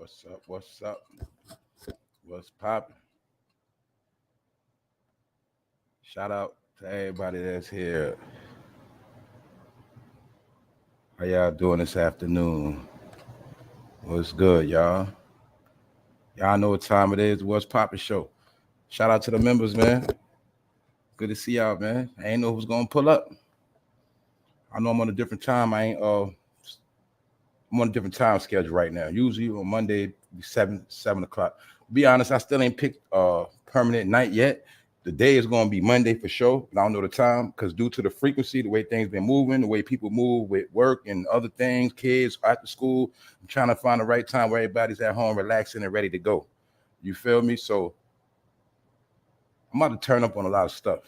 What's up? What's up? What's poppin'? Shout out to everybody that's here. How y'all doing this afternoon? What's good, y'all? Y'all know what time it is. What's poppin' show? Shout out to the members, man. Good to see y'all, man. I ain't know who's gonna pull up. I know I'm on a different time. I'm on a different time schedule right now. Usually on Monday, 7 o'clock. Be honest, I still ain't picked permanent night yet. The day is going to be Monday for sure, but I don't know the time because due to the frequency, the way things been moving, the way people move with work and other things, kids after school, I'm trying to find the right time where everybody's at home, relaxing and ready to go. You feel me? So I'm about to turn up on a lot of stuff.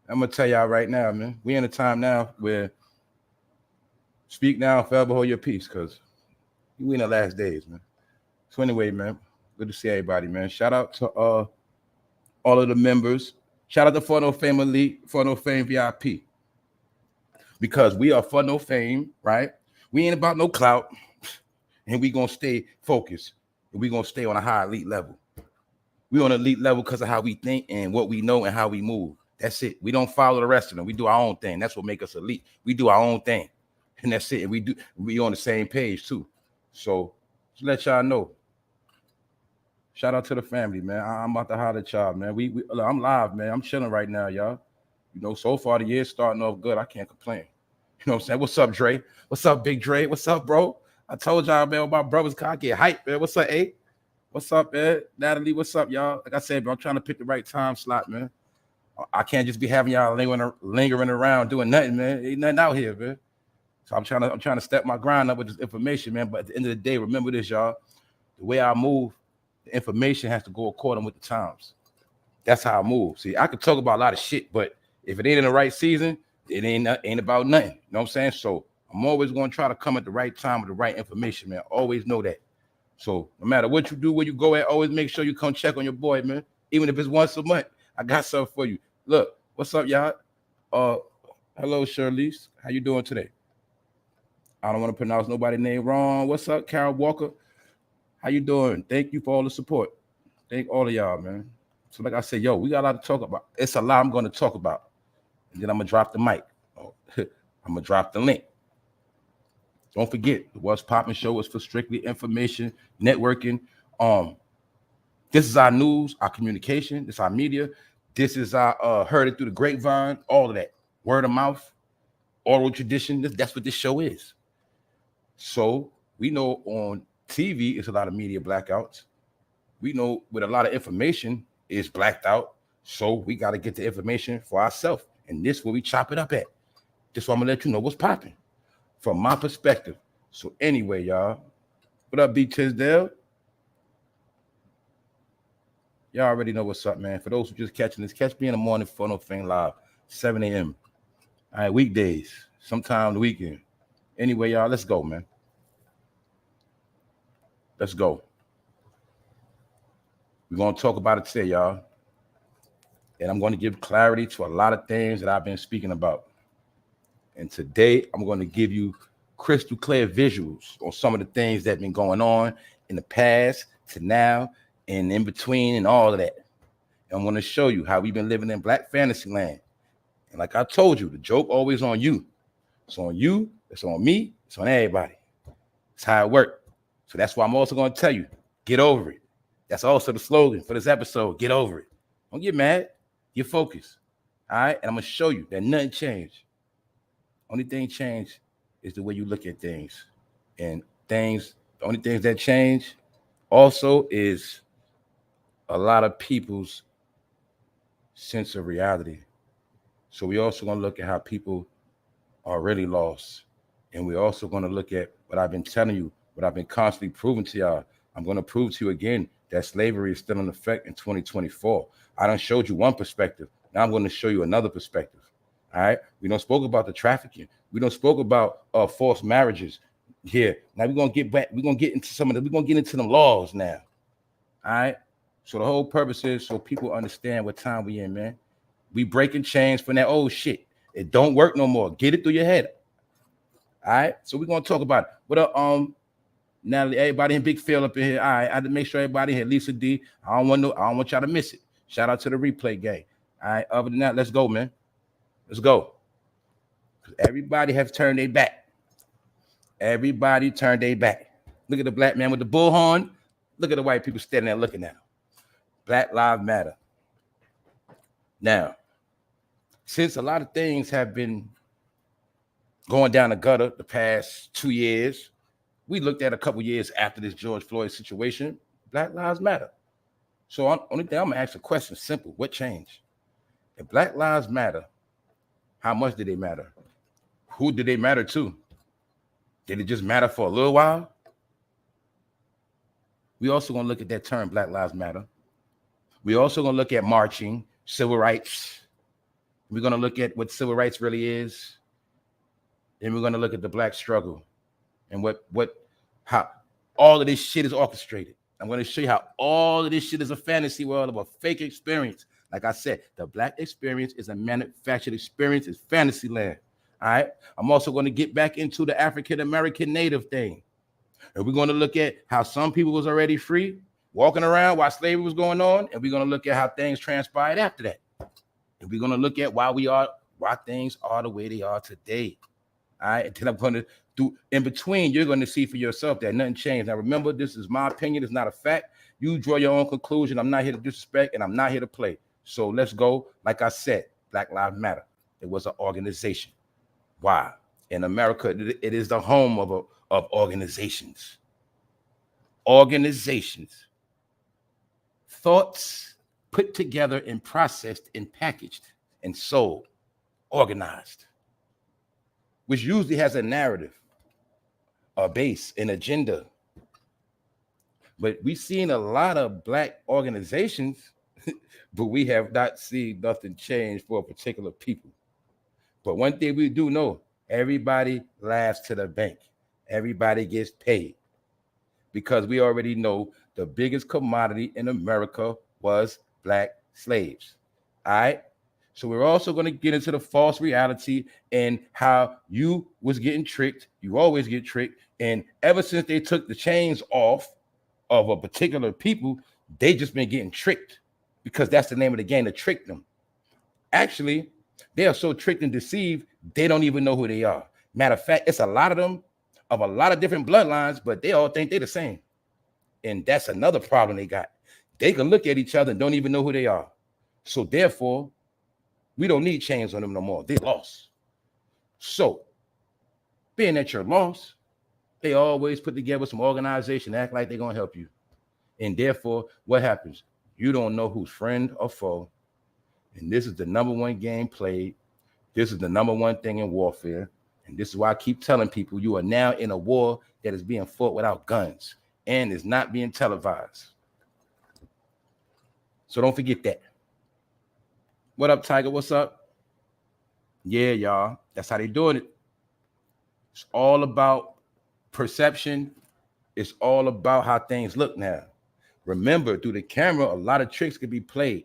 I'm going to tell y'all right now, man, we in a time now where speak now, forever hold your peace, because we in the last days, man. So anyway, man, good to see everybody, man. Shout out to all of the members. Shout out to For No Fame Elite, For No Fame VIP. Because we are For No Fame, right? We ain't about no clout, and we gonna stay focused, and we gonna stay on a high elite level. We on an elite level because of how we think and what we know and how we move. That's it. We don't follow the rest of them. We do our own thing. That's what makes us elite. We do our own thing. And that's it. And we on the same page too. So just let y'all know. Shout out to the family, man. I'm about to holler at y'all, man. Look, I'm live, man. I'm chilling right now, y'all. You know, so far the year's starting off good. I can't complain. You know what I'm saying? What's up, Dre? What's up, Big Dre? What's up, bro? I told y'all, man, my brothers, I get hyped, man. What's up, A? What's up, man? Natalie, what's up, y'all? Like I said, bro, I'm trying to pick the right time slot, man. I can't just be having y'all lingering around doing nothing, man. Ain't nothing out here, man. So I'm trying to step my grind up with this information, man. But at the end of the day, remember this, y'all. The way I move, the information has to go according with the times. That's how I move. See, I could talk about a lot of shit, but if it ain't in the right season, it ain't about nothing. You know what I'm saying? So I'm always going to try to come at the right time with the right information, man. Always know that. So no matter what you do, where you go at, always make sure you come check on your boy, man. Even if it's once a month, I got something for you. Look, what's up, y'all? Hello, Shirley's. How you doing today? I don't want to pronounce nobody's name wrong. What's up, Carol Walker? How you doing? Thank you for all the support. Thank all of y'all, man. So like I said, yo, we got a lot to talk about. It's a lot I'm going to talk about. And then I'm going to drop the mic. I'm going to drop the link. Don't forget, the What's Poppin' show is for strictly information, networking. This is our news, our communication. This is our media. This is our heard it through the grapevine, all of that. Word of mouth, oral tradition. That's what this show is. So we know on TV, it's a lot of media blackouts. We know with a lot of information is blacked out. So we got to get the information for ourselves. And this is where we chop it up at. This is why I'm going to let you know what's popping from my perspective. So anyway, y'all, what up, B. Tisdale? Y'all already know what's up, man. For those who just catching this, catch me in the morning for No Fame Live, 7 a.m. All right, weekdays, sometime the weekend. Anyway, y'all, let's go, man. Let's go. We're going to talk about it today, y'all. And I'm going to give clarity to a lot of things that I've been speaking about. And today, I'm going to give you crystal clear visuals on some of the things that have been going on in the past to now and in between and all of that. And I'm going to show you how we've been living in Black fantasy land. And like I told you, the joke always on you. It's on you. It's on me. It's on everybody. It's how it works. So that's why I'm also going to tell you, get over it. That's also the slogan for this episode, get over it. Don't get mad. Get focused. All right? And I'm going to show you that nothing changed. Only thing changed is the way you look at things. And the only things that change also is a lot of people's sense of reality. So we also going to look at how people are really lost. And we're also going to look at what I've been telling you, what I've been constantly proving to y'all. I'm going to prove to you again that slavery is still in effect in 2024. I done showed you one perspective. Now I'm going to show you another perspective. All right. We don't spoke about the trafficking. We don't spoke about forced marriages here. Now we're going to get back. We're going to get into some of the, we're going to get into them laws now. All right. So the whole purpose is so people understand what time we in, man. We breaking chains from that old shit. It don't work no more. Get it through your head. All right. So we're going to talk about it. Now everybody in Big Phil up in here. All right, I had to make sure everybody here. Lisa D. I don't want y'all to miss it. Shout out to the replay gang. All right. Other than that, let's go, man. Let's go. Everybody has turned their back. Everybody turned their back. Look at the black man with the bullhorn. Look at the white people standing there looking at him. Black Lives Matter. Now, since a lot of things have been going down the gutter the past 2 years, we looked at a couple years after this George Floyd situation. Black Lives Matter. So only thing I'm gonna ask a question, simple. What changed? If Black Lives Matter, how much did they matter? Who did they matter to? Did it just matter for a little while? We also gonna look at that term, Black Lives Matter. We also gonna look at marching, civil rights. We're gonna look at what civil rights really is. And we're gonna look at the black struggle and how all of this shit is orchestrated. I'm gonna show you how all of this shit is a fantasy world of a fake experience. Like I said, the black experience is a manufactured experience, it's fantasy land. All right. I'm also going to get back into the African-American native thing. And we're going to look at how some people was already free, walking around while slavery was going on. And we're going to look at how things transpired after that. And we're going to look at why things are the way they are today. All right. And then I'm going to do in between, you're going to see for yourself that nothing changed. Now, remember, this is my opinion. It's not a fact. You draw your own conclusion. I'm not here to disrespect and I'm not here to play. So let's go. Like I said, Black Lives Matter. It was an organization. Why? In America, it is the home of organizations. Organizations. Thoughts put together and processed and packaged and sold, organized, which usually has a narrative, a base, an agenda. But we've seen a lot of black organizations, but we have not seen nothing change for a particular people. But one thing we do know, everybody laughs to the bank. Everybody gets paid because we already know the biggest commodity in America was black slaves. All right. So we're also going to get into the false reality and how you was getting tricked. You always get tricked. And ever since they took the chains off of a particular people, they just been getting tricked because that's the name of the game, to trick them. Actually, they are so tricked and deceived, they don't even know who they are. Matter of fact, it's a lot of them of a lot of different bloodlines, but they all think they're the same. And that's another problem they got. They can look at each other and don't even know who they are. So therefore, we don't need chains on them no more. They lost. So, being that you're lost, they always put together some organization, act like they're going to help you. And therefore, what happens? You don't know who's friend or foe. And this is the number one game played. This is the number one thing in warfare. And this is why I keep telling people you are now in a war that is being fought without guns and is not being televised. So don't forget that. What up, Tiger? What's up? Yeah, y'all. That's how they doing it. It's all about perception. It's all about how things look now. Remember, through the camera, a lot of tricks can be played.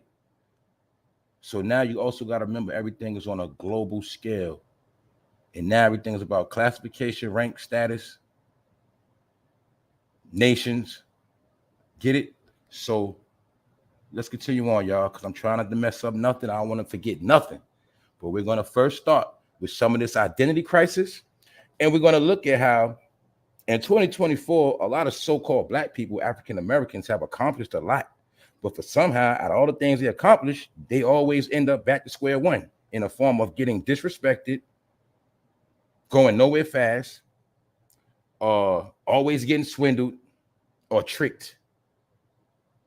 So now you also got to remember everything is on a global scale. And now everything is about classification, rank, status, nations. Get it? So let's continue on, y'all, because I'm trying not to mess up nothing. I don't want to forget nothing. But we're going to first start with some of this identity crisis. And we're going to look at how in 2024, a lot of so-called black people, African Americans, have accomplished a lot. But for somehow, out of all the things they accomplish, they always end up back to square one in a form of getting disrespected, going nowhere fast, always getting swindled or tricked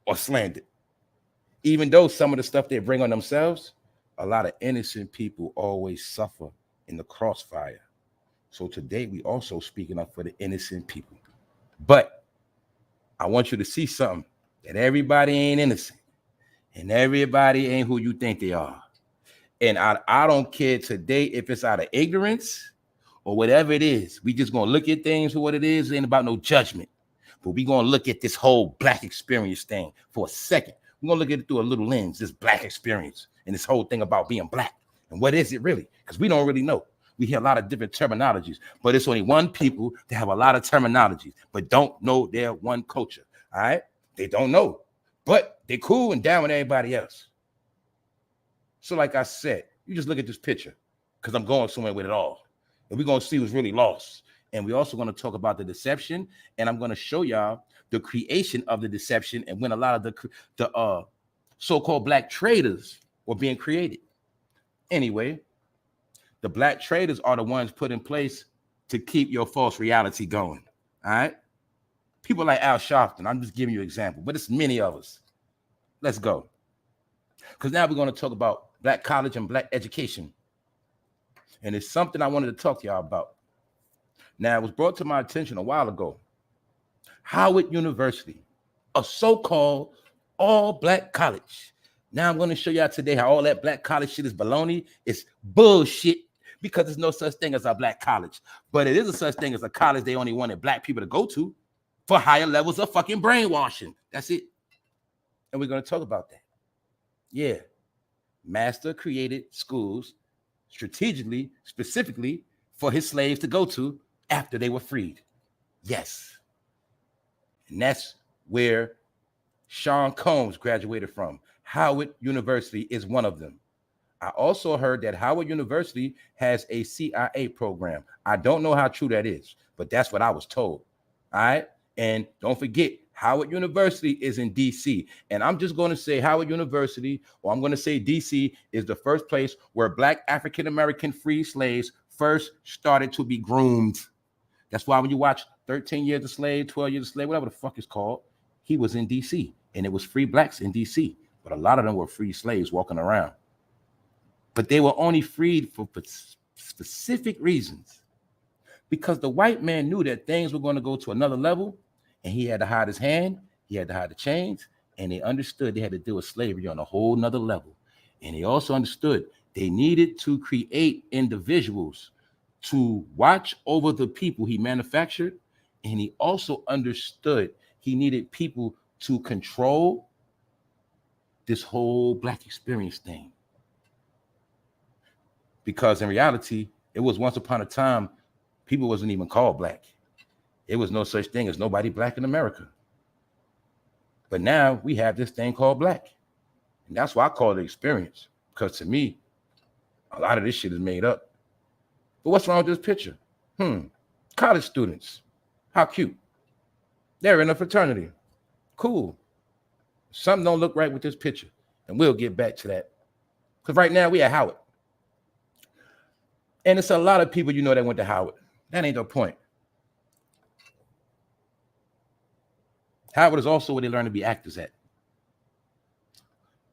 or slandered. Even though some of the stuff they bring on themselves, a lot of innocent people always suffer in the crossfire. So today we also speaking up for the innocent people. But I want you to see something, that everybody ain't innocent and everybody ain't who you think they are. And I don't care today if it's out of ignorance or whatever it is. We just gonna look at things for what it is. It ain't about no judgment. But we gonna look at this whole black experience thing for a second. We're gonna look at it through a little lens, this black experience and this whole thing about being black. And what is it really? Because we don't really know. we hear a lot of different terminologies, but it's only one people that have a lot of terminologies, but don't know their one culture. All right, they don't know, but they cool and down with everybody else. So, like I said, you just look at this picture because I'm going somewhere with it all, and we're gonna see who's really lost. And we're also going to talk about the deception, and I'm going to show y'all the creation of the deception and when a lot of the so-called black traders were being created. Anyway, the black traders are the ones put in place to keep your false reality going. All right, people like Al Sharpton. I'm just giving you an example, but it's many of us. Let's go, because now we're going to talk about black college and black education, and it's something I wanted to talk to y'all about. Now, it was brought to my attention a while ago. Howard University, a so-called all-black college. Now I'm going to show y'all today how all that black college shit is baloney. It's bullshit because there's no such thing as a black college. But it is a such thing as a college they only wanted black people to go to for higher levels of fucking brainwashing. That's it. And we're going to talk about that. Yeah. Master created schools strategically, specifically for his slaves to go to after they were freed. Yes. And that's where Sean Combs graduated from. Howard University is one of them. I also heard that Howard University has a CIA program. I don't know how true that is, but that's what I was told. All right. And don't forget, Howard University is in DC. And I'm just going to say Howard University, or I'm going to say DC, is the first place where black African-American free slaves first started to be groomed. That's why when you watch 13 Years a Slave, 12 Years a Slave, whatever the fuck it's called, he was in DC, and it was free blacks in DC, but a lot of them were free slaves walking around. But they were only freed for specific reasons, because the white man knew that things were going to go to another level, and he had to hide his hand, he had to hide the chains, and they understood they had to deal with slavery on a whole nother level. And they also understood they needed to create individuals to watch over the people he manufactured. And he also understood he needed people to control this whole black experience thing. Because in reality, it was once upon a time, people wasn't even called black. It was no such thing as nobody black in America. But now we have this thing called black. And that's why I call it experience. Because to me, a lot of this shit is made up. But what's wrong with this picture? College students. How cute. They're in a fraternity. Cool. Something don't look right with this picture. And we'll get back to that. Because right now we at Howard. And it's a lot of people you know that went to Howard. That ain't the point. Howard is also where they learn to be actors at.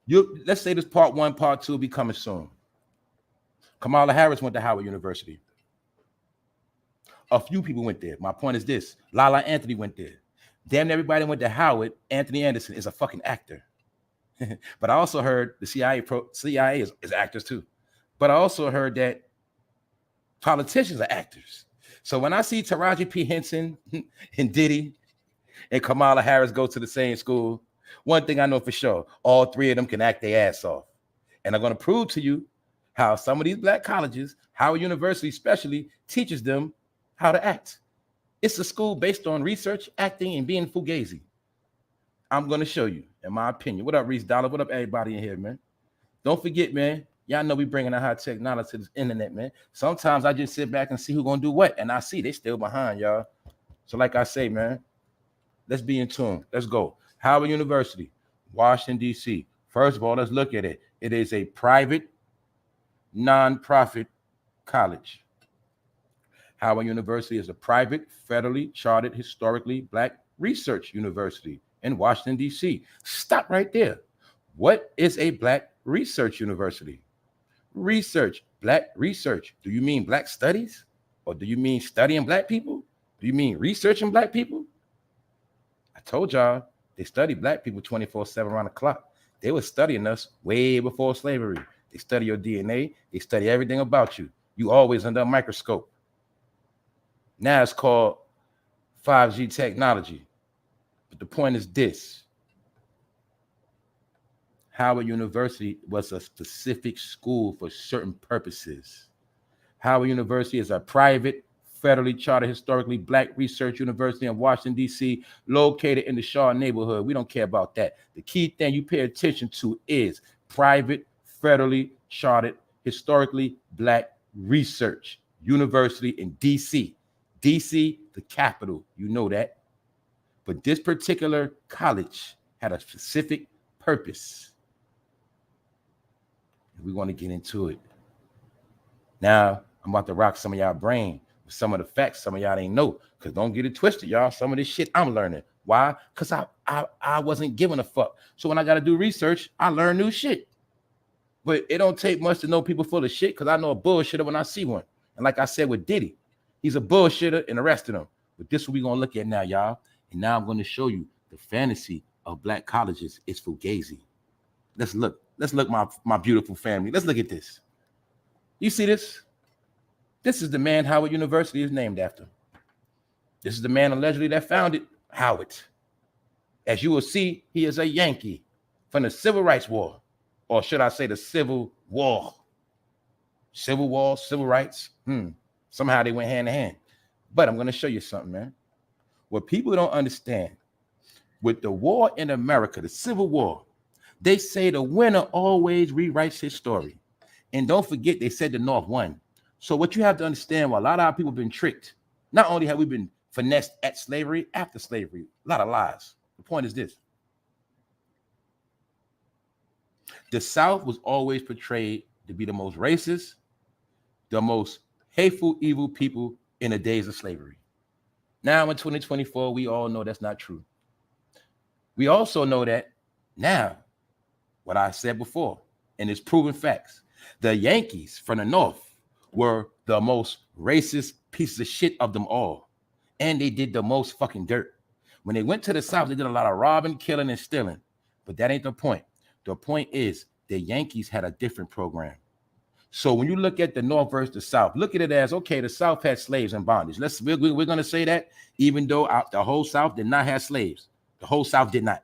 Let's say this part 1, part 2 will be coming soon. Kamala Harris went to Howard University. A few people went there. My point is this. Lala Anthony went there. Damn, everybody went to Howard. Anthony Anderson is a fucking actor. But I also heard the CIA is actors too. But I also heard that politicians are actors. So when I see Taraji P. Henson and Diddy and Kamala Harris go to the same school, one thing I know for sure, all three of them can act their ass off. And I'm going to prove to you how some of these black colleges, Howard University especially, teaches them how to act. It's a school based on research, acting, and being fugazi. I'm going to show you, in my opinion. What up, Reese Dollar? What up, everybody in here, man? Don't forget, man, y'all know we bringing a high technology to this internet, man. Sometimes I just sit back and see who's going to do what, and I see they still behind, y'all. So like I say, man, let's be in tune. Let's go. Howard University, Washington, D.C. First of all, let's look at it. It is a private, non-profit college. Howard University is a private, federally chartered, historically black research university in Washington, D.C. Stop right there. What is a black research university? Research, black research. Do you mean black studies? Or do you mean studying black people? Do you mean researching black people? I told y'all they study black people 24/7 around the clock. They were studying us way before slavery. They study your DNA. They study everything about you. You always under a microscope. Now it's called 5G technology. But the point is this. Howard University was a specific school for certain purposes. Howard University is a private, federally chartered, historically black research university in Washington, D.C., located in the Shaw neighborhood. We don't care about that. The key thing you pay attention to is private, federally chartered, historically black research university in D.C. D.C., the capital. You know that. But this particular college had a specific purpose. We want to get into it. Now, I'm about to rock some of y'all brain with some of the facts some of y'all ain't know. Because don't get it twisted, y'all. Some of this shit I'm learning. Why? Because I wasn't giving a fuck. So when I got to do research, I learn new shit. But it don't take much to know people full of shit, because I know a bullshitter when I see one. And like I said with Diddy, he's a bullshitter and the rest of them. But this is what we're going to look at now, y'all. And now I'm going to show you the fantasy of black colleges is fugazi. Let's look. Let's look, my beautiful family. Let's look at this. You see this? This is the man Howard University is named after. This is the man allegedly that founded Howard. As you will see, he is a Yankee from the Civil Rights War. Or should I say the Civil War? Civil War, civil rights. Somehow they went hand in hand. But I'm going to show you something, man. What people don't understand, with the war in America, the Civil War, they say the winner always rewrites his story. And don't forget, they said the North won. So what you have to understand, well, a lot of our people have been tricked. Not only have we been finessed at slavery, after slavery, a lot of lies. The point is this. The South was always portrayed to be the most racist, the most hateful, evil people in the days of slavery. Now in 2024, we all know that's not true. We also know that now, what I said before, and it's proven facts, the Yankees from the North were the most racist pieces of shit of them all. And they did the most fucking dirt. When they went to the South, they did a lot of robbing, killing, and stealing. But that ain't the point. The point is the Yankees had a different program. So when you look at the North versus the South, look at it as, okay, the South had slaves and bondage. We're going to say that, even though the whole South did not have slaves. The whole South did not.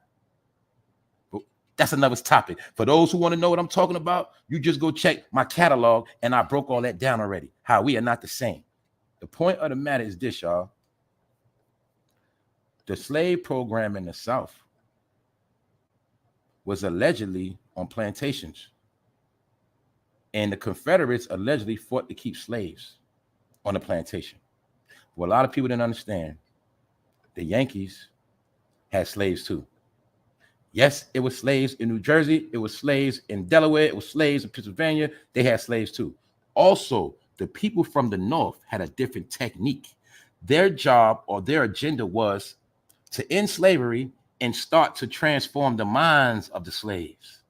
But that's another topic. For those who want to know what I'm talking about, you just go check my catalog, and I broke all that down already, how we are not the same. The point of the matter is this, y'all. The slave program in the South was allegedly on plantations. And the Confederates allegedly fought to keep slaves on the plantation. What a lot of people didn't understand, the Yankees had slaves too. Yes, it was slaves in New Jersey. It was slaves in Delaware. It was slaves in Pennsylvania. They had slaves too. Also, the people from the North had a different technique. Their job or their agenda was to end slavery and start to transform the minds of the slaves.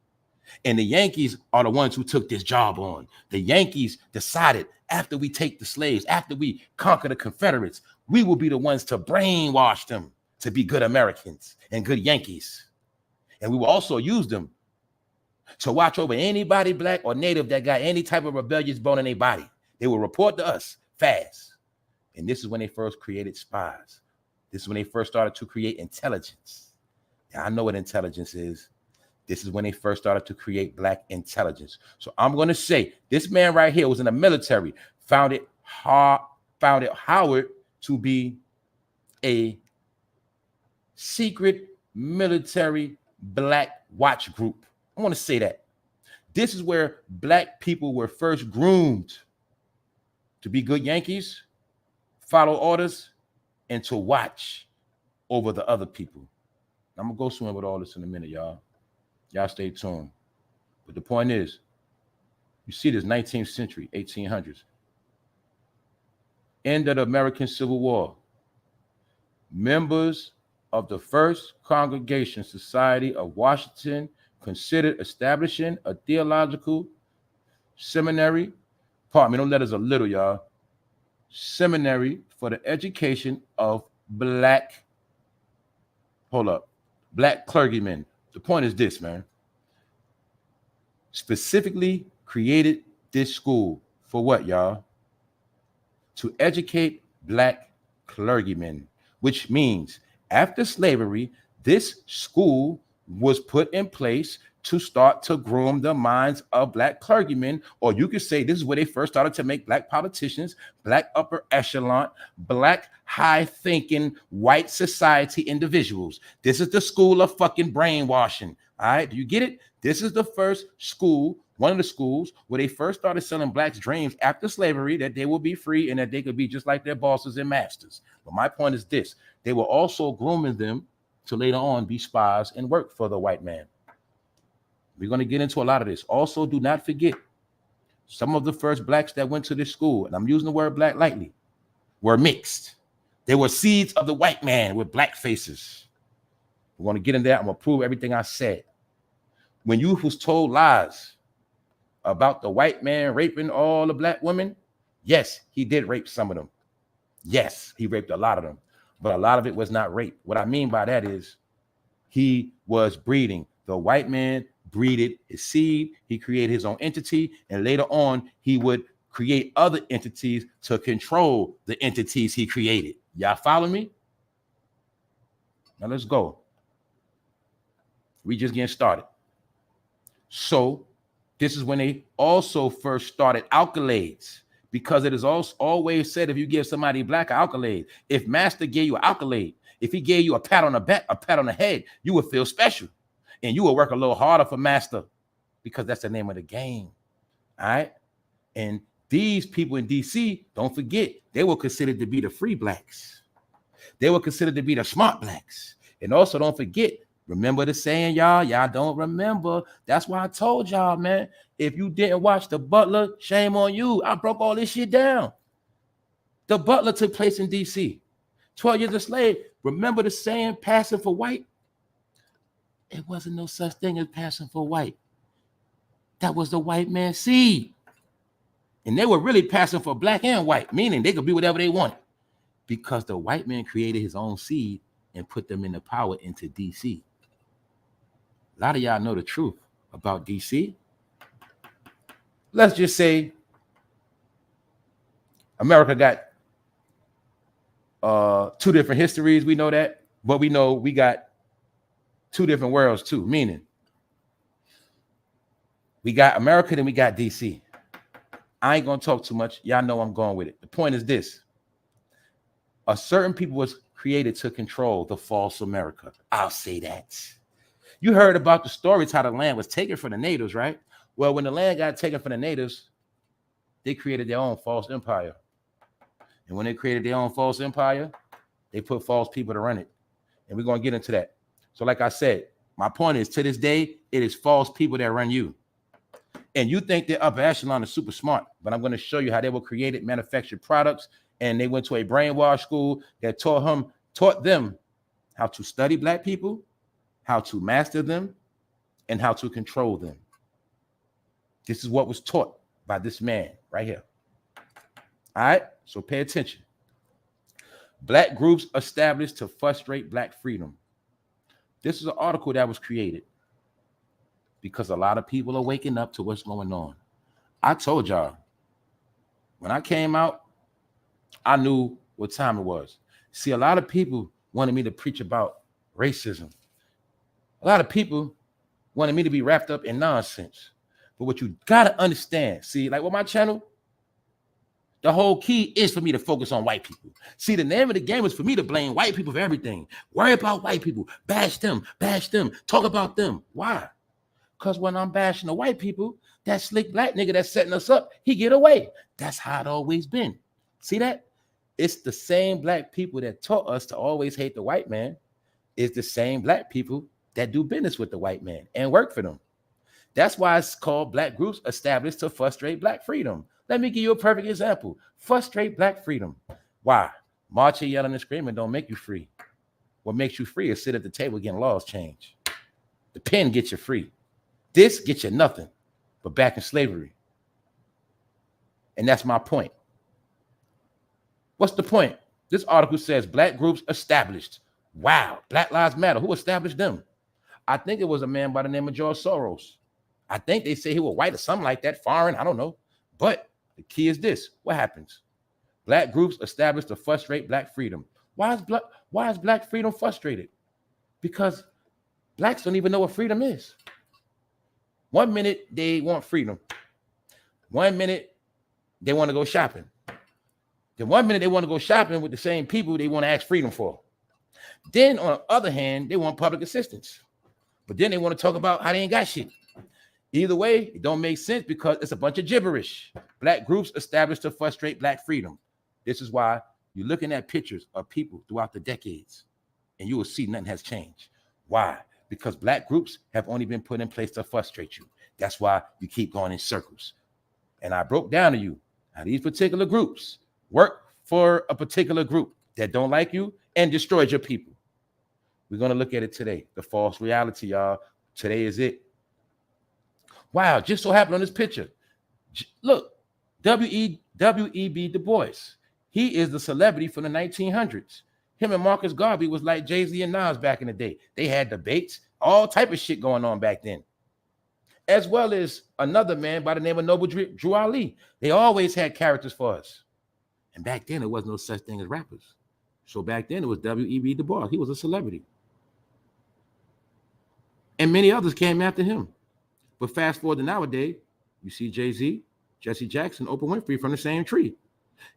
And the Yankees are the ones who took this job on. The Yankees decided, after we take the slaves, after we conquer the Confederates, we will be the ones to brainwash them to be good Americans and good Yankees. And we will also use them to watch over anybody black or native that got any type of rebellious bone in their body. They will report to us fast. And this is when they first created spies. This is when they first started to create intelligence. Now, I know what intelligence is. This is when they first started to create black intelligence. So I'm going to say this man right here was in the military, founded Howard to be a secret military black watch group. I want to say that. This is where black people were first groomed to be good Yankees, follow orders, and to watch over the other people. I'm going to go somewhere with all this in a minute, y'all. Y'all stay tuned. But the point is, you see this 19th century, 1800s. End of the American Civil War. Members of the First Congregation Society of Washington considered establishing a theological seminary. Pardon me, don't let us a little, y'all. Seminary for the education of black clergymen. The point is this, man. Specifically created this school for what, y'all? To educate black clergymen, which means after slavery, this school was put in place to start to groom the minds of black clergymen, or you could say this is where they first started to make black politicians, black upper echelon, black high thinking white society individuals. This is the school of fucking brainwashing. All right, do you get it? This is the first school, one of the schools where they first started selling blacks dreams after slavery that they will be free and that they could be just like their bosses and masters. But my point is this: they were also grooming them to later on be spies and work for the white man. We're going to get into a lot of this. Also, do not forget, some of the first blacks that went to this school, and I'm using the word black lightly, were mixed. They were seeds of the white man with black faces. We're going to get in there. I'm going to prove everything I said. When you was told lies about the white man raping all the black women, yes, he did rape some of them. Yes, he raped a lot of them, but a lot of it was not rape. What I mean by that is he was breeding. The white man breeded his seed. He created his own entity, and later on, he would create other entities to control the entities he created. Y'all follow me? Now let's go. We just getting started. So this is when they also first started accolades, because it is also always said if you give somebody black an accolade, if master gave you an accolade, if he gave you a pat on the back, a pat on the head, you would feel special and you will work a little harder for master, because that's the name of the game. All right. And these people in DC, don't forget, they were considered to be the free blacks. They were considered to be the smart blacks. And also don't forget, remember the saying, y'all don't remember. That's why I told y'all, man, if you didn't watch The Butler, shame on you. I broke all this shit down. The Butler took place in DC. 12 years a slave. Remember the saying, passing for white? It wasn't no such thing as passing for white. That was the white man's seed. And they were really passing for black and white, meaning they could be whatever they wanted, because the white man created his own seed and put them into power into DC. A lot of y'all know the truth about DC. Let's just say America got two different histories. We know that, but we know we got two different worlds too, meaning we got America, then we got DC. I ain't gonna talk too much. Y'all know I'm going with it. The point is this: a certain people was created to control the false America. I'll say that. You heard about the stories how the land was taken from the natives, right? Well, when the land got taken from the natives, they created their own false empire. And when they created their own false empire, they put false people to run it. And we're going to get into that. So like I said, my point is, to this day, it is false people that run you. And you think the upper echelon is super smart, but I'm going to show you how they were created, manufactured products, and they went to a brainwash school that taught them how to study black people, how to master them, and how to control them. This is what was taught by this man right here. All right, so pay attention. Black groups established to frustrate black freedom. This is an article that was created because a lot of people are waking up to what's going on. I told y'all, when I came out, I knew what time it was. See, a lot of people wanted me to preach about racism. A lot of people wanted me to be wrapped up in nonsense. But what you gotta understand, see, like with my channel, the whole key is for me to focus on white people. See, the name of the game is for me to blame white people for everything. Worry about white people, bash them, talk about them. Why? Because when I'm bashing the white people, that slick black nigga that's setting us up, he get away. That's how it always been. See that? It's the same black people that taught us to always hate the white man. It's the same black people that do business with the white man and work for them. That's why it's called black groups established to frustrate black freedom. Let me give you a perfect example. Frustrate black freedom. Why? Marching, yelling, and screaming don't make you free. What makes you free is sit at the table getting laws changed. The pen gets you free. This gets you nothing but back in slavery. And that's my point. What's the point? This article says black groups established. Wow, Black Lives Matter. Who established them? I think it was a man by the name of George Soros. I think they say he was white or something like that, foreign, I don't know. But the key is this: what happens? Black groups established to frustrate black freedom. Why is black freedom frustrated? Because blacks don't even know what freedom is. 1 minute they want freedom. 1 minute they want to go shopping. Then 1 minute they want to go shopping with the same people they want to ask freedom for. Then on the other hand, they want public assistance. But then they want to talk about how they ain't got shit. Either way, it don't make sense because it's a bunch of gibberish. Black groups established to frustrate Black freedom. This is why you're looking at pictures of people throughout the decades, and you will see nothing has changed. Why? Because Black groups have only been put in place to frustrate you. That's why you keep going in circles. And I broke down to you how these particular groups work for a particular group that don't like you and destroys your people. We're going to look at it today. The false reality, y'all. Today is it. Wow, just so happened on this picture. Look, W.E.B. Du Bois. He is the celebrity from the 1900s. Him and Marcus Garvey was like Jay-Z and Nas back in the day. They had debates, all type of shit going on back then. As well as another man by the name of Noble Drew Ali. They always had characters for us. And back then, there was no such thing as rappers. So back then, it was W.E.B. Du Bois. He was a celebrity. And many others came after him. But fast forward to nowadays, you see Jay-Z, Jesse Jackson, Oprah Winfrey from the same tree.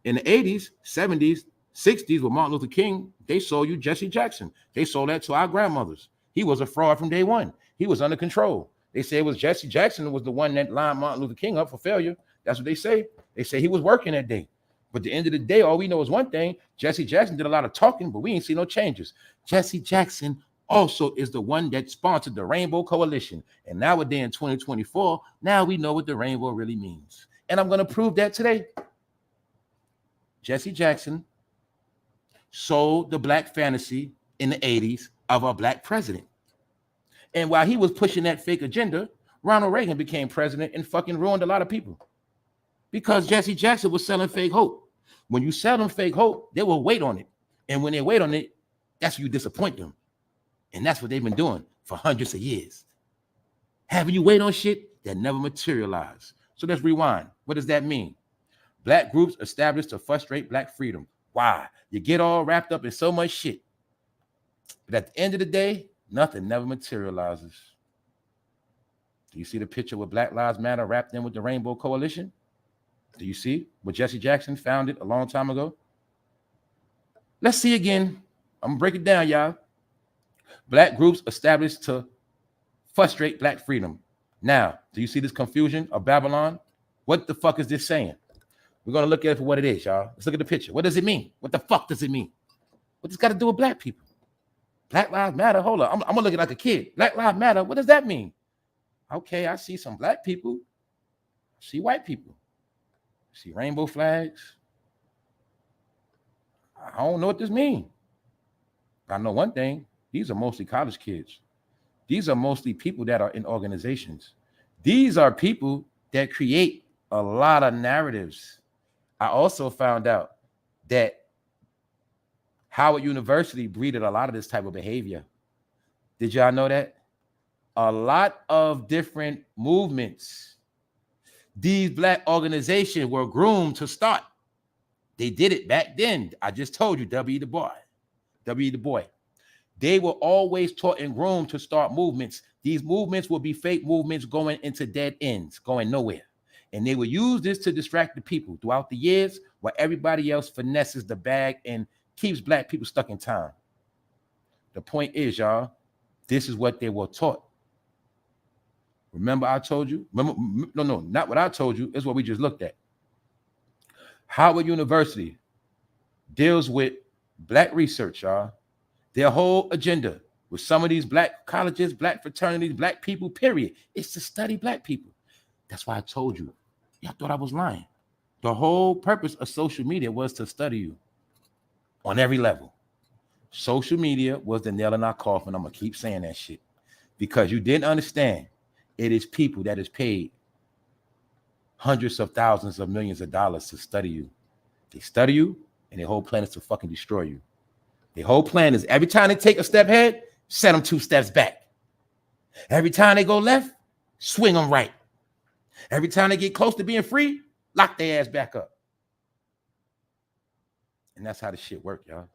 In the 80s, 70s, 60s with Martin Luther King, they sold you Jesse Jackson. They sold that to our grandmothers. He was a fraud from day one. He was under control. They say it was Jesse Jackson was the one that lined Martin Luther King up for failure. That's what they say. They say he was working that day. But at the end of the day, all we know is one thing. Jesse Jackson did a lot of talking, but we ain't see no changes. Jesse Jackson also is the one that sponsored the Rainbow Coalition. And nowadays in 2024, now we know what the rainbow really means. And I'm going to prove that today. Jesse Jackson sold the Black fantasy in the 80s of a Black president. And while he was pushing that fake agenda, Ronald Reagan became president and fucking ruined a lot of people. Because Jesse Jackson was selling fake hope. When you sell them fake hope, they will wait on it. And when they wait on it, that's when you disappoint them. And that's what they've been doing for hundreds of years. Having you wait on shit that never materialized. So let's rewind. What does that mean? Black groups established to frustrate Black freedom. Why? You get all wrapped up in so much shit. But at the end of the day, nothing never materializes. Do you see the picture with Black Lives Matter wrapped in with the Rainbow Coalition? Do you see what Jesse Jackson founded a long time ago? Let's see again. I'm going to break it down, y'all. Black groups established to frustrate Black freedom. Now, do you see this confusion of Babylon? What the fuck is this saying? We're going to look at it for what it is, y'all. Let's look at the picture. What does it mean? What the fuck does it mean? What does it got to do with Black people? Black Lives Matter. Hold on. I'm going to look at it like a kid. Black Lives Matter. What does that mean? Okay, I see some Black people. I see white people. I see rainbow flags. I don't know what this means. I know one thing. These are mostly college kids. These are mostly people that are in organizations. These are people that create a lot of narratives. I also found out that Howard University breeded a lot of this type of behavior. Did y'all know that? A lot of different movements, these Black organizations were groomed to start. They did it back then. I just told you, W. Du Bois. They were always taught and groomed to start movements. These movements will be fake movements going into dead ends, going nowhere. And they will use this to distract the people throughout the years while everybody else finesses the bag and keeps Black people stuck in time. The point is, y'all, this is what they were taught. Remember I told you? No, not what I told you. It's what we just looked at. Howard University deals with Black research, y'all. Their whole agenda with some of these Black colleges, Black fraternities, Black people, period. It's to study Black people. That's why I told you. Y'all thought I was lying. The whole purpose of social media was to study you on every level. Social media was the nail in our coffin. I'm going to keep saying that shit because you didn't understand. It is people that is paid hundreds of thousands of millions of dollars to study you. They study you and their whole plan is to fucking destroy you. The whole plan is every time they take a step ahead, send them 2 steps back. Every time they go left, swing them right. Every time they get close to being free, lock their ass back up. And that's how the shit work, y'all.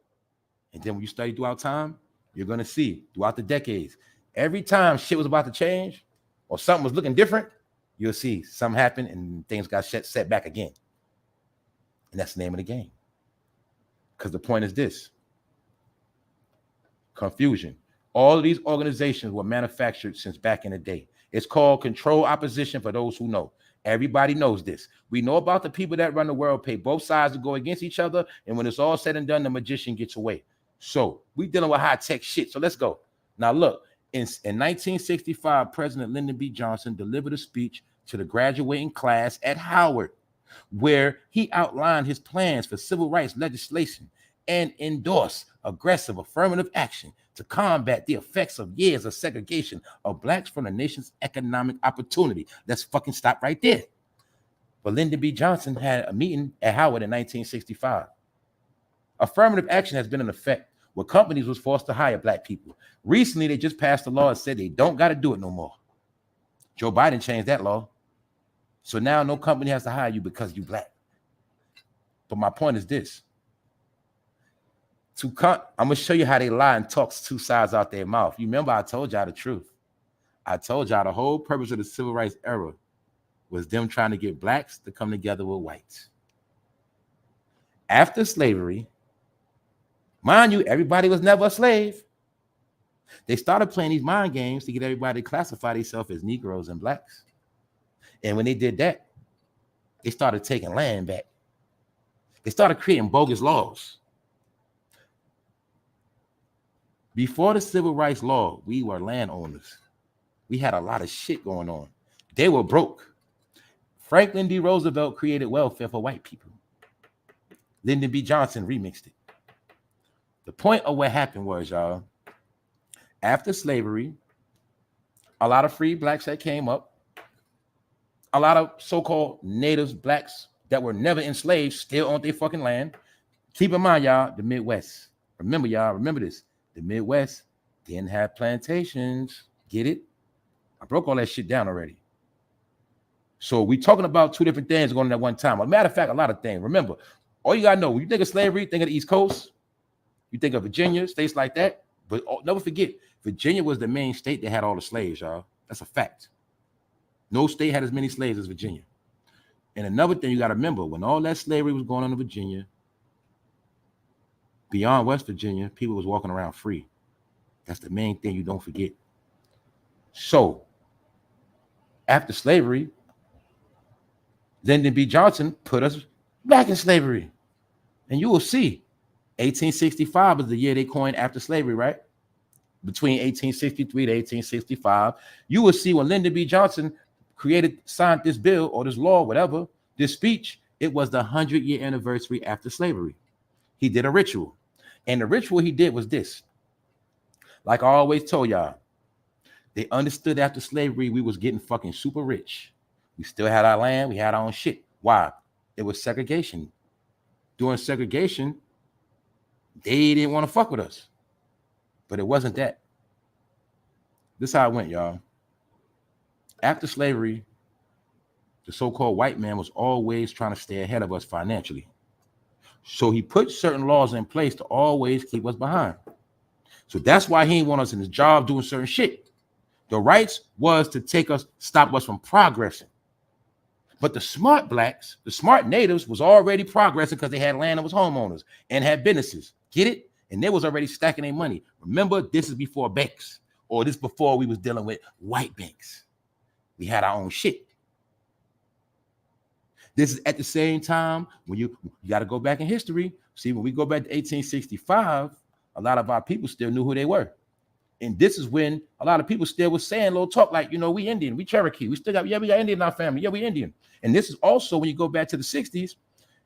And then when you study throughout time, you're going to see throughout the decades, every time shit was about to change, or something was looking different, you'll see something happened and things got set back again. And that's the name of the game. Because the point is this: confusion. All of these organizations were manufactured since back in the day. It's called control opposition for those who know. Everybody knows this. We know about the people that run the world, pay both sides to go against each other, and when it's all said and done, the magician gets away. So we dealing with high-tech shit. So let's go. Now look, in 1965, President Lyndon B. Johnson delivered a speech to the graduating class at Howard, where he outlined his plans for civil rights legislation and endorsed aggressive affirmative action to combat the effects of years of segregation of blacks from the nation's economic opportunity. Let's fucking stop right there. But Lyndon B. Johnson had a meeting at Howard in 1965. Affirmative action has been in effect where companies was forced to hire black people. Recently, they just passed a law and said they don't got to do it no more. Joe Biden changed that law. So now no company has to hire you because you black. But my point is this. I'm going to show you how they lie and talk two sides out their mouth. You remember I told y'all the truth. I told y'all the whole purpose of the civil rights era was them trying to get blacks to come together with whites. After slavery, mind you, everybody was never a slave. They started playing these mind games to get everybody to classify themselves as Negroes and blacks. And when they did that, they started taking land back. They started creating bogus laws. Before the civil rights law, we were landowners. We had a lot of shit going on. They were broke. Franklin D. Roosevelt created welfare for white people. Lyndon B. Johnson remixed it. The point of what happened was, y'all, after slavery, a lot of free blacks that came up, a lot of so-called natives, blacks that were never enslaved, still owned their fucking land. Keep in mind, y'all, the Midwest. Remember, y'all, remember this. The Midwest didn't have plantations. Get it? I broke all that shit down already. So we talking about two different things going on at one time. As a matter of fact, a lot of things. Remember, all you gotta know, when you think of slavery, think of the East Coast. You think of Virginia, states like that. But never forget, Virginia was the main state that had all the slaves, y'all. That's a fact. No state had as many slaves as Virginia. And another thing you got to remember, when all that slavery was going on in Virginia, beyond West Virginia, people was walking around free. That's the main thing you don't forget. So, after slavery, Lyndon B. Johnson put us back in slavery. And you will see, 1865 was the year they coined after slavery, right? Between 1863 to 1865. You will see when Lyndon B. Johnson signed this bill or this law, whatever, this speech, it was the 100-year anniversary after slavery. He did a ritual. And the ritual he did was this. Like I always told y'all, they understood after slavery, we was getting fucking super rich. We still had our land. We had our own shit. Why? It was segregation. During segregation, they didn't want to fuck with us. But it wasn't that. This is how it went, y'all. After slavery, the so-called white man was always trying to stay ahead of us financially. So he put certain laws in place to always keep us behind. So that's why he didn't want us in his job doing certain shit. The rights was to stop us from progressing. But the smart blacks, the smart natives was already progressing because they had land and was homeowners and had businesses. Get it? And they was already stacking their money. Remember, this is before banks, or this before we was dealing with white banks. We had our own shit. This is at the same time when you got to go back in history. See, when we go back to 1865, a lot of our people still knew who they were. And this is when a lot of people still was saying little talk like, we Indian, we Cherokee, we still got, we got Indian in our family. Yeah, we Indian. And this is also when you go back to the 60s.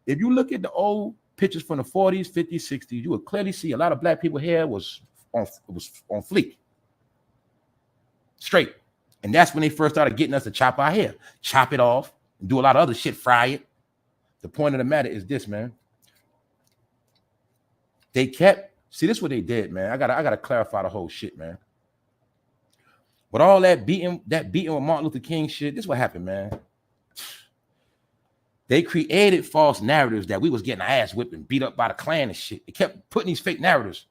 If you look at the old pictures from the 40s, 50s, 60s, you will clearly see a lot of black people hair was on fleek. Straight. And that's when they first started getting us to chop our hair, chop it off, and do a lot of other shit, fry it. The point of the matter is this, man. They kept, see, this is what they did, man. I gotta clarify the whole shit, man. With all that beating with Martin Luther King shit, this is what happened, man. They created false narratives that we was getting our ass whipped and beat up by the Klan and shit. They kept putting these fake narratives.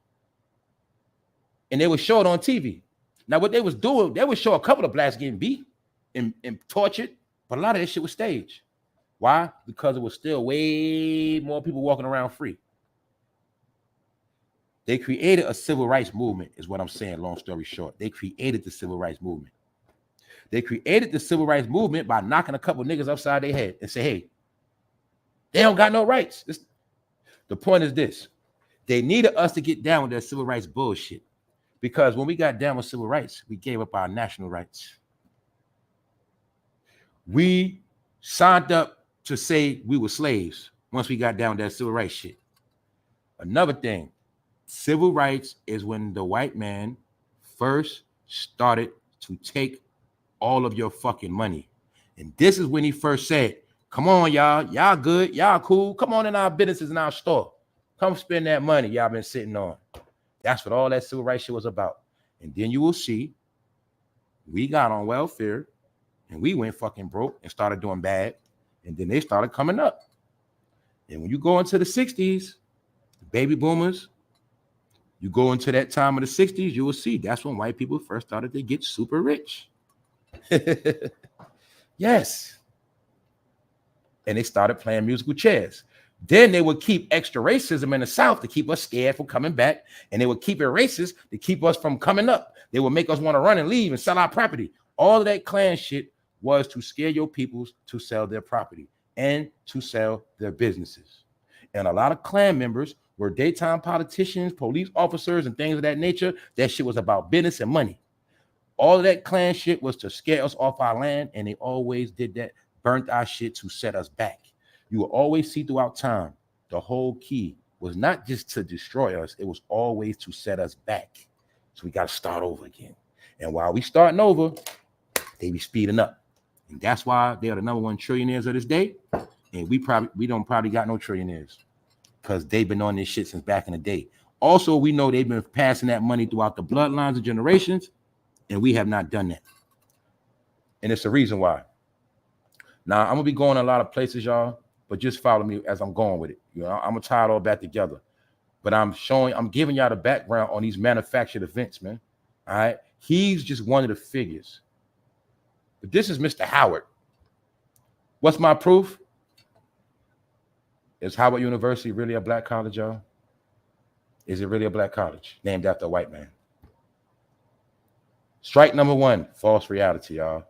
And they would show it on TV. Now, what they was doing, they would show a couple of blacks getting beat, and tortured, but a lot of that shit was staged. Why? Because it was still way more people walking around free. They created a civil rights movement, is what I'm saying, long story short. They created the civil rights movement. They created the civil rights movement by knocking a couple niggas upside their head and say, hey, they don't got no rights. The point is this. They needed us to get down with that civil rights bullshit. Because when we got down with civil rights, we gave up our national rights. We signed up to say we were slaves once we got down with that civil rights shit. Another thing, civil rights is when the white man first started to take all of your fucking money. And this is when he first said, come on, y'all good, y'all cool. Come on in our businesses in our store. Come spend that money y'all been sitting on. That's what all that civil rights shit was about. And then you will see we got on welfare and we went fucking broke and started doing bad. And then they started coming up. And when you go into the 60s, the baby boomers, you go into that time of the 60s, you will see that's when white people first started to get super rich. Yes. And they started playing musical chairs. Then they would keep extra racism in the South to keep us scared from coming back. And they would keep it racist to keep us from coming up. They would make us want to run and leave and sell our property. All of that Klan shit was to scare your peoples to sell their property and to sell their businesses. And a lot of Klan members were daytime politicians, police officers, and things of that nature. That shit was about business and money. All of that Klan shit was to scare us off our land, and they always did that, burnt our shit to set us back. You will always see throughout time, the whole key was not just to destroy us, it was always to set us back. So we got to start over again. And while we starting over, they be speeding up. And that's why they are the #1 trillionaires of this day. And we don't probably got no trillionaires because they've been on this shit since back in the day. Also, we know they've been passing that money throughout the bloodlines of generations, and we have not done that. And it's the reason why. Now, I'm gonna be going a lot of places, y'all, but just follow me as I'm going with it. You know, I'm gonna tie it all back together. But I'm giving y'all the background on these manufactured events, man. All right. He's just one of the figures. But this is Mr. Howard. What's my proof? Is Howard University really a black college, y'all? Is it really a black college named after a white man? Strike number 1, false reality, y'all.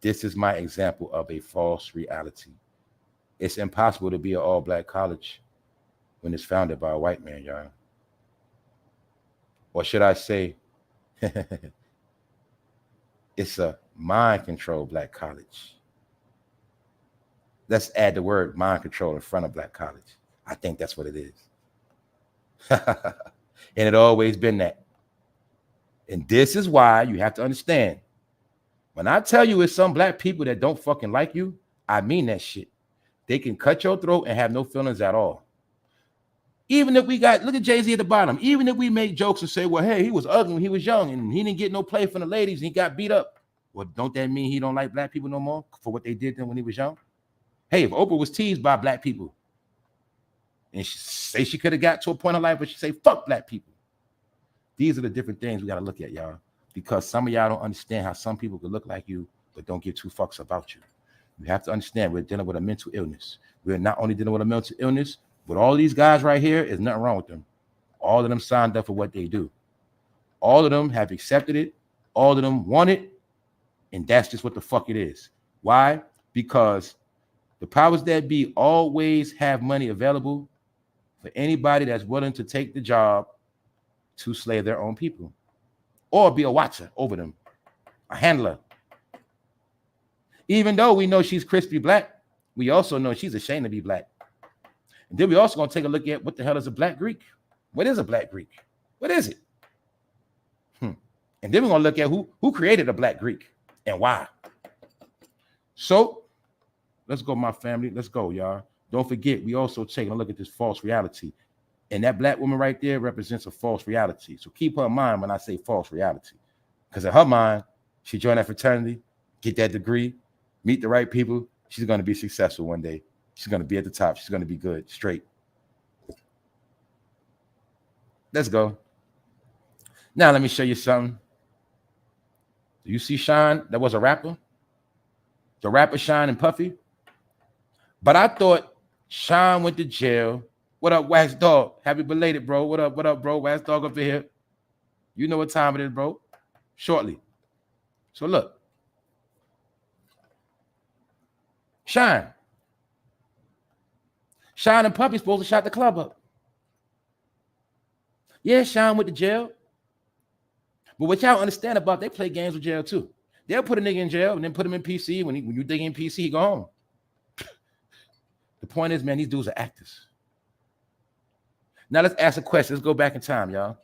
This is my example of a false reality. It's impossible to be an all-black college when it's founded by a white man, y'all. Or should I say, it's a mind-controlled black college. Let's add the word mind control in front of black college. I think that's what it is. And it always been that. And this is why you have to understand. When I tell you it's some black people that don't fucking like you, I mean that shit. They can cut your throat and have no feelings at all. Even if we got, look at Jay-Z at the bottom. Even if we make jokes and say, well, hey, he was ugly when he was young and he didn't get no play from the ladies and he got beat up. Well, don't that mean he don't like black people no more for what they did to him when he was young? Hey, if Oprah was teased by black people and she say she could have got to a point in life where she say, fuck black people. These are the different things we got to look at, y'all, because some of y'all don't understand how some people could look like you, but don't give two fucks about you. You have to understand we're dealing with a mental illness. We're not only dealing with a mental illness, but all these guys right here, is nothing wrong with them. All of them signed up for what they do. All of them have accepted it. All of them want it. And that's just what the fuck it is. Why? Because the powers that be always have money available for anybody that's willing to take the job to slay their own people or be a watcher over them, a handler. Even though we know she's crispy black, we also know she's ashamed to be black. And then we also going to take a look at what the hell is a black Greek? What is a black Greek? What is it? And then we're going to look at who created a black Greek and why. So let's go, my family. Let's go, y'all. Don't forget, we also taking a look at this false reality. And that black woman right there represents a false reality. So keep her in mind when I say false reality. Because in her mind, she joined that fraternity, get that degree, meet the right people. She's going to be successful one day. She's going to be at the top. She's going to be good, straight. Let's go. Now let me show you something. Do you see Sean? That was a rapper. The rapper Sean and Puffy. But I thought Sean went to jail. What up, Wax Dog? Happy belated, bro. What up, bro? Wax Dog up here. You know what time it is, bro. Shortly. So look. Sean and Puffy supposed to shut the club up. Yeah, Sean went to jail. But what y'all understand about, they play games with jail too. They'll put a nigga in jail and then put him in PC. When you dig in PC, he go home. The point is, man, these dudes are actors. Now let's ask a question. Let's go back in time, y'all.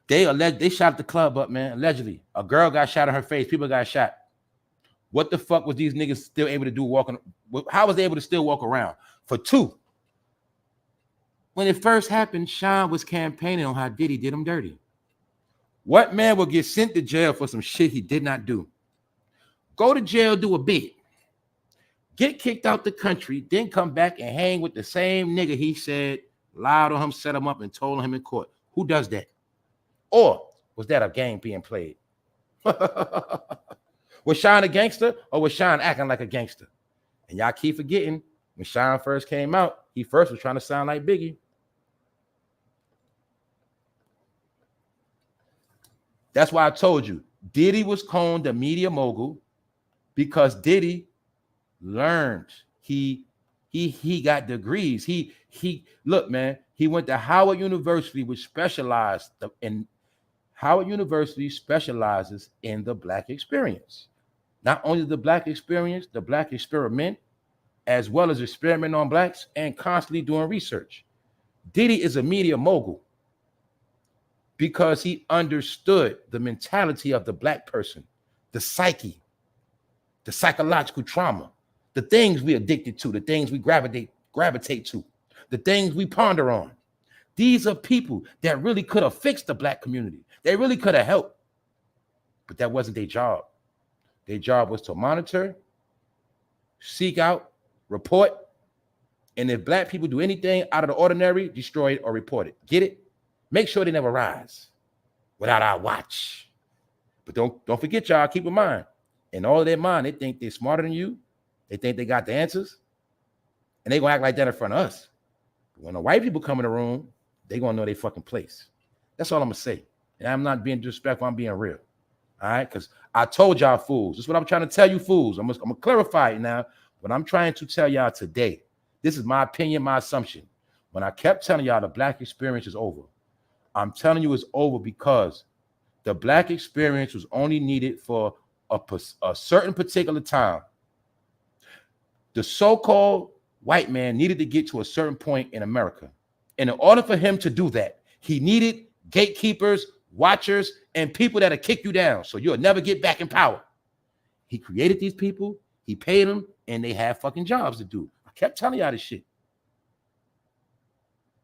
They shot the club up, man. Allegedly, a girl got shot in her face. People got shot. What the fuck was these niggas still able to do walking? How was they able to still walk around? For two. When it first happened, Sean was campaigning on how Diddy did him dirty. What man will get sent to jail for some shit he did not do? Go to jail, do a bid. Get kicked out the country, then come back and hang with the same nigga he said lied on him, set him up, and told him in court. Who does that? Or was that a game being played? Was Sean a gangster, or was Sean acting like a gangster? And y'all keep forgetting, when Sean first came out, he first was trying to sound like Biggie. That's why I told you, Diddy was called the media mogul because Diddy learned. He got degrees. He look, man, he went to Howard University, which specializes in the Black experience. Not only the Black experience, the Black experiment, as well as experiment on Blacks and constantly doing research. Diddy is a media mogul because he understood the mentality of the Black person, the psyche, the psychological trauma, the things we addicted to, the things we gravitate to, the things we ponder on. These are people that really could have fixed the Black community. They really could have helped, but that wasn't their job. Their job was to monitor, seek out, report, and if Black people do anything out of the ordinary, destroy it or report it. Get it? Make sure they never rise without our watch. But don't forget, y'all, keep in mind, in all of their mind, they think they're smarter than you. They think they got the answers, and they gonna act like that in front of us. But when the white people come in the room, they gonna know their fucking place. That's all I'm gonna say. And I'm not being disrespectful, I'm being real. All right, because I told y'all fools. This is what I'm trying to tell you fools. I'm gonna clarify it now. What I'm trying to tell y'all today, this is my opinion, my assumption. When I kept telling y'all the Black experience is over, I'm telling you it's over because the Black experience was only needed for a certain particular time. The so-called white man needed to get to a certain point in America. And in order for him to do that, he needed gatekeepers, watchers, and people that'll kick you down so you'll never get back in power. He created these people, he paid them, and they have fucking jobs to do. I kept telling y'all this shit.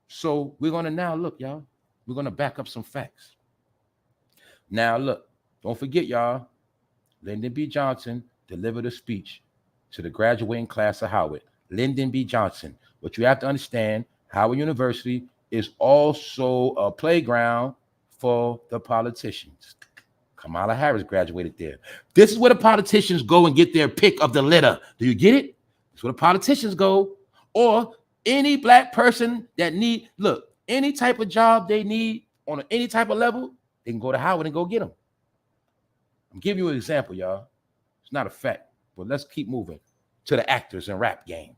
So we're gonna now look, y'all. We're gonna back up some facts. Now look, don't forget, y'all, Lyndon B. Johnson delivered a speech to the graduating class of Howard. Lyndon B. Johnson. What you have to understand, Howard University is also a playground for the politicians. Kamala Harris graduated there. This is where the politicians go and get their pick of the litter. Do you get it? This is where the politicians go. Or any Black person that need, look, any type of job they need on any type of level, they can go to Howard and go get them. I'm giving you an example, y'all. It's not a fact, but let's keep moving to the actors and rap game.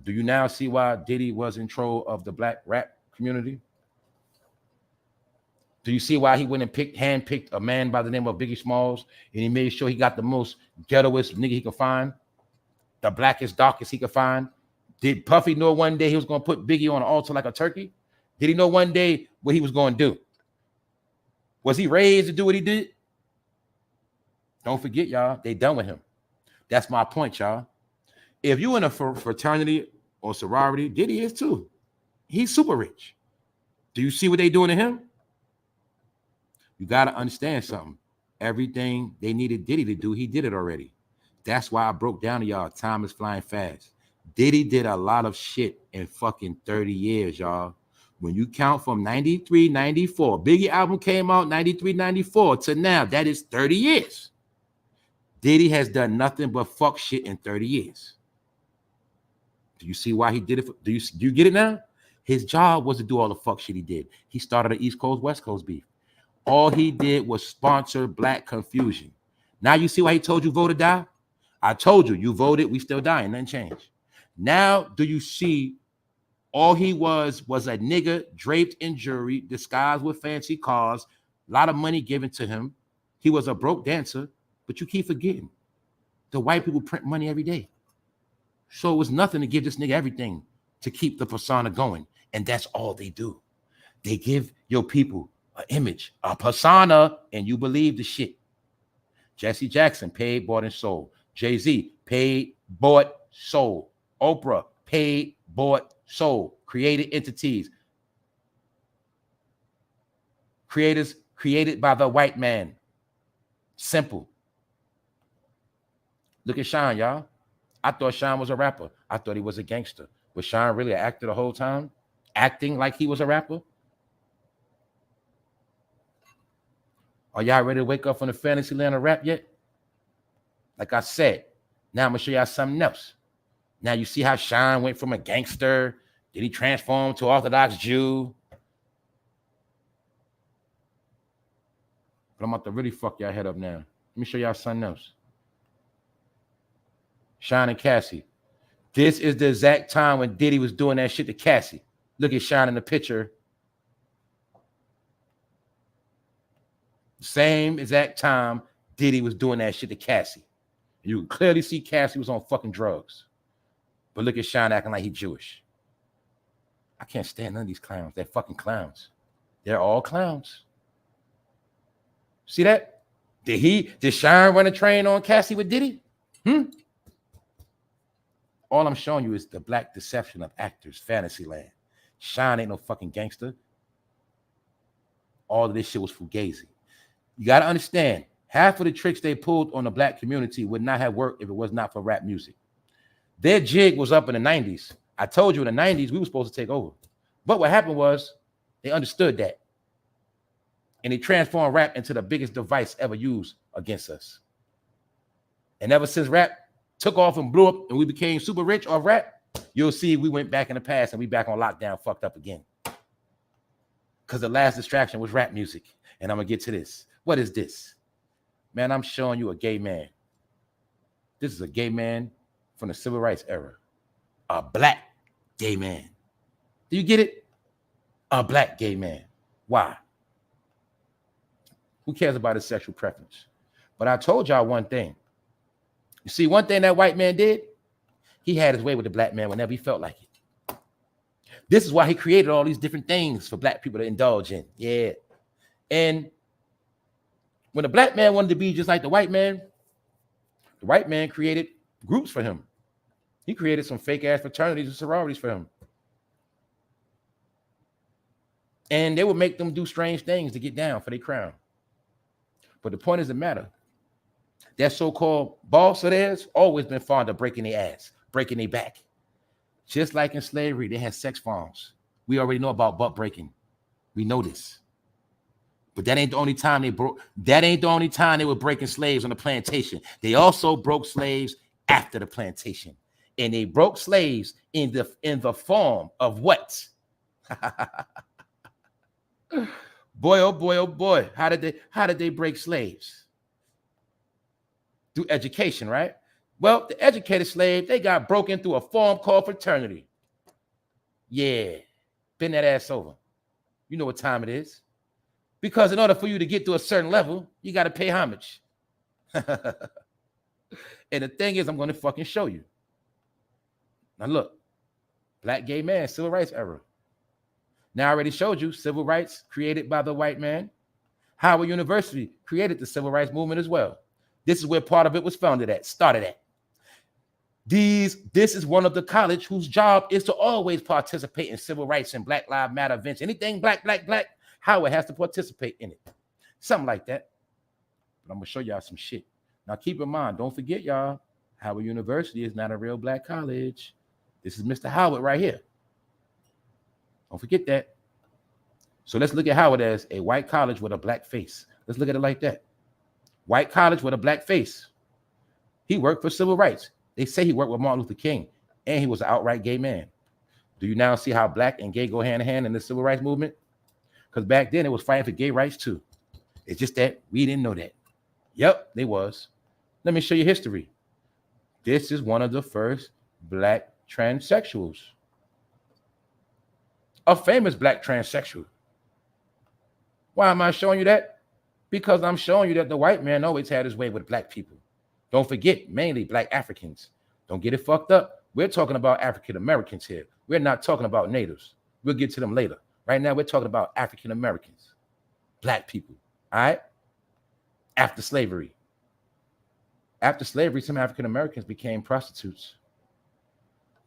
Do you now see why Diddy was in control of the Black rap community? Do you see why he went and handpicked a man by the name of Biggie Smalls, and he made sure he got the most ghettoest nigga he could find, the blackest, darkest he could find? Did Puffy know one day he was going to put Biggie on an altar like a turkey? Did he know one day what he was going to do? Was he raised to do what he did? Don't forget, y'all, they done with him. That's my point, y'all. If you in a fraternity or sorority, Diddy is too. He's super rich. Do you see what they doing to him? You got to understand something. Everything they needed Diddy to do, he did it already. That's why I broke down to y'all. Time is flying fast. Diddy did a lot of shit in fucking 30 years, y'all. When you count from 93, 94, Biggie album came out 93, 94 to now, that is 30 years. Diddy has done nothing but fuck shit in 30 years. Do you see why he did it? Do you get it now? His job was to do all the fuck shit he did. He started an East Coast, West Coast beef. All he did was sponsor black confusion. Now you see why he told you vote or die? I told you, you voted, we still dying, nothing changed. Now do you see all he was a nigga draped in jewelry, disguised with fancy cars, a lot of money given to him. He was a broke dancer, but you keep forgetting. The white people print money every day. So it was nothing to give this nigga everything to keep the persona going. And that's all they do. They give your people an image, a persona, and you believe the shit. Jesse Jackson paid, bought, and sold. Jay-Z paid, bought, sold. Oprah paid, bought, sold. Created entities. Creators created by the white man. Simple. Look at Sean, y'all. I thought Sean was a rapper. I thought he was a gangster. Was Sean really an actor the whole time? Acting like he was a rapper? Are y'all ready to wake up from the fantasy land of rap yet? Like I said, now I'm going to show y'all something else. Now you see how Sean went from a gangster. Did he transform to Orthodox Jew? But I'm about to really fuck y'all head up now. Let me show y'all something else. Sean and Cassie. This is the exact time when Diddy was doing that shit to Cassie. Look at Sean in the picture. Same exact time Diddy was doing that shit to Cassie. You can clearly see Cassie was on fucking drugs. But look at Sean acting like he's Jewish. I can't stand none of these clowns. They're fucking clowns. They're all clowns. See that? Did Sean run a train on Cassie with Diddy? All I'm showing you is the black deception of actors, fantasy land. Sean ain't no fucking gangster. All of this shit was fugazi. You got to understand, half of the tricks they pulled on the black community would not have worked if it was not for rap music. Their jig was up in the 90s. I told you in the 90s, we were supposed to take over. But what happened was they understood that. And they transformed rap into the biggest device ever used against us. And ever since rap took off and blew up and we became super rich off rap, you'll see we went back in the past and we back on lockdown fucked up again. Because the last distraction was rap music. And I'm going to get to this. What is this? Man, I'm showing you a gay man. This is a gay man from the civil rights era. A black gay man. Do you get it? A black gay man. Why? Who cares about his sexual preference? But I told y'all one thing. You see, one thing that white man did, he had his way with the black man whenever he felt like it. This is why he created all these different things for black people to indulge in. Yeah. And when the black man wanted to be just like the white man created groups for him. He created some fake ass fraternities and sororities for him. And they would make them do strange things to get down for their crown. But the point is the matter. That so-called boss of theirs always been fond of breaking their ass, breaking their back. Just like in slavery, they had sex farms. We already know about butt breaking. We know this. But that ain't the only time they broke. That ain't the only time they were breaking slaves on the plantation. They also broke slaves after the plantation. And they broke slaves in the form of what? Boy, oh boy, oh boy. How did they break slaves? Through education, right? Well, the educated slave, they got broken through a form called fraternity. Yeah, bend that ass over. You know what time it is. Because in order for you to get to a certain level, you got to pay homage. And the thing is, I'm going to fucking show you. Now look, black gay man, civil rights era. Now I already showed you civil rights created by the white man. Howard University created the civil rights movement as well. This is where part of it was founded at, started at. This is one of the college whose job is to always participate in civil rights and Black Lives Matter events. Anything black, Howard has to participate in it. Something like that. But I'm going to show y'all some shit. Now keep in mind, don't forget y'all, Howard University is not a real black college. This is Mr. Howard right here. Don't forget that. So let's look at Howard as a white college with a black face. Let's look at it like that. White college with a black face. He worked for civil rights. They say he worked with Martin Luther King, and he was an outright gay man. Do you now see how black and gay go hand in hand in the civil rights movement? Because back then it was fighting for gay rights too. It's just that we didn't know that. Yep, they was. Let me show you history. This is one of the first black transsexuals. A famous black transsexual. Why am I showing you that? Because I'm showing you that the white man always had his way with black people. Don't forget, mainly black Africans. Don't get it fucked up. We're talking about African Americans here. We're not talking about natives. We'll get to them later. Right now, we're talking about African Americans, black people. All right? After slavery. After slavery, some African Americans became prostitutes.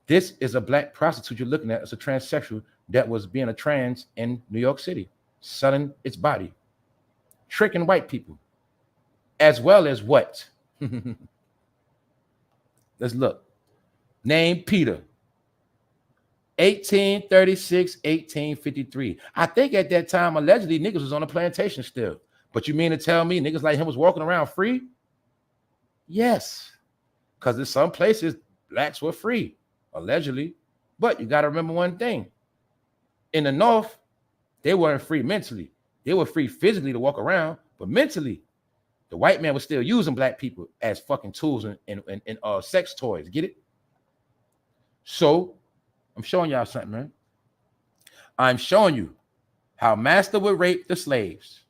This is a black prostitute you're looking at. It's a transsexual that was being a trans in New York City, selling its body, tricking white people, as well as what? Let's look. Name Peter. 1836, 1853. I think at that time, allegedly, niggas was on a plantation still. But you mean to tell me niggas like him was walking around free? Yes. Because in some places, blacks were free, allegedly. But you got to remember one thing. In the North, they weren't free mentally. They were free physically to walk around, but mentally, the white man was still using black people as fucking tools and sex toys. Get it? So, I'm showing y'all something, man. I'm showing you how master would rape the slaves.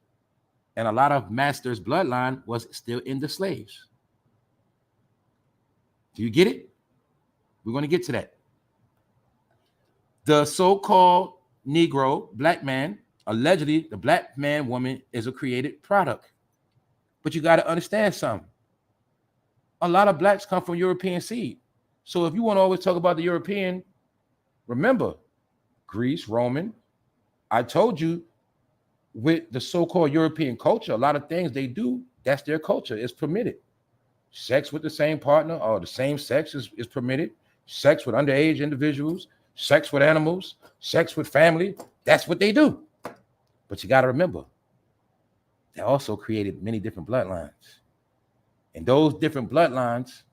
And a lot of master's bloodline was still in the slaves. Do you get it? We're going to get to that. The so-called Negro, black man, allegedly the black man woman is a created product. But you got to understand something. A lot of blacks come from European seed. So if you want to always talk about the European, remember, Greece, Roman, I told you with the so-called European culture, a lot of things they do, that's their culture. It's permitted. Sex with the same partner or the same sex is permitted. Sex with underage individuals, sex with animals, sex with family. That's what they do. But you got to remember, they also created many different bloodlines. And those different bloodlines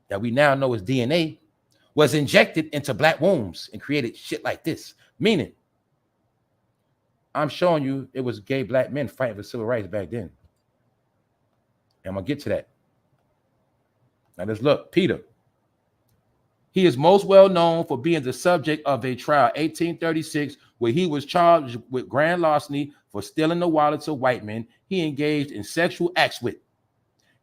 that we now know as DNA was injected into black wombs and created shit like this. Meaning, I'm showing you it was gay black men fighting for civil rights back then. And I'm going to get to that. Now let's look. Peter. He is most well known for being the subject of a trial, 1836, where he was charged with grand larceny for stealing the wallets of white men he engaged in sexual acts with.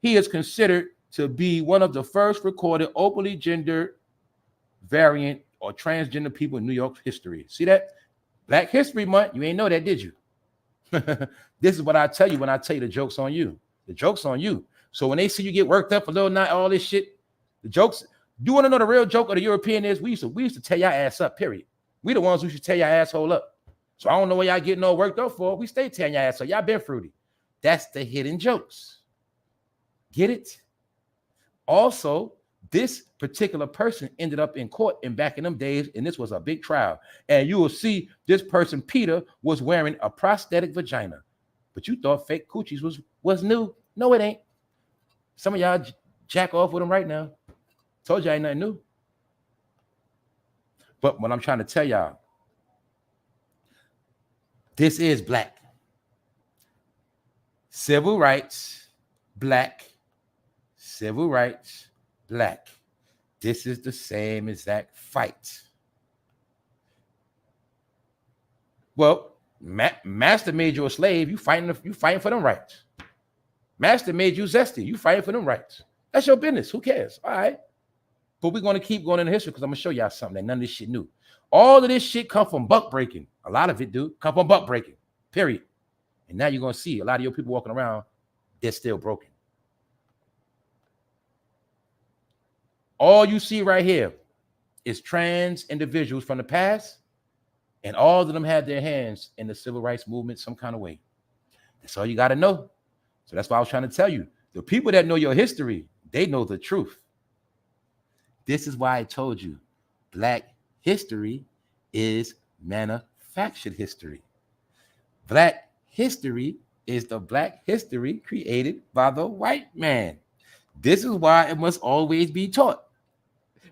He is considered to be one of the first recorded openly gender variant or transgender people in New York history. See that? Black History Month. You ain't know that, did you? This is what I tell you when I tell you the joke's on you. The joke's on you. So when they see you get worked up for little night, all this shit, the jokes. You want to know the real joke of the European is? We used to tear your ass up, period. We the ones who should tear your asshole up. So I don't know what y'all getting all worked up for. We stay tearing your ass up. Y'all been fruity. That's the hidden jokes. Get it? Also, this particular person ended up in court in back in them days, and this was a big trial. And you will see this person, Peter, was wearing a prosthetic vagina. But you thought fake coochies was new. No, it ain't. Some of y'all jack off with them right now. Told you ain't nothing new. But what I'm trying to tell y'all, this is black. Civil rights, black. Civil rights, black. This is the same exact fight. Well, master made you a slave. You fighting for them rights. Master made you zesty. You fighting for them rights. That's your business. Who cares? All right. But we're going to keep going into history because I'm going to show y'all something that none of this shit new. All of this shit come from buck breaking. A lot of it do come from buck breaking, period. And now you're going to see a lot of your people walking around, they're still broken. All you see right here is trans individuals from the past, and all of them had their hands in the civil rights movement some kind of way. That's all you got to know. So that's why I was trying to tell you. The people that know your history, they know the truth. This is why I told you black history is manufactured history. Black history is the black history created by the white man. This is why it must always be taught,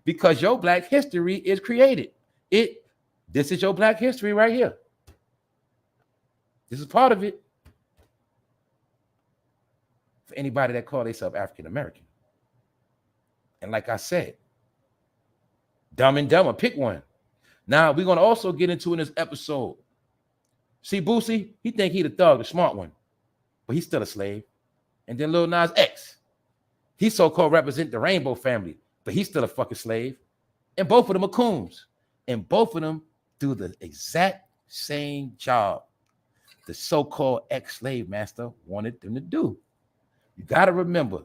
because your black history is created. This is your black history right here. This is part of it. For anybody that call themselves African American. And like I said, Dumb and Dumber, pick one. Now we're gonna also get into in this episode. See, Boosie, he think he the thug, the smart one, but he's still a slave. And then Lil Nas X, he so-called represent the rainbow family, but he's still a fucking slave. And both of them are coons. And both of them do the exact same job the so-called ex-slave master wanted them to do. You got to remember,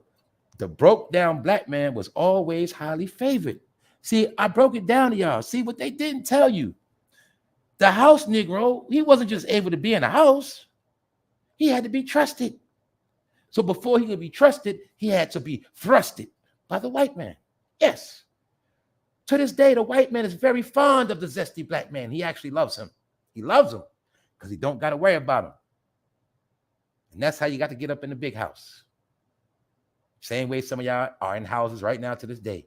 the broke down black man was always highly favored. See, I broke it down to y'all. See what they didn't tell you. The house Negro, he wasn't just able to be in the house. He had to be trusted. So before he could be trusted, he had to be thrusted by the white man. Yes. To this day, the white man is very fond of the zesty black man. He actually loves him. He loves him because he don't got to worry about him. And that's how you got to get up in the big house. Same way some of y'all are in houses right now to this day.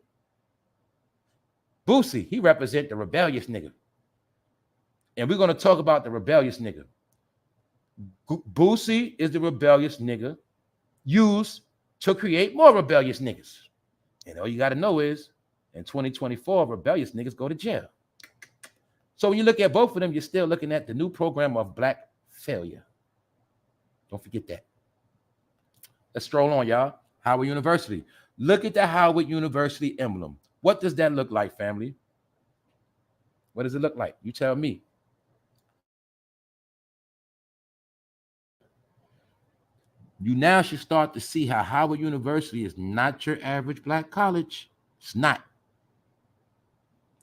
Boosie, he represent the rebellious nigga. And we're going to talk about the rebellious nigga. Boosie is the rebellious nigga used to create more rebellious niggas. And all you got to know is, in 2024, rebellious niggas go to jail. So when you look at both of them, you're still looking at the new program of black failure. Don't forget that. Let's stroll on, y'all. Howard University. Look at the Howard University emblem. What does that look like, family? What does it look like? You tell me. You now should start to see how Howard University is not your average black college. It's not.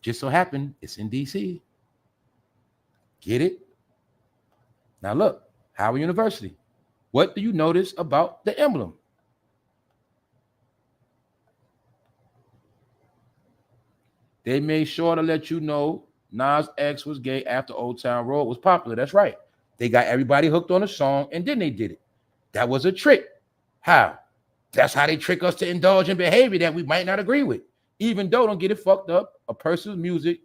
Just so happened, it's in DC. Get it? Now look, Howard University. What do you notice about the emblem? They made sure to let you know Nas X was gay after Old Town Road was popular. That's right. They got everybody hooked on a song, and then they did it. That was a trick. How? That's how they trick us to indulge in behavior that we might not agree with. Even though, don't get it fucked up, a person's music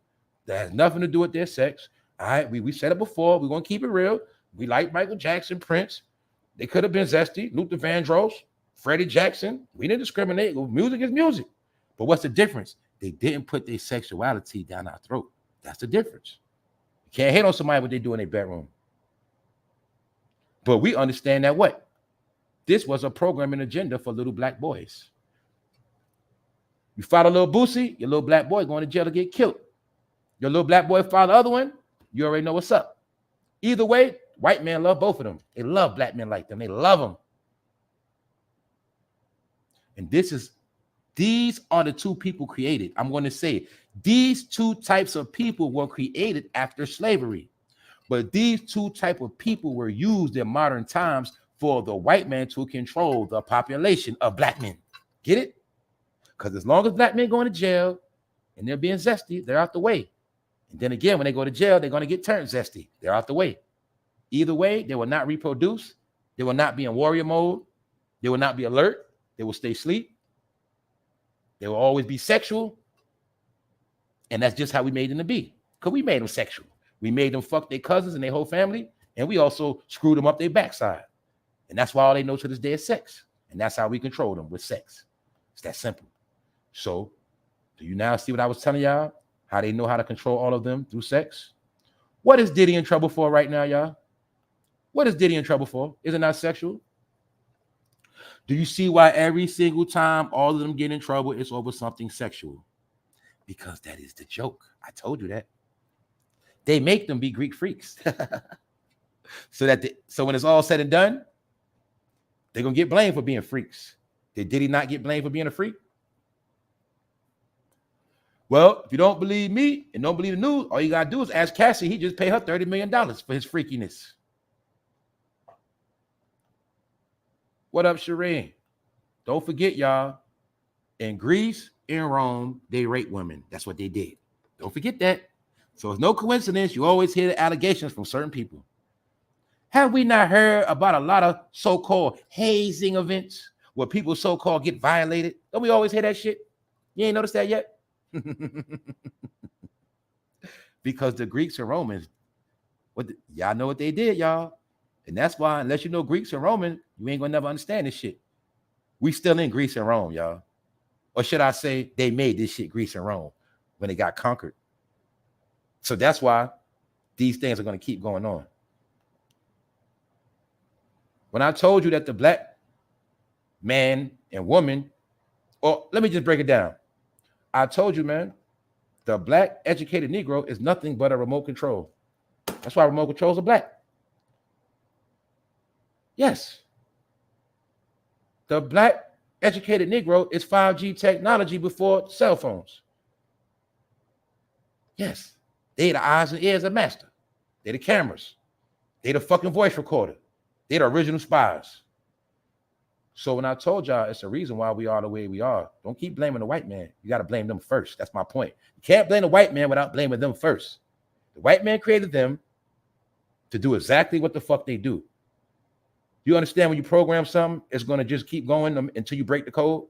that has nothing to do with their sex. All right, we said it before. We're going to keep it real. We like Michael Jackson, Prince. They could have been zesty, Luther Vandross, Freddie Jackson. We didn't discriminate. Music is music. But what's the difference? They didn't put their sexuality down our throat. That's the difference. You can't hate on somebody what they do in their bedroom. But we understand that what? This was a programming agenda for little black boys. You follow little Boosie, your little black boy going to jail to get killed. Your little black boy follow the other one, you already know what's up. Either way, white men love both of them. They love black men like them. They love them. And these are the two people created. I'm going to say these two types of people were created after slavery. But these two types of people were used in modern times for the white man to control the population of black men. Get it? Because as long as black men going to jail and they're being zesty, they're out the way. And then again, when they go to jail, they're going to get turned zesty. They're out the way. Either way, they will not reproduce. They will not be in warrior mode. They will not be alert. They will stay asleep. They will always be sexual. And that's just how we made them to be. Because we made them sexual. We made them fuck their cousins and their whole family. And we also screwed them up their backside. And that's why all they know to this day is sex. And that's how we control them, with sex. It's that simple. So, do you now see what I was telling y'all? How they know how to control all of them through sex? What is Diddy in trouble for right now, y'all? What is Diddy in trouble for? Is it not sexual? Do you see why every single time all of them get in trouble, it's over something sexual? Because that is the joke. I told you that. They make them be Greek freaks. So when it's all said and done, they're going to get blamed for being freaks. Did Diddy not get blamed for being a freak? Well, if you don't believe me and don't believe the news, all you got to do is ask Cassie. He just paid her $30 million for his freakiness. What up, Shireen? Don't forget, y'all, in Greece, in Rome, they rape women. That's what they did. Don't forget that. So it's no coincidence you always hear the allegations from certain people. Have we not heard about a lot of so-called hazing events where people so-called get violated. Don't we always hear that shit? You ain't noticed that yet? Because the Greeks and Romans, y'all know what they did, y'all. And that's why, unless you know Greeks and Romans, you ain't gonna never understand this shit. We still in Greece and Rome, y'all. Or should I say, they made this shit Greece and Rome when they got conquered. So that's why these things are gonna keep going on. When I told you that the black man and woman, or let me just break it down. I told you, man, the black educated Negro is nothing but a remote control. That's why remote controls are black. Yes. The black educated Negro is 5G technology before cell phones. Yes. They the eyes and ears of master. They the cameras. They the fucking voice recorder. They the original spies. So when I told y'all it's a reason why we are the way we are, don't keep blaming the white man. You got to blame them first. That's my point. You can't blame the white man without blaming them first. The white man created them to do exactly what the fuck they do. You understand when you program something, it's going to just keep going until you break the code?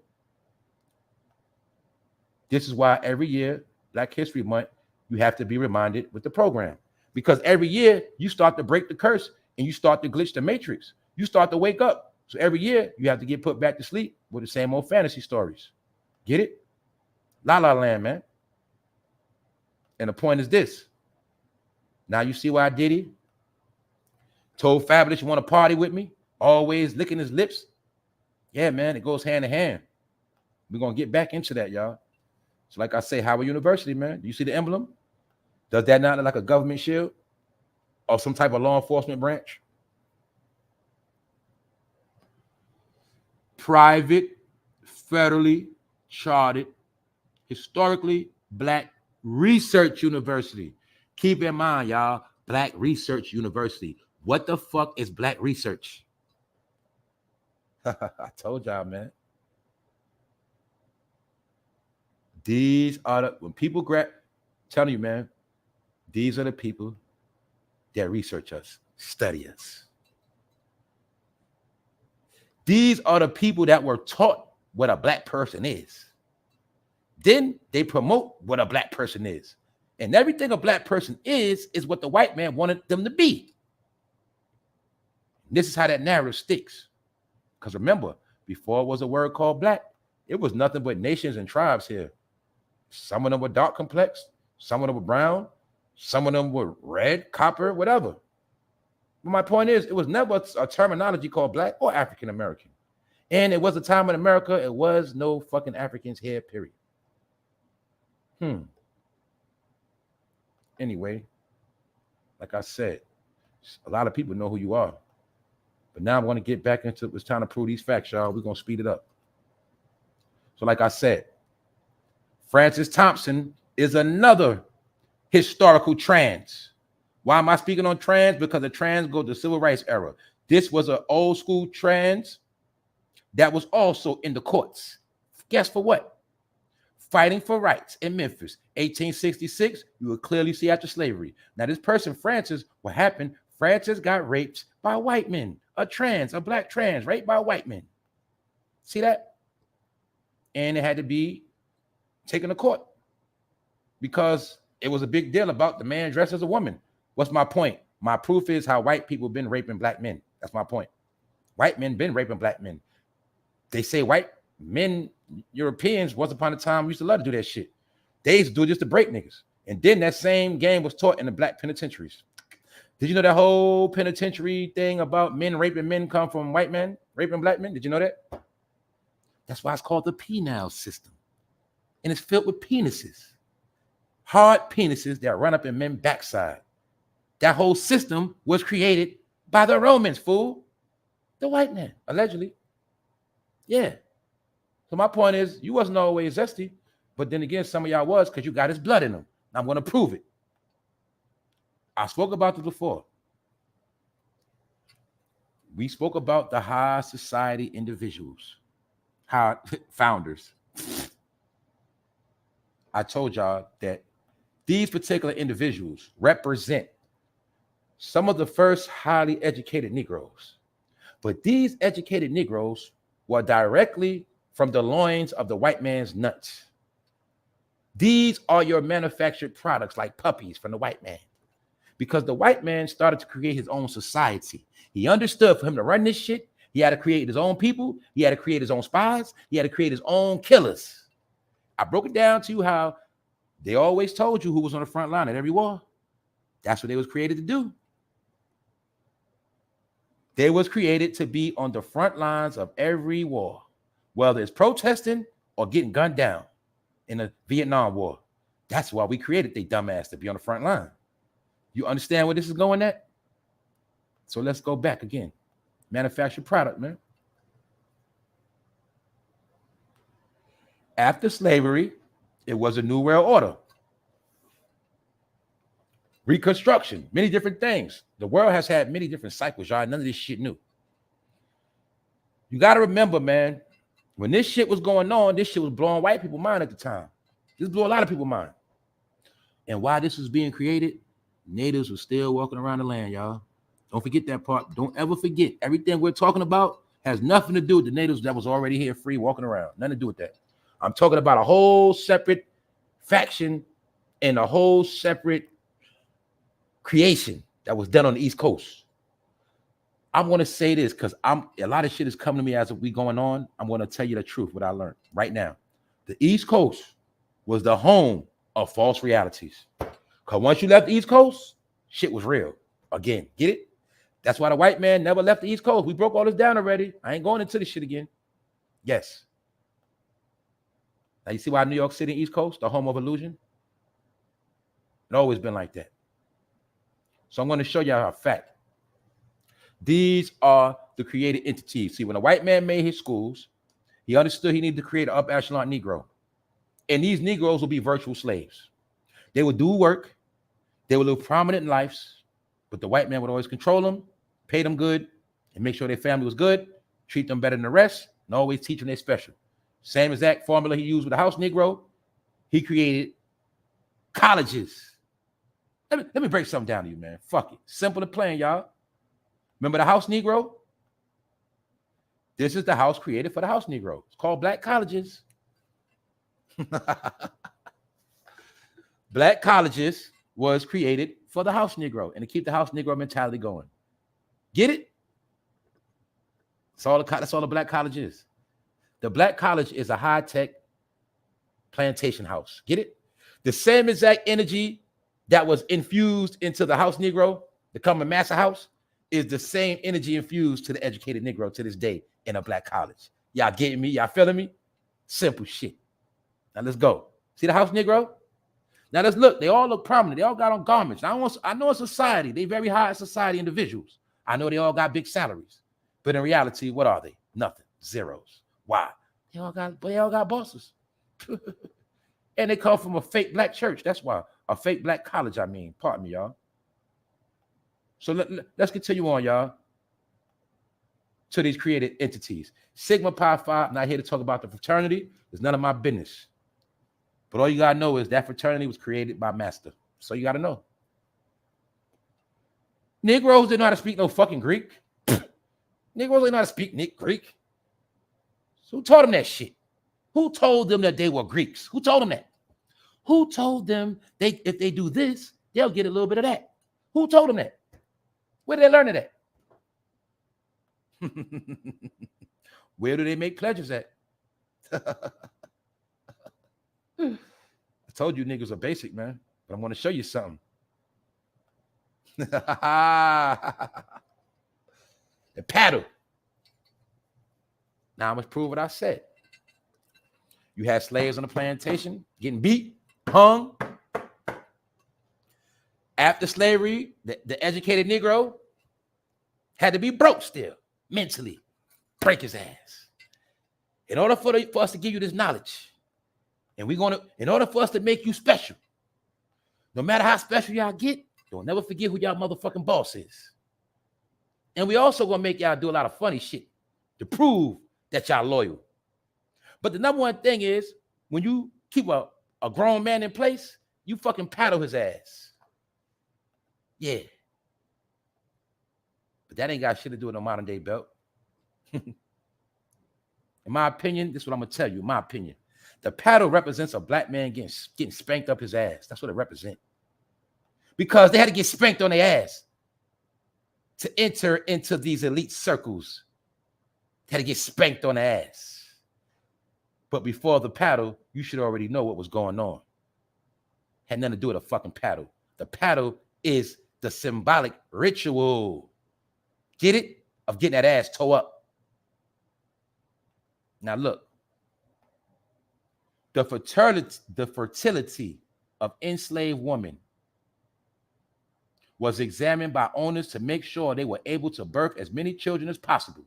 This is why every year, Black History Month, you have to be reminded with the program. Because every year, you start to break the curse and you start to glitch the matrix. You start to wake up. So every year, you have to get put back to sleep with the same old fantasy stories. Get it? La La Land, man. And the point is this. Now you see why Diddy told Fabulous you want to party with me? Always licking his lips. Yeah, man, it goes hand in hand. We're going to get back into that, y'all. So like I say, Howard University, man. Do you see the emblem? Does that not look like a government shield? Or some type of law enforcement branch? Private, federally chartered, historically Black research university. Keep in mind, y'all, Black research university. What the fuck is Black research? I told y'all, man. These are the, when people grab, telling you, man, these are the people that research us, study us. These are the people that were taught what a Black person is. Then they promote what a Black person is. And everything a Black person is what the white man wanted them to be. This is how that narrative sticks. Because remember, before it was a word called Black, it was nothing but nations and tribes here. Some of them were dark complex, some of them were brown, some of them were red, copper, whatever. But my point is, it was never a terminology called Black or African American. And it was a time in America, it was no fucking Africans here, period. Anyway, like I said, a lot of people know who you are. But now I'm going to get back into it's time to prove these facts, y'all. We're going to speed it up. So like I said, Francis Thompson is another historical trans. Why am I speaking on trans? Because the trans go to the civil rights era. This was an old school trans that was also in the courts. Guess for what? Fighting for rights in Memphis. 1866, you will clearly see after slavery. Now this person, Francis, what happened? Francis got raped by white men. A Black trans, raped by white men. See that? And it had to be taken to court because it was a big deal about the man dressed as a woman. What's my point? My proof is how white people been raping Black men. That's my point. White men been raping Black men. They say white men, Europeans, once upon a time, used to love to do that shit. They used to do it just to break niggas. And then that same game was taught in the Black penitentiaries. Did you know that whole penitentiary thing about men raping men come from white men raping Black men? Did you know that? That's why it's called the penal system. And it's filled with penises. Hard penises that run up in men's backside. That whole system was created by the Romans, fool. The white man, allegedly. Yeah. So my point is, you wasn't always zesty, but then again, some of y'all was because you got his blood in them. I'm going to prove it. I spoke about this before. We spoke about the high society individuals, high founders. I told y'all that these particular individuals represent some of the first highly educated Negroes. But these educated Negroes were directly from the loins of the white man's nuts. These are your manufactured products like puppies from the white man. Because the white man started to create his own society. He understood for him to run this shit, he had to create his own people. He had to create his own spies. He had to create his own killers. I broke it down to you how they always told you who was on the front line at every war. That's what they was created to do. They was created to be on the front lines of every war, whether it's protesting or getting gunned down in the Vietnam War. That's why we created they dumbass to be on the front line. You understand where this is going at? So let's go back again. Manufactured product, man. After slavery, it was a new world order. Reconstruction, many different things. The world has had many different cycles, y'all. None of this shit new. You got to remember, man, when this shit was going on, this shit was blowing white people's mind at the time. This blew a lot of people's mind. And while this was being created, natives were still walking around the land, y'all. Don't forget that part. Don't ever forget. Everything we're talking about has nothing to do with the natives that was already here free walking around. Nothing to do with that. I'm talking about a whole separate faction and a whole separate creation that was done on the East Coast. I'm going to say this because a lot of shit is coming to me as we going on. I'm going to tell you the truth, what I learned right now. The East Coast was the home of false realities. Because once you left the East Coast, shit was real. Again, get it? That's why the white man never left the East Coast. We broke all this down already. I ain't going into this shit again. Yes. Now you see why New York City, East Coast, the home of illusion? It's always been like that. So I'm going to show y'all a fact. These are the created entities. See, when a white man made his schools, he understood he needed to create an up echelon Negro. And these Negroes will be virtual slaves. They would do work. They would live prominent lives. But the white man would always control them, pay them good, and make sure their family was good, treat them better than the rest, and always teach them they're special. Same exact formula he used with the house Negro. He created colleges. Let me break something down to you, man. Fuck it. Simple and plain, y'all. Remember the house Negro? This is the house created for the house Negro. It's called black colleges. Black colleges was created for the house Negro and to keep the house Negro mentality going. Get it? That's all the black college is. The black college is a high-tech plantation house. Get it? The same exact energy that was infused into the house Negro to come a master house is the same energy infused to the educated Negro to this day in a black college. Y'all getting me? Y'all feeling me? Simple shit. Now let's go. See the house Negro? Now let's look. They all look prominent. They all got on garments. Now, I know in society, they very high society individuals. I know they all got big salaries. But in reality, what are they? Nothing. Zeros. Why? They all got bosses. And they come from a fake black church. That's why. A fake black college, I mean. Pardon me, y'all. So let's continue on, y'all, to these created entities. Sigma Pi Phi, I'm not here to talk about the fraternity. It's none of my business. But all you got to know is that fraternity was created by Master. So you got to know. Negroes didn't know how to speak no fucking Greek. Negroes didn't know how to speak Greek. So who taught them that shit? Who told them that they were Greeks? Who told them that? Who told them if they do this, they'll get a little bit of that? Who told them that? Where did they learn it at? Where do they make pledges at? I told you niggas are basic, man. But I'm going to show you something. The paddle. Now I must prove what I said. You had slaves on the plantation getting beat, hung. After slavery, the educated Negro had to be broke still, mentally. Break his ass. In order for us to give you this knowledge, and in order for us to make you special, no matter how special y'all get, don't never forget who y'all motherfucking boss is. And we also gonna make y'all do a lot of funny shit to prove that y'all loyal. But the number one thing is, when you keep a grown man in place, you fucking paddle his ass. Yeah. But that ain't got shit to do with no modern day belt. In my opinion, this is what I'm gonna tell you. In my opinion, the paddle represents a black man getting spanked up his ass. That's what it represents. Because they had to get spanked on their ass to enter into these elite circles. They had to get spanked on the ass. But before the paddle, you should already know what was going on. Had nothing to do with a fucking paddle. The paddle is the symbolic ritual. Get it? Of getting that ass toe up. Now look. The fertility of enslaved women was examined by owners to make sure they were able to birth as many children as possible.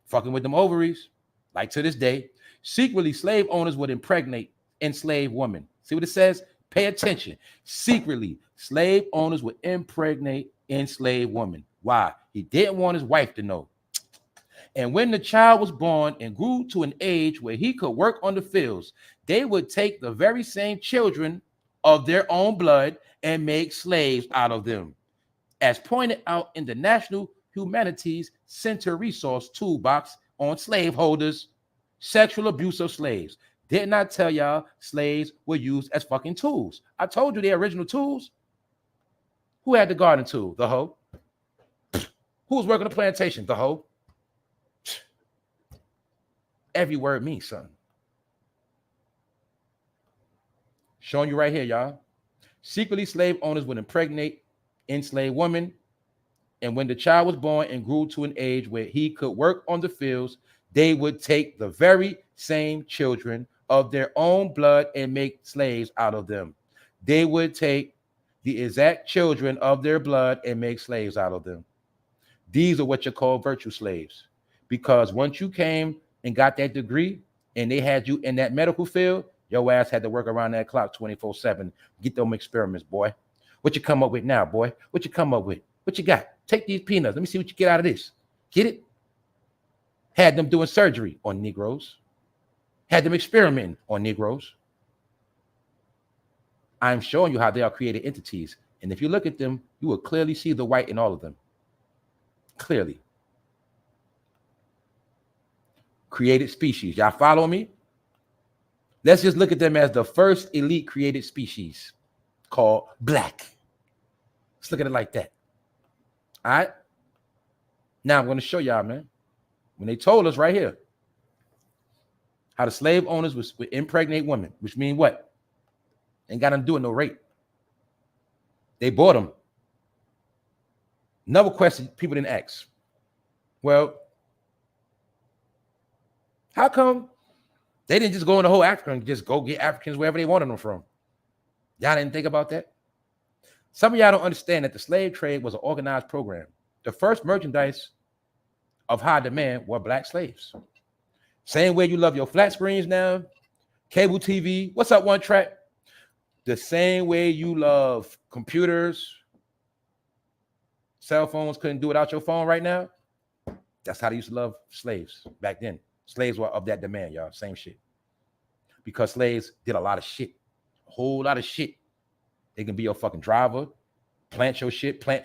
Fucking with them ovaries, like to this day, secretly slave owners would impregnate enslaved women. See what it says? Pay attention. Secretly, slave owners would impregnate enslaved women. Why? He didn't want his wife to know. And when the child was born and grew to an age where he could work on the fields, they would take the very same children of their own blood and make slaves out of them. As pointed out in the National Humanities Center Resource Toolbox on slaveholders, sexual abuse of slaves. Didn't I tell y'all slaves were used as fucking tools? I told you the original tools. Who had the garden tool? The hoe. Who was working the plantation? The hoe. Every word means something. Showing you right here, y'all. Secretly, slave owners would impregnate enslaved women, and when the child was born and grew to an age where he could work on the fields, they would take the very same children of their own blood and make slaves out of them. They would take the exact children of their blood and make slaves out of them. These are what you call virtue slaves, because once you came and got that degree and they had you in that medical field, your ass had to work around that clock 24/7. Get them experiments, boy. What you come up with now, boy? What you come up with? What you got? Take these peanuts. Let me see what you get out of this. Get it? Had them doing surgery on Negroes. Had them experimenting on Negroes. I'm showing you how they are created entities. And if you look at them, you will clearly see the white in all of them. Clearly. Created species. Y'all follow me? Let's just look at them as the first elite created species called black. Let's look at it like that. All right. Now I'm going to show y'all, man. When they told us right here how the slave owners would impregnate women, which mean what? Ain't got them doing no rape. They bought them. Another question people didn't ask. Well, how come they didn't just go in the whole Africa and just go get Africans wherever they wanted them from? Y'all didn't think about that? Some of y'all don't understand that the slave trade was an organized program. The first merchandise of high demand were black slaves. Same way you love your flat screens now, cable TV. What's up, One Track? The same way you love computers, cell phones couldn't do without your phone right now. That's how they used to love slaves back then. Slaves were of that demand, y'all. Same shit. Because slaves did a lot of shit. A whole lot of shit. They can be your fucking driver, plant your shit, plant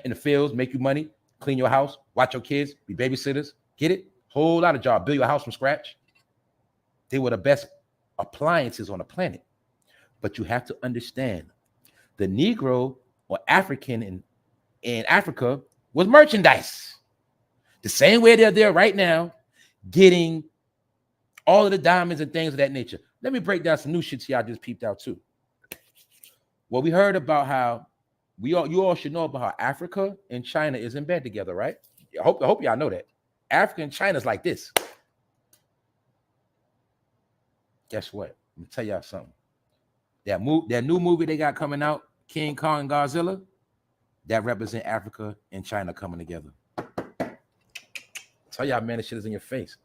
in the fields, make you money, clean your house, watch your kids, be babysitters. Get it? Whole lot of job. Build your house from scratch. They were the best appliances on the planet. But you have to understand, the Negro or African in Africa was merchandise. The same way they're there right now, getting all of the diamonds and things of that nature. Let me break down some new shit y'all just peeped out too. Well, we heard about how you all should know about how Africa and China is in bed together, right? I hope y'all know that. Africa and China's like this. Guess what? Let me tell y'all something. That new movie they got coming out, King Kong and Godzilla, that represent Africa and China coming together. Tell y'all, man, this shit is in your face.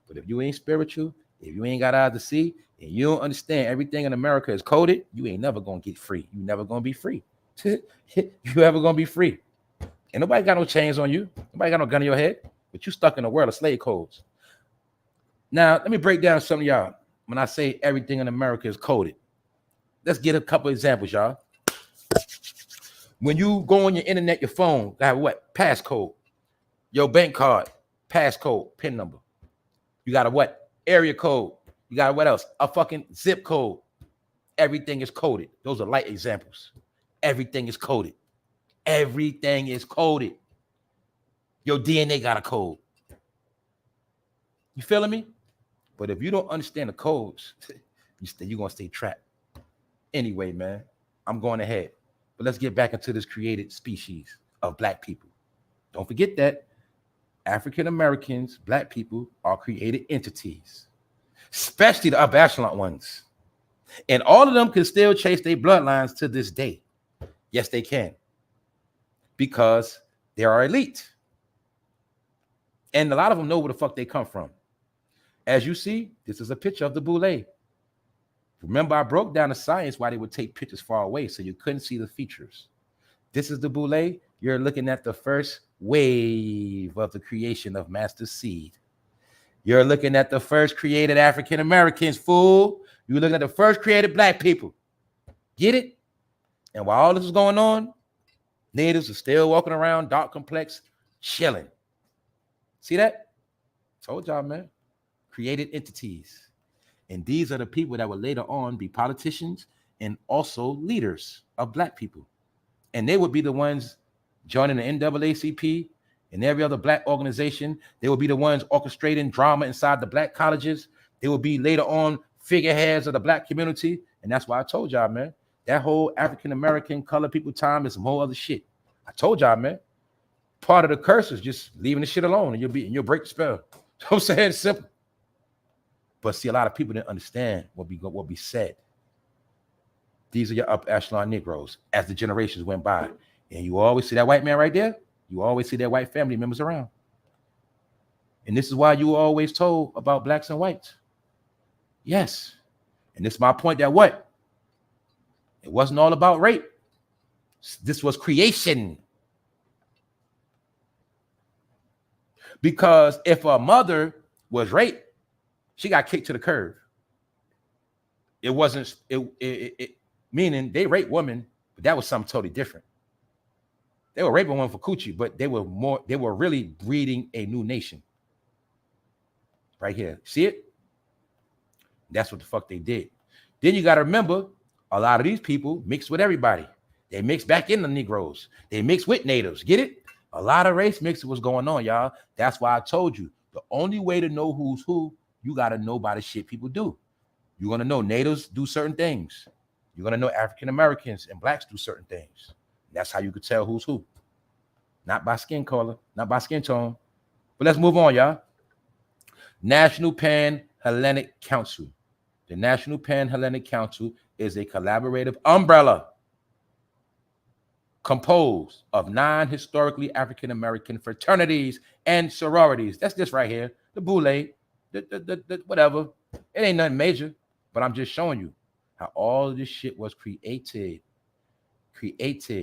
But if you ain't spiritual, if you ain't got eyes to see, and you don't understand everything in America is coded, you ain't never gonna get free. You never gonna be free. You ever gonna be free. Ain't nobody got no chains on you. Nobody got no gun in your head. But you stuck in a world of slave codes. Now, let me break down some of y'all. When I say everything in America is coded, let's get a couple examples, y'all. When you go on your internet, your phone, got what? Passcode. Your bank card, passcode, PIN number. You got a what? area code. You got what else? A fucking zip code. Everything is coded. Those are light examples. Everything is coded. Everything is coded. Your DNA got a code. You feeling me? But if you don't understand the codes, you're going to stay trapped. Anyway, man, I'm going ahead. But let's get back into this created species of black people. Don't forget that African Americans, black people, are created entities, especially the upper echelon ones. And all of them can still chase their bloodlines to this day. Yes, they can. Because they are elite. And a lot of them know where the fuck they come from. As you see, this is a picture of the boule. Remember, I broke down the science why they would take pictures far away so you couldn't see the features. This is the boule. You're looking at the first wave of the creation of Master Seed. You're looking at the first created African Americans, fool. You're looking at the first created black people. Get it? And while all this is going on, natives are still walking around, dark complex, chilling. See that? Told y'all, man. Created entities. And these are the people that will later on be politicians and also leaders of black people. And they would be the ones joining the NAACP and every other black organization. They will be the ones orchestrating drama inside the black colleges. They will be later on figureheads of the black community. And that's why I told y'all, man, that whole African-American colored people time is some whole other shit. I told y'all, man, part of the curse is just leaving the shit alone and you'll break the spell. You know what I'm saying? It's simple. But see, a lot of people didn't understand what we said. These are your upper echelon Negroes as the generations went by. And you always see that white man right there. You always see their white family members around. And this is why you were always told about blacks and whites. Yes. And this is my point that what? It wasn't all about rape. This was creation. Because if a mother was raped, she got kicked to the curb. It wasn't, meaning they raped women, but that was something totally different. They were raping women for coochie, but they were really breeding a new nation. Right here. See it? That's what the fuck they did. Then you got to remember, a lot of these people mix with everybody. They mix back in the Negroes. They mix with natives. Get it? A lot of race mixing was going on, y'all. That's why I told you, the only way to know who's who, you got to know by the shit people do. You're going to know natives do certain things. You're going to know African Americans and blacks do certain things. That's how you could tell who's who. Not by skin color, not by skin tone. But let's move on, y'all. National Pan-Hellenic Council. The National Pan-Hellenic Council is a collaborative umbrella composed of 9 historically African American fraternities and sororities. That's this right here, the boule, the whatever. It ain't nothing major, but I'm just showing you how all of this shit was created. The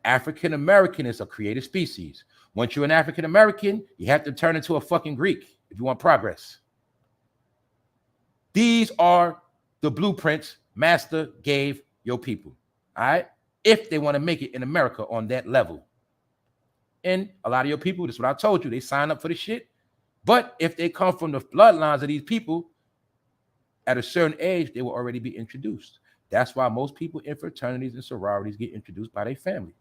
African American is a created species. Once you're an African American, you have to turn into a fucking Greek if you want progress. These are the blueprints Master gave your people, all right? If they want to make it in America on that level. And a lot of your people, this is what I told you, they sign up for the shit. But if they come from the bloodlines of these people, at a certain age, they will already be introduced. That's why most people in fraternities and sororities get introduced by their family.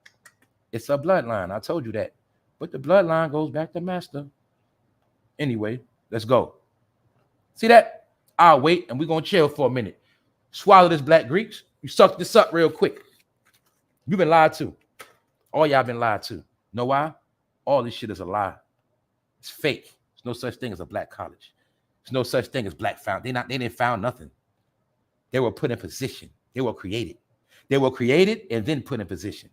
It's a bloodline. I told you that. But the bloodline goes back to Master. Anyway, let's go. See that? I'll wait and we're going to chill for a minute. Swallow this, Black Greeks. You suck this up real quick. You've been lied to. All y'all been lied to. Know why? All this shit is a lie. It's fake. There's no such thing as a black college. There's no such thing as black found. They didn't found nothing. They were put in position. They were created. They were created and then put in position.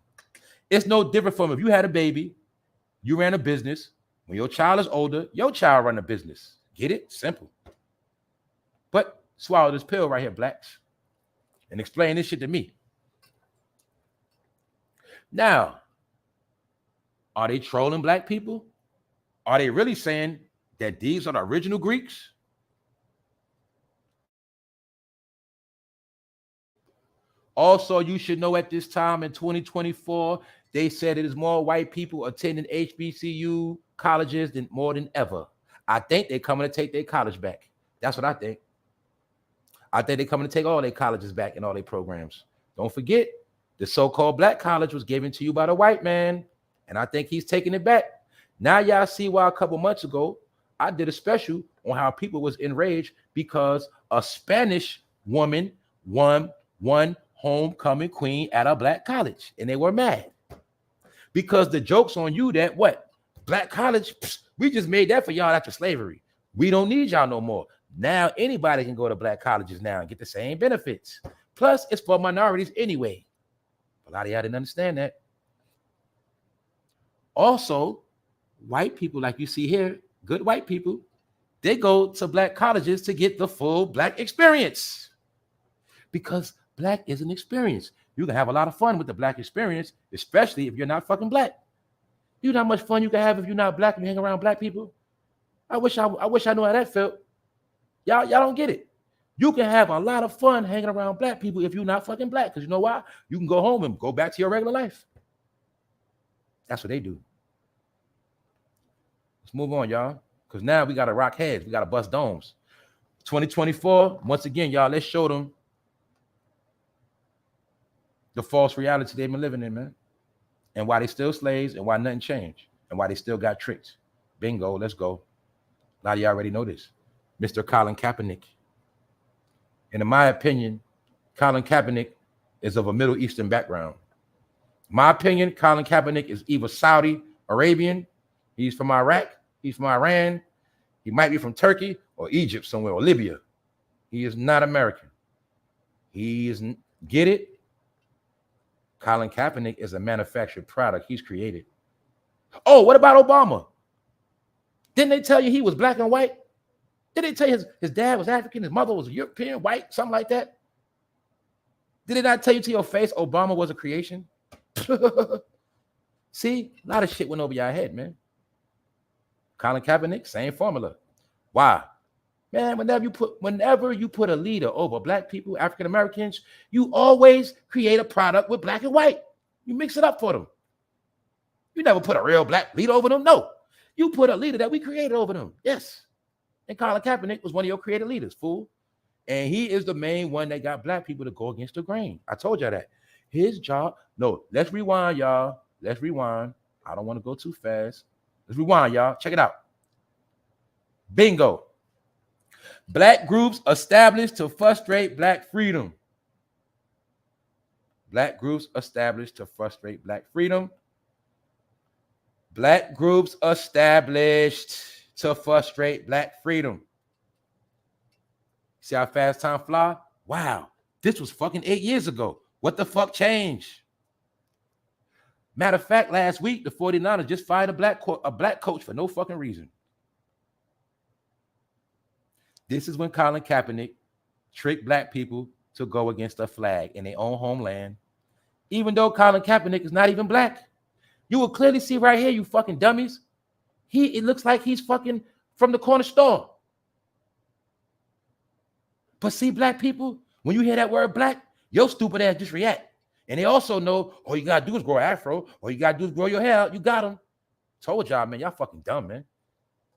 It's no different from if you had a baby, you ran a business. When your child is older, your child run a business. Get it? Simple. But swallow this pill right here, blacks, and explain this shit to me. Now, are they trolling black people? Are they really saying that these are the original Greeks? Also, you should know at this time in 2024, they said it is more white people attending HBCU colleges than more than ever. I think they're coming to take their college back. That's what I think. I think they're coming to take all their colleges back and all their programs. Don't forget, the so-called black college was given to you by the white man, and I think he's taking it back. Now y'all see why a couple months ago I did a special on how people was enraged because a Spanish woman won homecoming queen at a black college, and they were mad because the joke's on you that what black college, we just made that for y'all after slavery. We don't need y'all no more. Now anybody can go to black colleges now and get the same benefits. Plus, it's for minorities anyway. A lot of y'all didn't understand that. Also, white people, like you see here, good white people, they go to black colleges to get the full black experience because black is an experience. You can have a lot of fun with the black experience, especially if you're not fucking black. You know how much fun you can have if you're not black and you hang around black people? I wish I knew how that felt. Y'all don't get it. You can have a lot of fun hanging around black people if you're not fucking black. Because you know why? You can go home and go back to your regular life. That's what they do. Let's move on, y'all. Because now we got to rock heads. We got to bust domes. 2024, once again, y'all, let's show them the false reality they've been living in, man. And why they still slaves and why nothing changed. And why they still got tricked. Bingo, let's go. A lot of y'all already know this. Mr. Colin Kaepernick. And in my opinion, Colin Kaepernick is of a Middle Eastern background. My opinion, Colin Kaepernick is either Saudi Arabian, he's from Iraq, he's from Iran, he might be from Turkey or Egypt somewhere, or Libya. He is not American. He isn't. Get it? Colin Kaepernick is a manufactured product he's created. Oh, what about Obama? Didn't they tell you he was black and white? Did they tell you his dad was African, his mother was European, white, something like that? Did they not tell you to your face Obama was a creation? See, a lot of shit went over your head, man. Colin Kaepernick, same formula. Why? Man, whenever you put a leader over black people, African Americans, you always create a product with black and white. You mix it up for them. You never put a real black leader over them. No, you put a leader that we created over them. Yes. And Colin Kaepernick was one of your creative leaders, fool. And he is the main one that got black people to go against the grain. I told y'all that. His job. No, let's rewind, y'all. Let's rewind. I don't want to go too fast. Let's rewind, y'all. Check it out. Bingo. Black groups established to frustrate black freedom. Black groups established to frustrate black freedom. Black groups established to frustrate black freedom. See how fast time fly? Wow, this was fucking 8 years ago. What the fuck changed? Matter of fact, last week, the 49ers just fired a black coach for no fucking reason. This is when Colin Kaepernick tricked black people to go against a flag in their own homeland, even though Colin Kaepernick is not even black. You will clearly see right here, you fucking dummies. It looks like he's fucking from the corner store. But see, black people, when you hear that word black, your stupid ass just react. And they also know all you gotta do is grow an afro. All you gotta do is grow your hair out. You got them. Told y'all, man, y'all fucking dumb, man.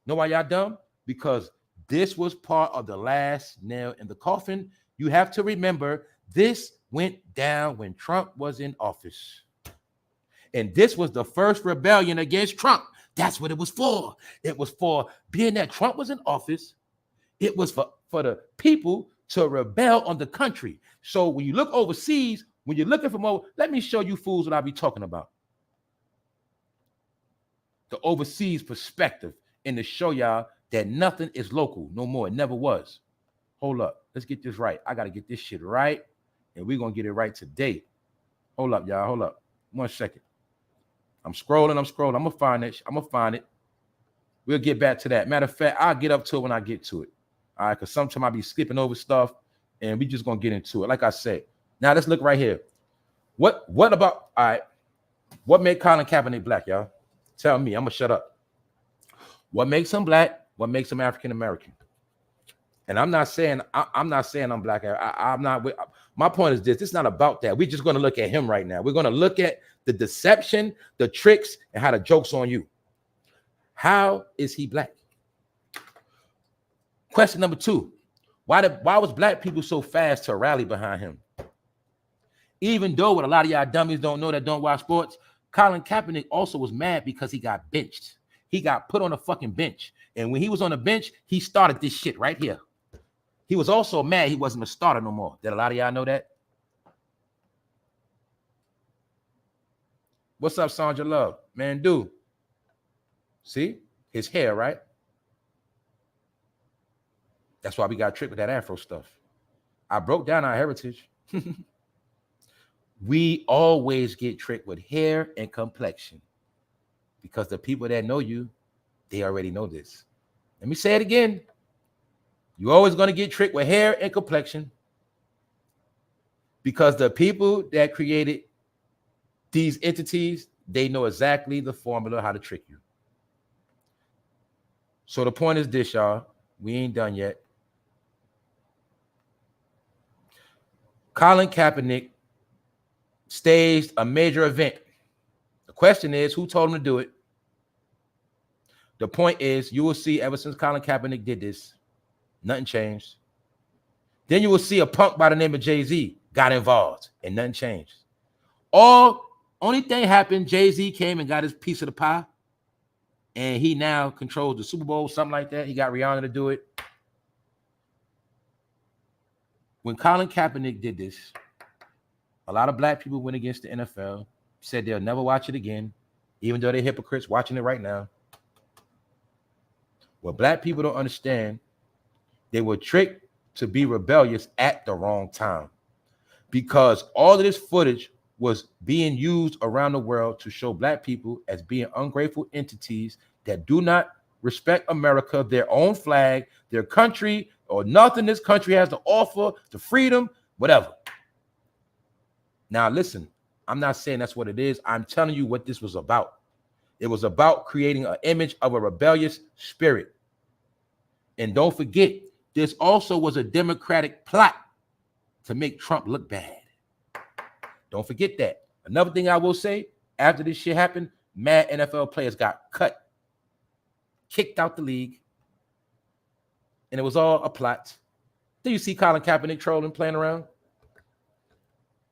Know why y'all dumb? Because this was part of the last nail in the coffin. You have to remember, this went down when Trump was in office. And this was the first rebellion against Trump. That's what it was for. It was for being that Trump was in office. It was for the people to rebel on the country. So when you look overseas, when you're looking for more, let me show you fools what I be talking about. The overseas perspective and to show y'all that nothing is local no more. It never was. Hold up. Let's get this right. I got to get this shit right. And we're going to get it right today. Hold up, y'all. Hold up. 1 second. I'm scrolling. I'm going to find it. I'm going to find it. We'll get back to that. Matter of fact, I'll get up to it when I get to it. All right, because sometimes I be skipping over stuff, and we just going to get into it. Like I said. Now, let's look right here. What about, all right, what made Colin Kaepernick black, y'all? Tell me. I'm going to shut up. What makes him black? What makes him African-American? And I'm not saying I'm black. I'm not. My point is this. It's not about that. We're just going to look at him right now. We're going to look at the deception, the tricks, and how the joke's on you. How is he black? Question number 2. Why was black people so fast to rally behind him? Even though what a lot of y'all dummies don't know that don't watch sports, Colin Kaepernick also was mad because he got benched. He got put on a fucking bench. And when he was on the bench, he started this shit right here. He was also mad he wasn't a starter no more. Did a lot of y'all know that? What's up, Sandra Love? Man, dude. See? His hair, right? That's why we got tricked with that Afro stuff. I broke down our heritage. We always get tricked with hair and complexion because the people that know you, they already know this. Let me say it again. You're always going to get tricked with hair and complexion because the people that created these entities, they know exactly the formula how to trick you. So the point is this, y'all. We ain't done yet. Colin Kaepernick staged a major event. The question is, who told him to do it? The point is, you will see ever since Colin Kaepernick did this, nothing changed. Then you will see a punk by the name of Jay-Z got involved and nothing changed. Only thing happened, Jay-Z came and got his piece of the pie and he now controls the Super Bowl, something like that. He got Rihanna to do it. When Colin Kaepernick did this, a lot of black people went against the NFL, said they'll never watch it again, even though they're hypocrites watching it right now. What black people don't understand, they were tricked to be rebellious at the wrong time because all of this footage was being used around the world to show black people as being ungrateful entities that do not respect America, their own flag, their country, or nothing this country has to offer, the freedom, whatever. Now, listen, I'm not saying that's what it is. I'm telling you what this was about. It was about creating an image of a rebellious spirit. And don't forget, this also was a Democratic plot to make Trump look bad. Don't forget that. Another thing I will say, after this shit happened, mad NFL players got cut, kicked out the league, and it was all a plot. Then you see Colin Kaepernick trolling, playing around.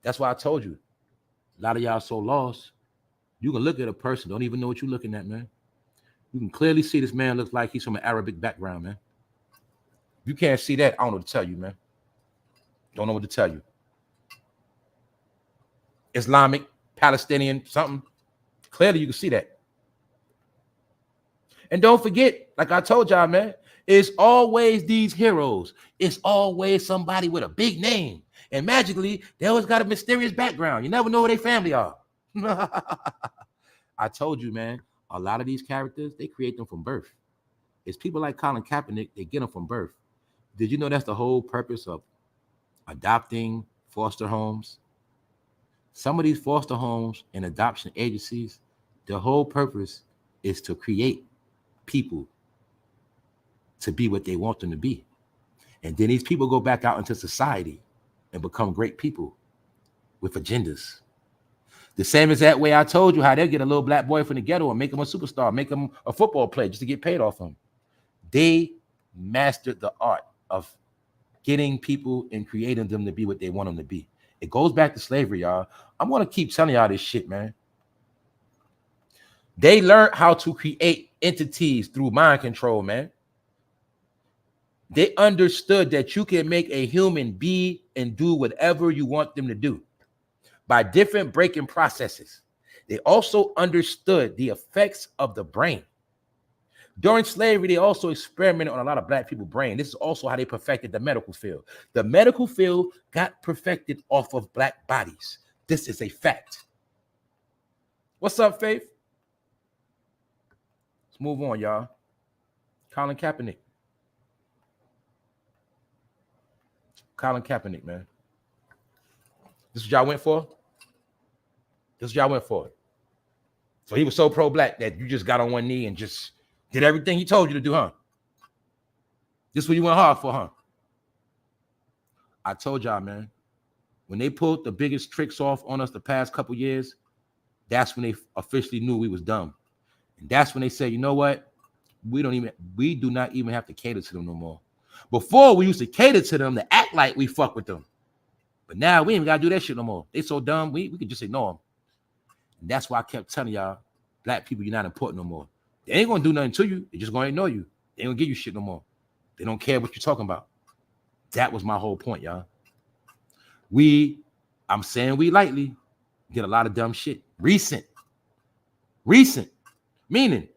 That's why I told you, a lot of y'all so lost. You can look at a person, don't even know what you're looking at, man. You can clearly see this man looks like he's from an Arabic background, man. You can't see that, I don't know what to tell you, man. Don't know what to tell you. Islamic, Palestinian, something. Clearly, you can see that. And don't forget, like I told y'all, man, it's always these heroes. It's always somebody with a big name. And magically, they always got a mysterious background. You never know who their family are. I told you, man, a lot of these characters, they create them from birth. It's people like Colin Kaepernick, they get them from birth. Did you know that's the whole purpose of adopting foster homes? Some of these foster homes and adoption agencies, the whole purpose is to create people to be what they want them to be. And then these people go back out into society and become great people with agendas. The same as that way I told you how they'll get a little black boy from the ghetto and make him a superstar, make him a football player just to get paid off him. They mastered the art of getting people and creating them to be what they want them to be. It goes back to slavery, y'all. I'm going to keep telling y'all this shit, man. They learned how to create entities through mind control, man. They understood that you can make a human be and do whatever you want them to do by different breaking processes. They also understood the effects of the brain. During slavery, they also experimented on a lot of black people's brain. This is also how they perfected the medical field. The medical field got perfected off of black bodies. This is a fact. What's up, Faith? Let's move on, y'all. Colin Kaepernick. Colin Kaepernick, man. This is what y'all went for? This is what y'all went for. So he was so pro-black that you just got on one knee and just did everything he told you to do, huh? This is what you went hard for, huh? I told y'all, man, when they pulled the biggest tricks off on us the past couple years, that's when they officially knew we was dumb. And that's when they said, you know what? We do not even have to cater to them no more. Before, we used to cater to them to act like we fuck with them. But now we ain't got to do that shit no more. They so dumb, we can just ignore them. And that's why I kept telling y'all, black people, you're not important no more. They ain't going to do nothing to you. They're just going to ignore you. They ain't going to give you shit no more. They don't care what you're talking about. That was my whole point, y'all. I'm saying we lightly, did a lot of dumb shit. Recent. Meaning,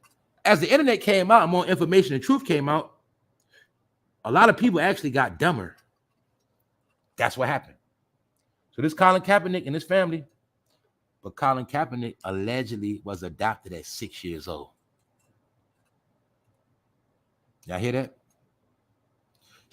as the internet came out, more information and truth came out, a lot of people actually got dumber. That's what happened. So this Colin Kaepernick and his family, but Colin Kaepernick allegedly was adopted at 6 years old. Y'all hear that?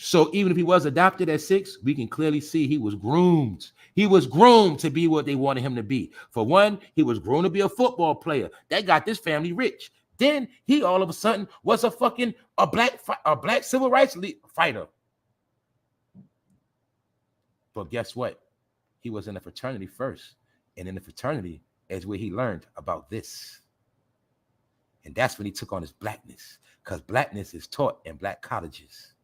So even if he was adopted at 6, we can clearly see he was groomed. He was groomed to be what they wanted him to be. For one, he was groomed to be a football player. That got this family rich. Then he all of a sudden was a black civil rights fighter. But guess what? He was in a fraternity first. And in the fraternity is where he learned about this. And that's when he took on his blackness. Because blackness is taught in black colleges.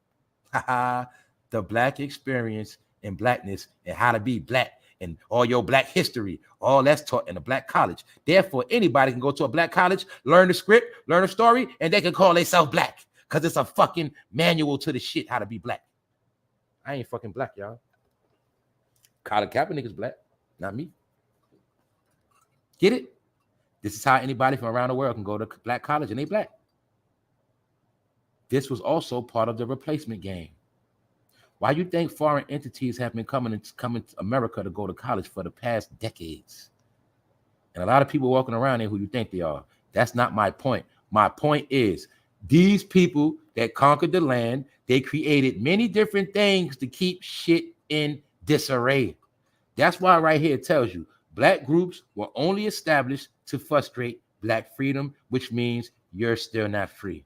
The black experience in blackness and how to be black and all your black history, all that's taught in a black college. Therefore, anybody can go to a black college, learn the script, learn a story, and they can call themselves black because it's a fucking manual to the shit how to be black. I ain't fucking black, y'all. Colin Kaepernick is black, not me. Get it? This is how anybody from around the world can go to black college and they black. This was also part of the replacement game. Why you think foreign entities have been coming to America to go to college for the past decades? And a lot of people walking around there who you think they are. That's not my point. My point is these people that conquered the land, they created many different things to keep shit in disarray. That's why right here it tells you black groups were only established to frustrate black freedom, which means you're still not free.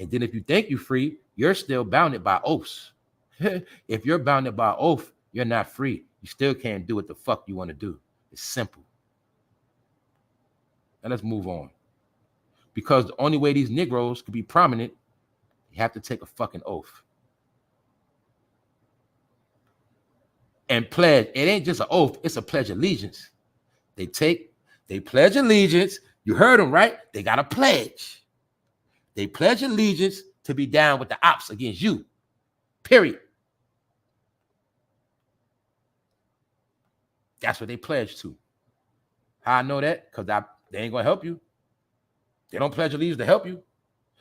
And then if you think you're free, you're still bounded by oaths. If you're bounded by oath, you're not free. You still can't do what the fuck you want to do. It's simple. Now let's move on. Because the only way these Negroes could be prominent, you have to take a fucking oath. And pledge. It ain't just an oath, it's a pledge of allegiance. They pledge allegiance. You heard them, right? They got a pledge. They pledge allegiance to be down with the ops against you. Period. That's what they pledge to. How I know that? Because they ain't going to help you. They don't pledge allegiance to help you.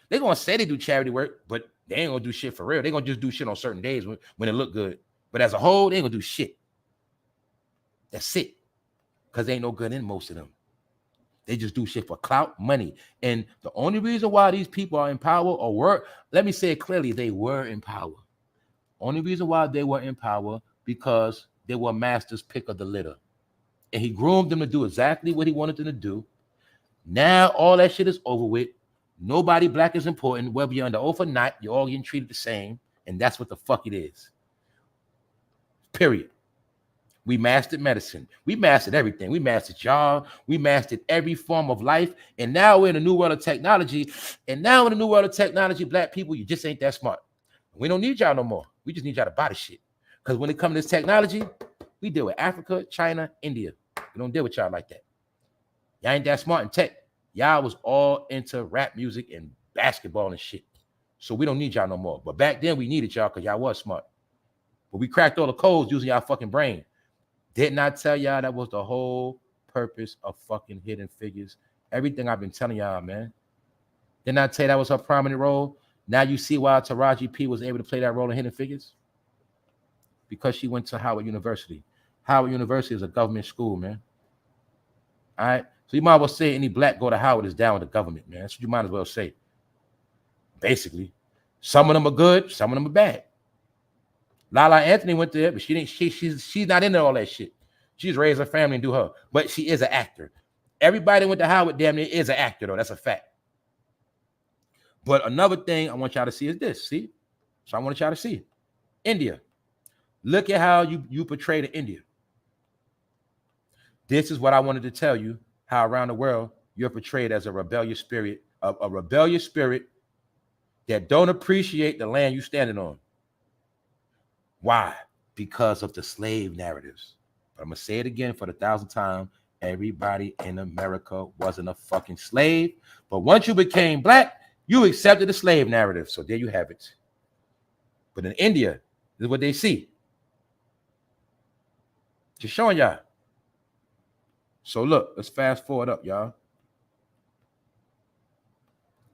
They're going to say they do charity work, but they ain't going to do shit for real. They're going to just do shit on certain days when it look good. But as a whole, they ain't going to do shit. That's it. Because they ain't no good in most of them. They just do shit for clout, money. And the only reason why these people are in power or were, let me say it clearly, they were in power. Only reason why they were in power because they were master's pick of the litter. And he groomed them to do exactly what he wanted them to do. Now all that shit is over with. Nobody black is important. Whether you're under oath or not, you're all getting treated the same. And that's what the fuck it is. Period. We mastered medicine. We mastered everything. We mastered y'all. We mastered every form of life. And now we're in a new world of technology. And now in the new world of technology, black people, you just ain't that smart. We don't need y'all no more. We just need y'all to buy the shit. Because when it comes to this technology, we deal with Africa, China, India. We don't deal with y'all like that. Y'all ain't that smart in tech. Y'all was all into rap music and basketball and shit. So we don't need y'all no more. But back then we needed y'all because y'all was smart. But we cracked all the codes using y'all fucking brain. Didn't I tell y'all that was the whole purpose of fucking Hidden Figures? Everything I've been telling y'all, man. Didn't I tell you that was her prominent role? Now you see why Taraji P was able to play that role in Hidden Figures? Because she went to Howard University. Howard University is a government school, man. All right? So you might as well say any black go to Howard is down with the government, man. That's what you might as well say. Basically. Some of them are good, some of them are bad. Lala Anthony went there, but she's not into all that shit. She's raised her family and do her. But she is an actor. Everybody went to Howard damn near is an actor, though. That's a fact. But another thing I want y'all to see is this. See? So I want y'all to see. India. Look at how you portray to India. This is what I wanted to tell you, how around the world you're portrayed as a rebellious spirit that don't appreciate the land you standing on. Why? Because of the slave narratives. But I'm going to say it again for the 1,000th time. Everybody in America wasn't a fucking slave. But once you became black, you accepted the slave narrative. So there you have it. But in India, this is what they see. Just showing y'all. So look, let's fast forward up, y'all.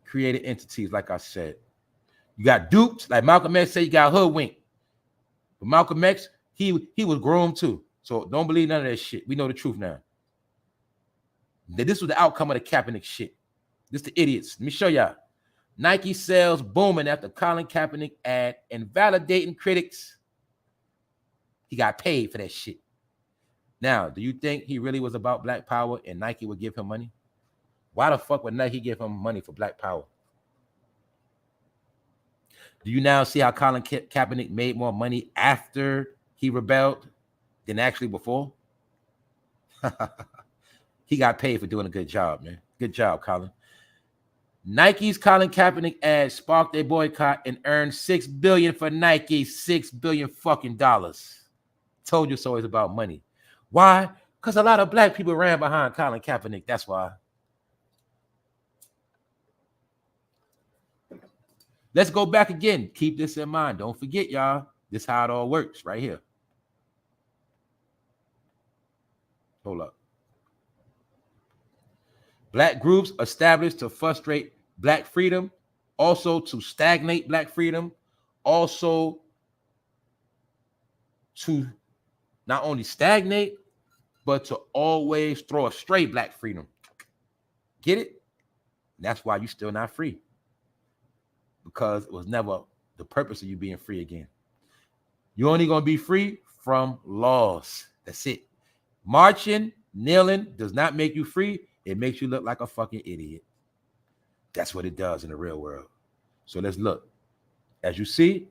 Created entities, like I said. You got duped, like Malcolm X said, you got hoodwinked. But Malcolm X, he was groomed too. So don't believe none of that shit. We know the truth now. This was the outcome of the Kaepernick shit. This the idiots. Let me show y'all. Nike sales booming after Colin Kaepernick ad invalidating critics. He got paid for that shit. Now, do you think he really was about black power and Nike would give him money? Why the fuck would Nike give him money for black power? Do you now see how Colin Kaepernick made more money after he rebelled than actually before? He got paid for doing a good job, man. Good job, Colin. Nike's Colin Kaepernick ad sparked a boycott and earned $6 billion for Nike. $6 billion fucking dollars. Told you so. It's about money. Why? Because a lot of black people ran behind Colin Kaepernick. That's why. Let's go back again. Keep this in mind. Don't forget, y'all. This is how it all works right here. Hold up. Black groups established to frustrate black freedom, also to stagnate black freedom, also to not only stagnate, but to always throw astray black freedom. Get it? That's why you're still not free. Because it was never the purpose of you being free again. You're only going to be free from laws. That's it. Marching, kneeling does not make you free. It makes you look like a fucking idiot. That's what it does in the real world. So let's look. As you see,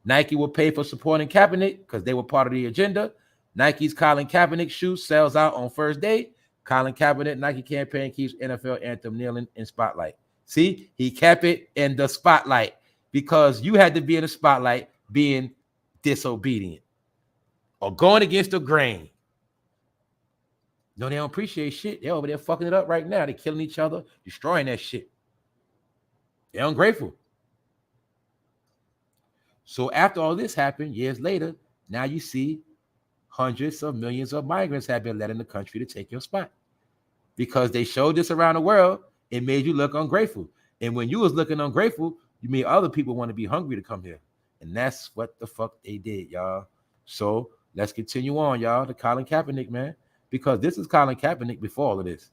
Nike will pay for supporting Kaepernick because they were part of the agenda. Nike's Colin Kaepernick shoe sells out on first day. Colin Kaepernick Nike campaign keeps NFL anthem kneeling in spotlight. See, he kept it in the spotlight because you had to be in the spotlight being disobedient or going against the grain. No, they don't appreciate shit. They're over there fucking it up right now. They're killing each other, destroying that shit. They're ungrateful. So after all this happened, years later, now you see hundreds of millions of migrants have been let in the country to take your spot. Because they showed this around the world, it made you look ungrateful. And when you was looking ungrateful, you made other people want to be hungry to come here. And that's what the fuck they did, y'all. So let's continue on, y'all, to Colin Kaepernick, man. Because this is Colin Kaepernick before all of this.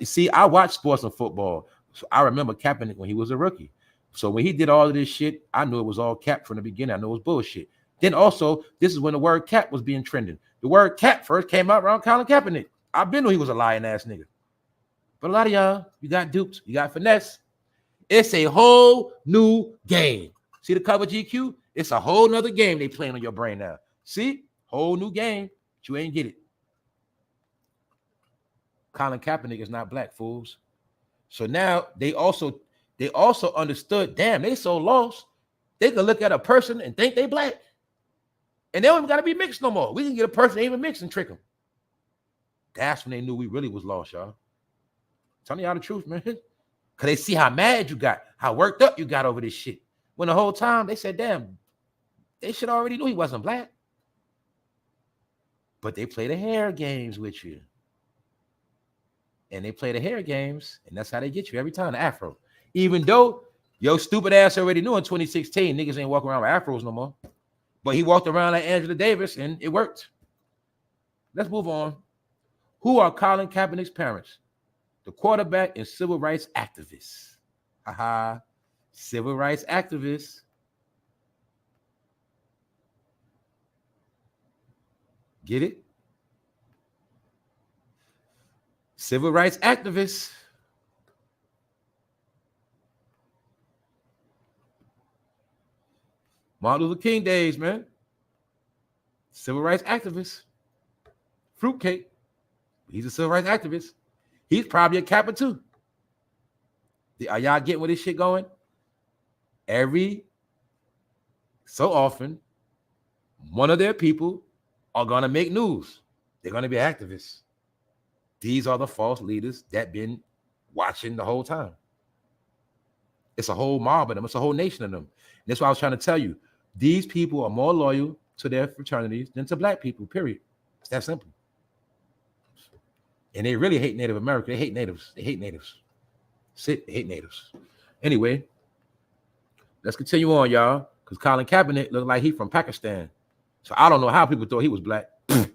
See, I watch sports and football. So I remember Kaepernick when he was a rookie. So when he did all of this shit, I knew it was all cap from the beginning. I knew it was bullshit. Then also, this is when the word cap was being trending. The word cap first came out around Colin Kaepernick. I've been knew he was a lying ass nigga. But a lot of y'all, you got duped, you got finesse. It's a whole new game. See the cover GQ? It's a whole nother game they playing on your brain now. See? Whole new game, but you ain't get it. Colin Kaepernick is not black, fools. So now they also understood, damn, they so lost. They can look at a person and think they black. And they don't even got to be mixed no more. We can get a person ain't even mixed and trick them. That's when they knew we really was lost, y'all. Telling y'all the truth, man. Because they see how mad you got, how worked up you got over this shit. When the whole time they said, damn, they should already knew he wasn't black. But they play the hair games with you. And they play the hair games, and that's how they get you every time, the afro. Even though your stupid ass already knew in 2016, niggas ain't walking around with afros no more. But he walked around like Angela Davis, and it worked. Let's move on. Who are Colin Kaepernick's parents? The quarterback and civil rights activists. Haha, civil rights activists. Get it? Civil rights activists. Martin Luther King days, man. Civil rights activists. Fruitcake. He's a civil rights activist. He's probably a Kappa too. Are y'all getting where this shit going? every so often, one of their people are going to make news. They're going to be activists. These are the false leaders that been watching the whole time. It's a whole mob of them. It's a whole nation of them. And that's what I was trying to tell you. These people are more loyal to their fraternities than to black people, period. It's that simple. And they really hate Native America. They hate natives. They hate natives. They hate natives. Anyway, let's continue on, y'all, because Colin Kaepernick looked like he from Pakistan. So I don't know how people thought he was black. Here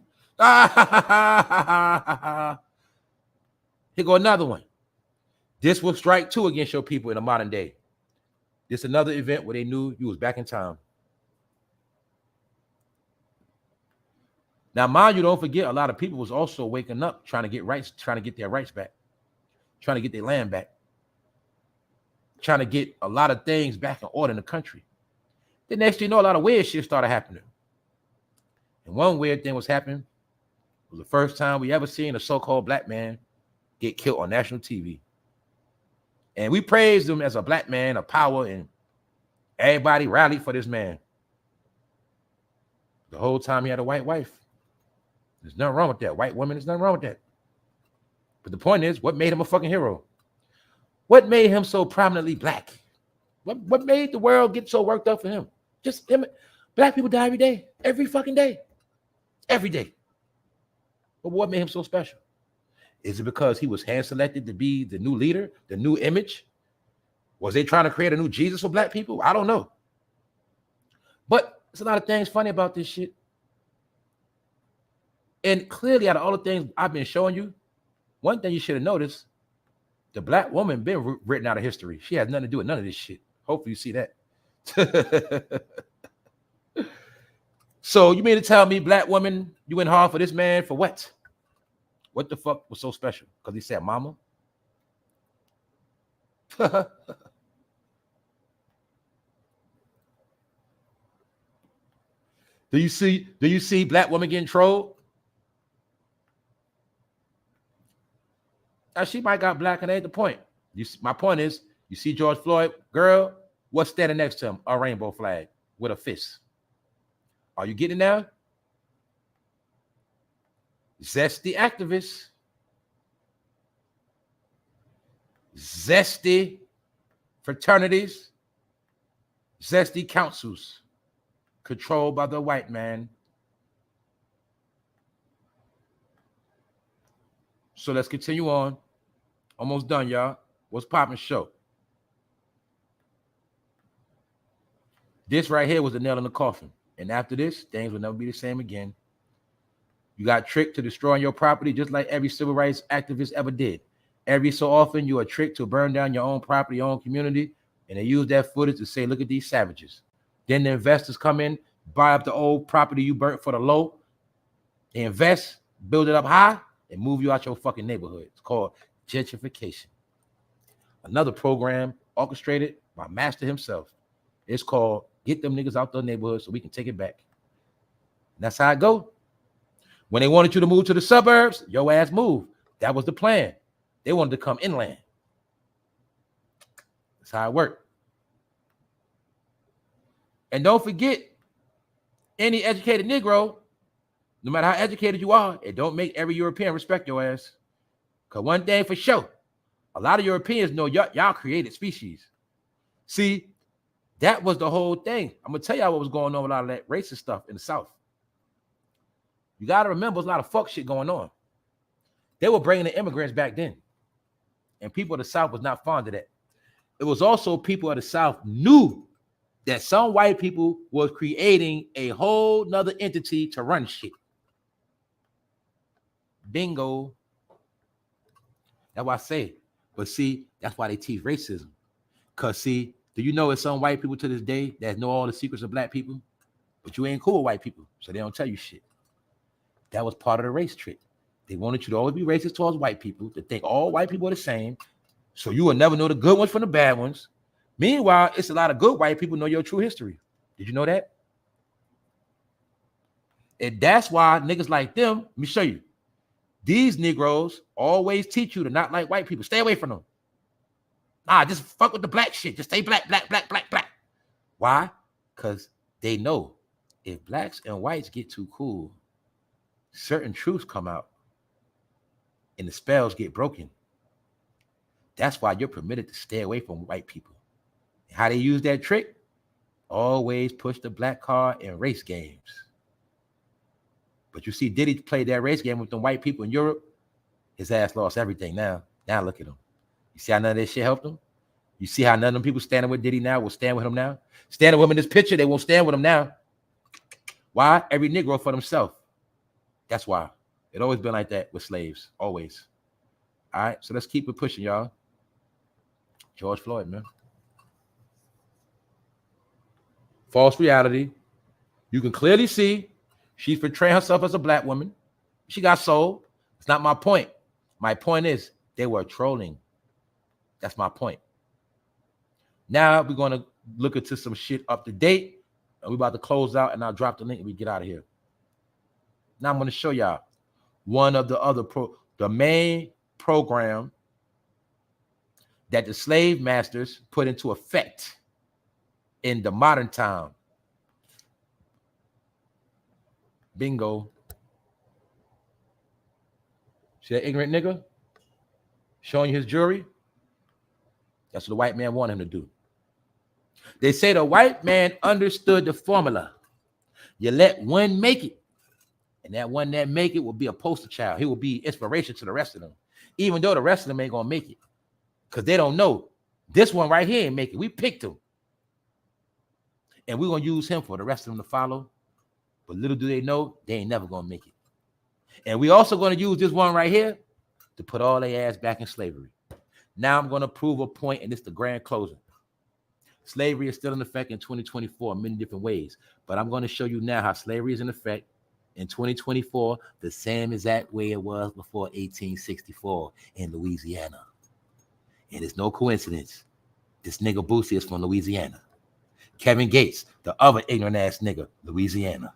go another one. This will strike two against your people in the modern day. This another event where they knew you was back in time. Now, mind you, don't forget, a lot of people was also waking up trying to get rights, trying to get their rights back, trying to get their land back, trying to get a lot of things back in order in the country. The next thing you know, a lot of weird shit started happening. And one weird thing was happening. It was the first time we ever seen a so-called black man get killed on national TV. And we praised him as a black man of power, and everybody rallied for this man. The whole time he had a white wife. There's nothing wrong with that. White woman, there's nothing wrong with that. But the point is, what made him a fucking hero? What made him so prominently black? What made the world get so worked up for him? Just him. Black people die every day. Every fucking day. Every day. But what made him so special? Is it because he was hand-selected to be the new leader, the new image? Was they trying to create a new Jesus for black people? I don't know. But there's a lot of things funny about this shit. And clearly, out of all the things I've been showing you, one thing you should have noticed, the black woman been written out of history. She has nothing to do with none of this shit. Hopefully you see that. So you mean to tell me, black woman, you went hard for this man for what? What the fuck was so special? Because he said mama? Do you see black woman getting trolled? Now, she might got black, and that ain't the point. My point is, you see George Floyd, girl, what's standing next to him? A rainbow flag with a fist. Are you getting it now? Zesty activists. Zesty fraternities. Zesty councils controlled by the white man. So let's continue on. Almost done, y'all. What's poppin' show? This right here was the nail in the coffin. And after this, things will never be the same again. You got tricked to destroying your property just like every civil rights activist ever did. Every so often, you are tricked to burn down your own property, your own community, and they use that footage to say, look at these savages. Then the investors come in, buy up the old property you burnt for the low. They invest, build it up high, and move you out your fucking neighborhood. It's called gentrification. Another program orchestrated by Master himself. It's called Get Them Niggas Out the Neighborhood So We Can Take It Back. And that's how it go. When they wanted you to move to the suburbs, your ass moved. That was the plan. They wanted to come inland. That's how it worked. And don't forget, any educated Negro, no matter how educated you are, it don't make every European respect your ass. Because one thing for sure, a lot of Europeans know y'all created species. See, that was the whole thing. I'm going to tell y'all what was going on with a lot of that racist stuff in the South. You got to remember, there's a lot of fuck shit going on. They were bringing the immigrants back then. And people of the South was not fond of that. It was also people of the South knew that some white people was creating a whole nother entity to run shit. Bingo. That's why I say. But see, that's why they teach racism. Because see, do you know it's some white people to this day that know all the secrets of black people? But you ain't cool with white people, so they don't tell you shit. That was part of the race trick. They wanted you to always be racist towards white people, to think all white people are the same, so you will never know the good ones from the bad ones. Meanwhile, it's a lot of good white people know your true history. Did you know that? And that's why niggas like them, let me show you. These Negroes always teach you to not like white people. Stay away from them. Nah, just fuck with the black shit. Just stay black, black, black, black, black. Why? Because they know if blacks and whites get too cool, certain truths come out and the spells get broken. That's why you're permitted to stay away from white people. How they use that trick? Always push the black card in race games. But you see Diddy played that race game with the white people in Europe. His ass lost everything now. Now look at him. You see how none of that shit helped him? You see how none of them people standing with Diddy now will stand with him now? Standing with him in this picture, they won't stand with him now. Why? Every Negro for themselves. That's why. It always been like that with slaves. Always. All right, so let's keep it pushing, y'all. George Floyd, man. False reality. You can clearly see she's portraying herself as a black woman. She got sold. It's not my point. My point is they were trolling. That's my point. Now we're going to look into some shit up to date. And we're about to close out, and I'll drop the link and we get out of here. Now I'm going to show y'all one of the main program that the slave masters put into effect in the modern time. Bingo. See that ignorant nigga showing you his jewelry? That's what the white man wanted him to do. They say the white man understood the formula. You let one make it, and that one that make it will be a poster child. He will be inspiration to the rest of them, even though the rest of them ain't gonna make it, because they don't know this one right here ain't make it. We picked him, and we're gonna use him for the rest of them to follow. But little do they know, they ain't never gonna make it. And we also gonna use this one right here to put all their ass back in slavery. Now I'm gonna prove a point, and it's the grand closing. Slavery is still in effect in 2024 in many different ways, but I'm gonna show you now how slavery is in effect in 2024, the same exact way it was before 1864 in Louisiana. And it's no coincidence. This nigga Boosie is from Louisiana. Kevin Gates, the other ignorant ass nigga, Louisiana.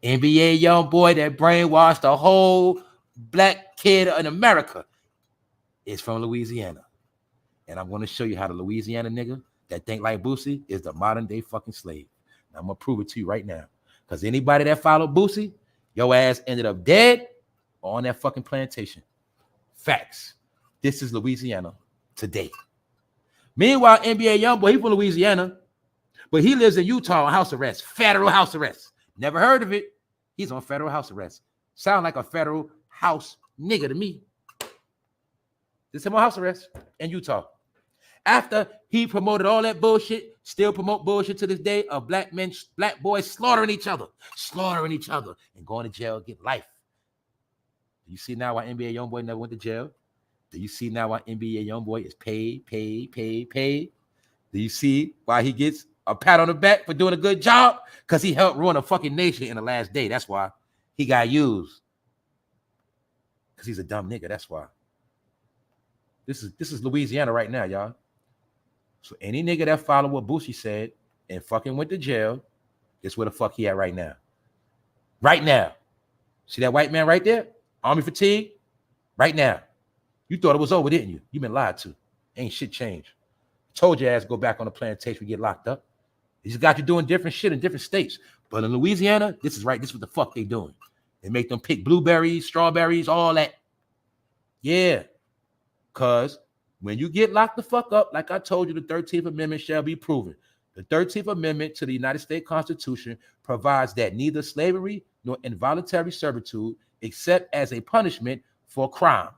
NBA young boy that brainwashed the whole black kid in America is from Louisiana. And I'm going to show you how the Louisiana nigga that think like Boosie is the modern day fucking slave. And I'm going to prove it to you right now. Because anybody that followed Boosie, your ass ended up dead or on that fucking plantation. Facts. This is Louisiana today. Meanwhile, NBA young boy, he from Louisiana, but he lives in Utah on house arrest, federal house arrest. Never heard of it. He's on federal house arrest. Sound like a federal house nigga to me. This is him on house arrest in Utah. After he promoted all that bullshit, still promote bullshit to this day of black men, black boys slaughtering each other, and going to jail, get life. Do you see now why NBA YoungBoy never went to jail? Do you see now why NBA YoungBoy is paid? Do you see why he gets a pat on the back for doing a good job? Because he helped ruin a fucking nation in the last day. That's why he got used. Because he's a dumb nigga. That's why. This is Louisiana right now, y'all. So any nigga that followed what Boosie said and fucking went to jail, is where the fuck he at right now. Right now. See that white man right there? Army fatigue? Right now. You thought it was over, didn't you? You been lied to. Ain't shit changed. Told your ass go back on the plantation, get locked up. He just got you doing different shit in different states. But in Louisiana, this is right. This is what the fuck they doing. They make them pick blueberries, strawberries, all that. Yeah. Because when you get locked the fuck up, like I told you, the 13th Amendment shall be proven. The 13th Amendment to the United States Constitution provides that neither slavery nor involuntary servitude, except as a punishment for crime.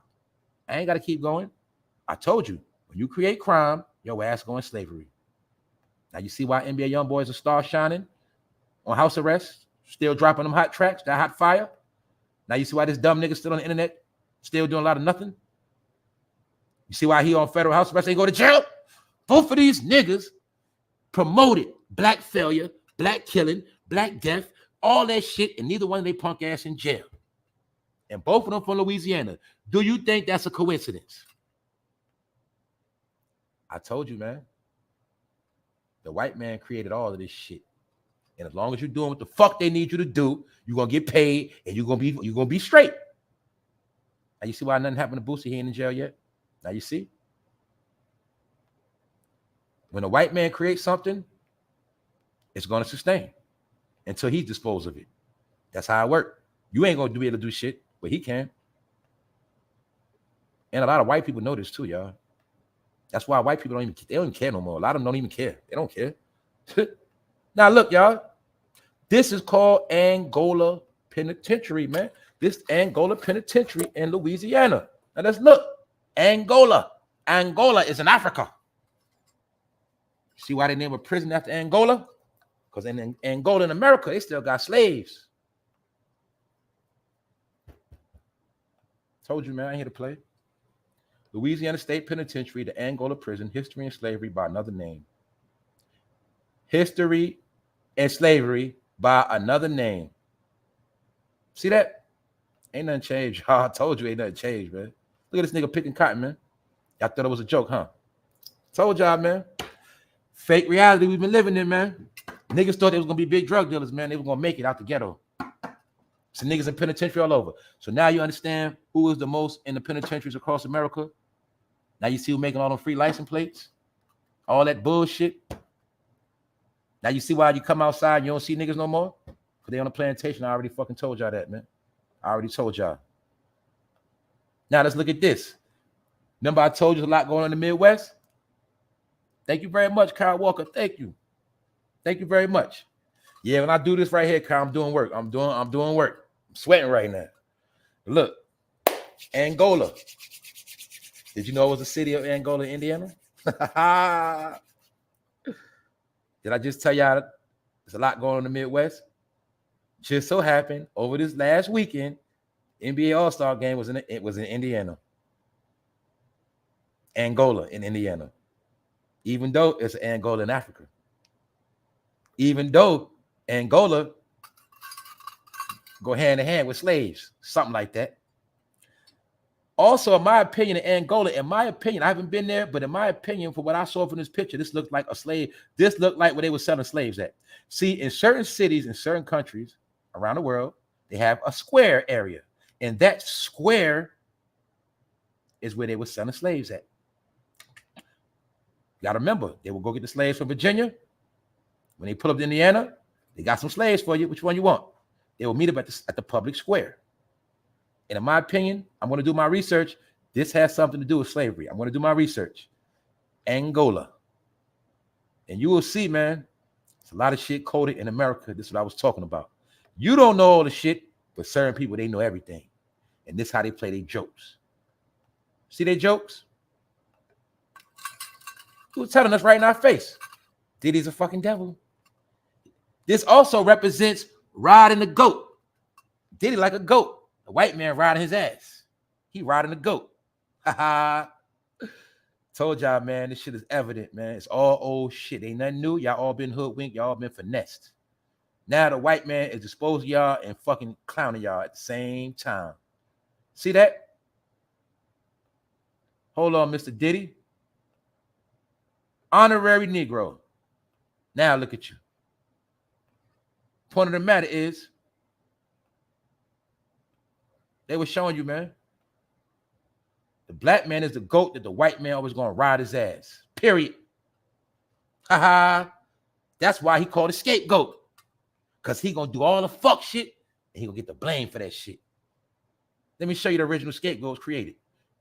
I ain't got to keep going. I told you, when you create crime, your ass going slavery. Now you see why NBA YoungBoy is a star shining on house arrest, still dropping them hot tracks, that hot fire. Now you see why this dumb nigga still on the internet, still doing a lot of nothing. You see why he on federal house arrest ain't go to jail? Both of these niggas promoted black failure, black killing, black death, all that shit, and neither one of they punk ass in jail. And both of them from Louisiana. Do you think that's a coincidence? I told you, man. The white man created all of this shit. And as long as you're doing what the fuck they need you to do, you're gonna get paid and you're gonna be straight. Now you see why nothing happened to Boosie? He ain't in jail yet. Now you see? When a white man creates something, it's going to sustain until he disposes of it. That's how it works. You ain't going to be able to do shit, but he can. And a lot of white people know this too, y'all. That's why white people don't even care no more. A lot of them don't even care. They don't care. Now look, y'all. This is called Angola Penitentiary, man. This Angola Penitentiary in Louisiana. Now let's look. Angola. Angola is in Africa. See why they name a prison after Angola? Because in Angola in America, they still got slaves. Told you, man, I ain't here to play. Louisiana State Penitentiary, the Angola Prison, History and Slavery by Another Name. History and Slavery by Another Name. See that? Ain't nothing changed, y'all. I told you ain't nothing changed, man. Look at this nigga picking cotton, man. Y'all thought it was a joke, huh? Told y'all, man. Fake reality we've been living in, man. Niggas thought they was going to be big drug dealers, man. They were going to make it out the ghetto. Some niggas in penitentiary all over. So now you understand who is the most in the penitentiaries across America. Now you see who making all them free license plates. All that bullshit. Now you see why you come outside and you don't see niggas no more? Because they on a plantation. I already fucking told y'all that, man. I already told y'all. Now let's look at this. Remember I told you there's a lot going on in the Midwest? Thank you very much, Kyle Walker. Thank you. Thank you very much. Yeah, when I do this right here, Kyle, I'm doing work. I'm doing work. I'm sweating right now. Look, Angola. Did you know it was a city of Angola, Indiana? Did I just tell y'all there's a lot going on in the Midwest? Just so happened over this last weekend, NBA All-Star game was in Indiana. Angola in Indiana. Even though it's Angola in Africa. Even though Angola go hand in hand with slaves, something like that. Also, in my opinion, in Angola, I haven't been there, but in my opinion, for what I saw from this picture, this looked like a slave. This looked like where they were selling slaves at. See, in certain cities, in certain countries around the world, they have a square area. And that square is where they were selling slaves at. You got to remember, they will go get the slaves from Virginia. When they pull up to Indiana, they got some slaves for you. Which one you want? They will meet up at the public square. And in my opinion, I'm going to do my research. This has something to do with slavery. I'm going to do my research. Angola. And you will see, man, it's a lot of shit coded in America. This is what I was talking about. You don't know all the shit, but certain people, they know everything. And this is how they play their jokes. See their jokes? Who's telling us right in our face? Diddy's a fucking devil. This also represents riding the goat. Diddy like a goat. The white man riding his ass. He riding the goat. Told y'all, man, this shit is evident, man. It's all old shit. Ain't nothing new. Y'all all been hoodwinked. Y'all all been finessed. Now the white man is disposing y'all and fucking clowning y'all at the same time. See that? Hold on, Mr. Diddy. Honorary Negro. Now look at you. Point of the matter is, they were showing you, man. The black man is the goat that the white man always gonna ride his ass. Period. That's why he called a scapegoat. Because he gonna do all the fuck shit and he gonna get the blame for that shit. Let me show you the original scapegoats created.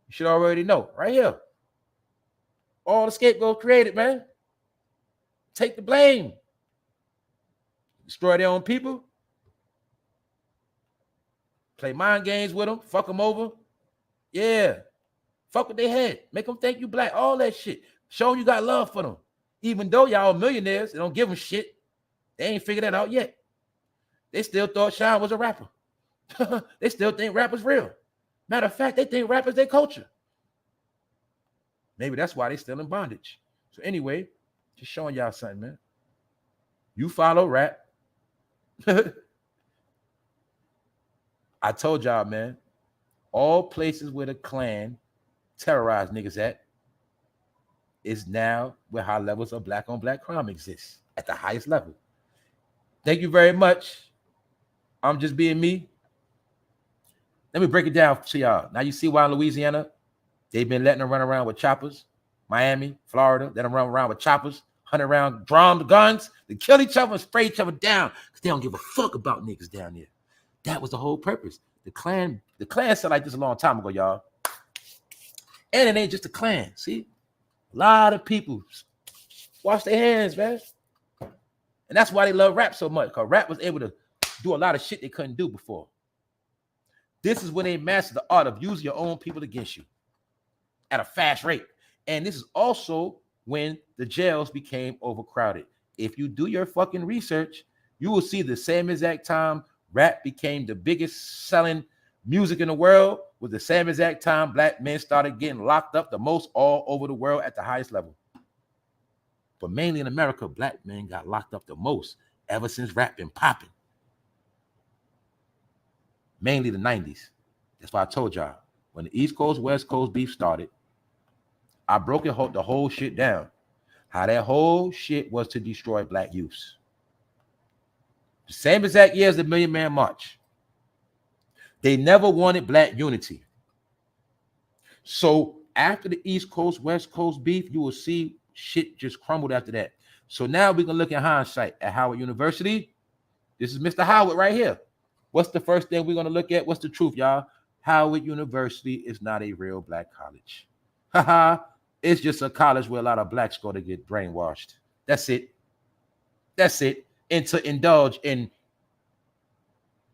You should already know. Right here. All the scapegoats created, man. Take the blame. Destroy their own people. Play mind games with them. Fuck them over. Yeah. Fuck with their head. Make them think you black. All that shit. Show them you got love for them. Even though y'all millionaires, they don't give them shit. They ain't figured that out yet. They still thought Sean was a rapper. They still think rap is real. Matter of fact, they think rap is their culture. Maybe that's why they still in bondage. So anyway, just showing y'all something, man. You follow rap. I told y'all, man, all places where the Klan terrorized niggas at is now where high levels of black on black crime exist at the highest level. Thank you very much. I'm just being me. Let me break it down to y'all. Now you see why in Louisiana, they've been letting them run around with choppers. Miami, Florida, let them run around with choppers, 100-round drums, guns, to kill each other and spray each other down because they don't give a fuck about niggas down there. That was the whole purpose. The Klan said like this a long time ago, y'all. And it ain't just a Klan. See, a lot of people wash their hands, man. And that's why they love rap so much, because rap was able to do a lot of shit they couldn't do before. This is when they mastered the art of using your own people against you at a fast rate. And this is also when the jails became overcrowded. If you do your fucking research, you will see the same exact time rap became the biggest selling music in the world was the same exact time black men started getting locked up the most all over the world at the highest level. But mainly in America, black men got locked up the most ever since rap been popping. Mainly the 90s. That's why I told y'all, when the East Coast, West Coast beef started, I broke the whole shit down. How that whole shit was to destroy black youths. The same exact year as the Million Man March. They never wanted black unity. So after the East Coast, West Coast beef, you will see shit just crumbled after that. So now we can look in hindsight at Howard University. This is Mr. Howard right here. What's the first thing we're going to look at? What's the truth, y'all? Howard University is not a real black college. Haha. It's just a college where a lot of blacks go to get brainwashed. That's it. That's it. And to indulge in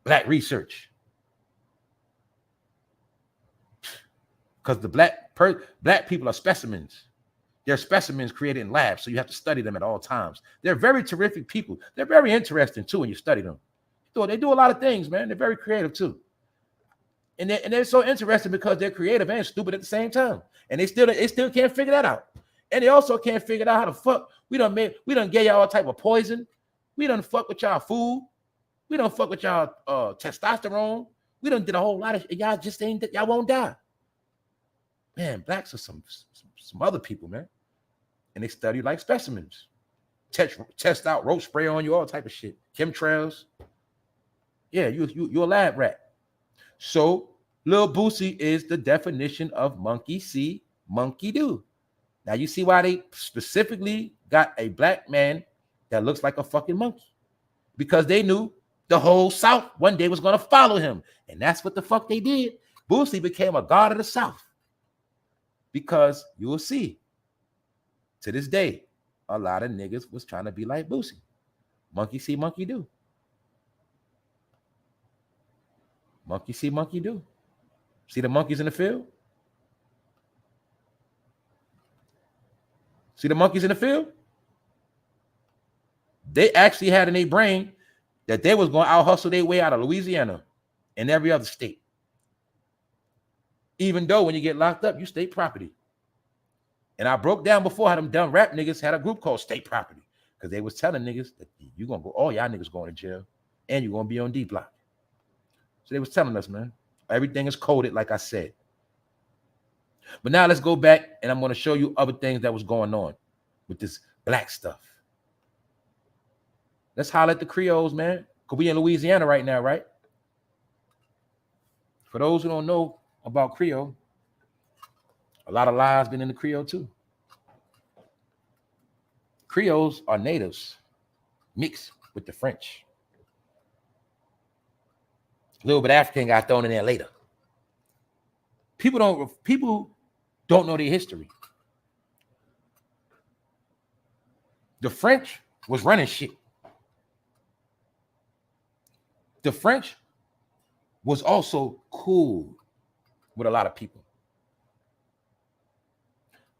black research. Because the black people are specimens. They're specimens created in labs, so you have to study them at all times. They're very terrific people. They're very interesting, too, when you study them. They do a lot of things, man. They're very creative, too. And they're so interesting because they're creative and stupid at the same time. And they still can't figure that out. And they also can't figure out how the fuck we done gave y'all all type of poison. We done fuck with y'all food. We done fuck with y'all testosterone. We done did a whole lot of y'all just ain't that y'all won't die. Man, blacks are some other people, man. And they study like specimens. Test out roach spray on you, all type of shit. Chemtrails. Yeah, you're a lab rat. So Lil Boosie is the definition of monkey see, monkey do. Now you see why they specifically got a black man that looks like a fucking monkey. Because they knew the whole South one day was going to follow him. And that's what the fuck they did. Boosie became a god of the South. Because you will see, to this day, a lot of niggas was trying to be like Boosie. Monkey see, monkey do. Monkey see, monkey do. See the monkeys in the field? See the monkeys in the field? They actually had in their brain that they was going to out-hustle their way out of Louisiana and every other state. Even though when you get locked up, you state property. And I broke down before how them dumb rap niggas had a group called State Property. Because they was telling niggas that you're going to go, all y'all niggas going to jail. And you're going to be on D block. So they was telling us, man, everything is coded like I said. But now let's go back and I'm going to show you other things that was going on with this black stuff. Let's holler at the Creoles, man. Because we in Louisiana right now, right? For those who don't know about Creole, a lot of lies been in the Creole too. Creoles are natives mixed with the French. A little bit of African got thrown in there later. People don't know their history. The French was running shit. The French was also cool with a lot of people.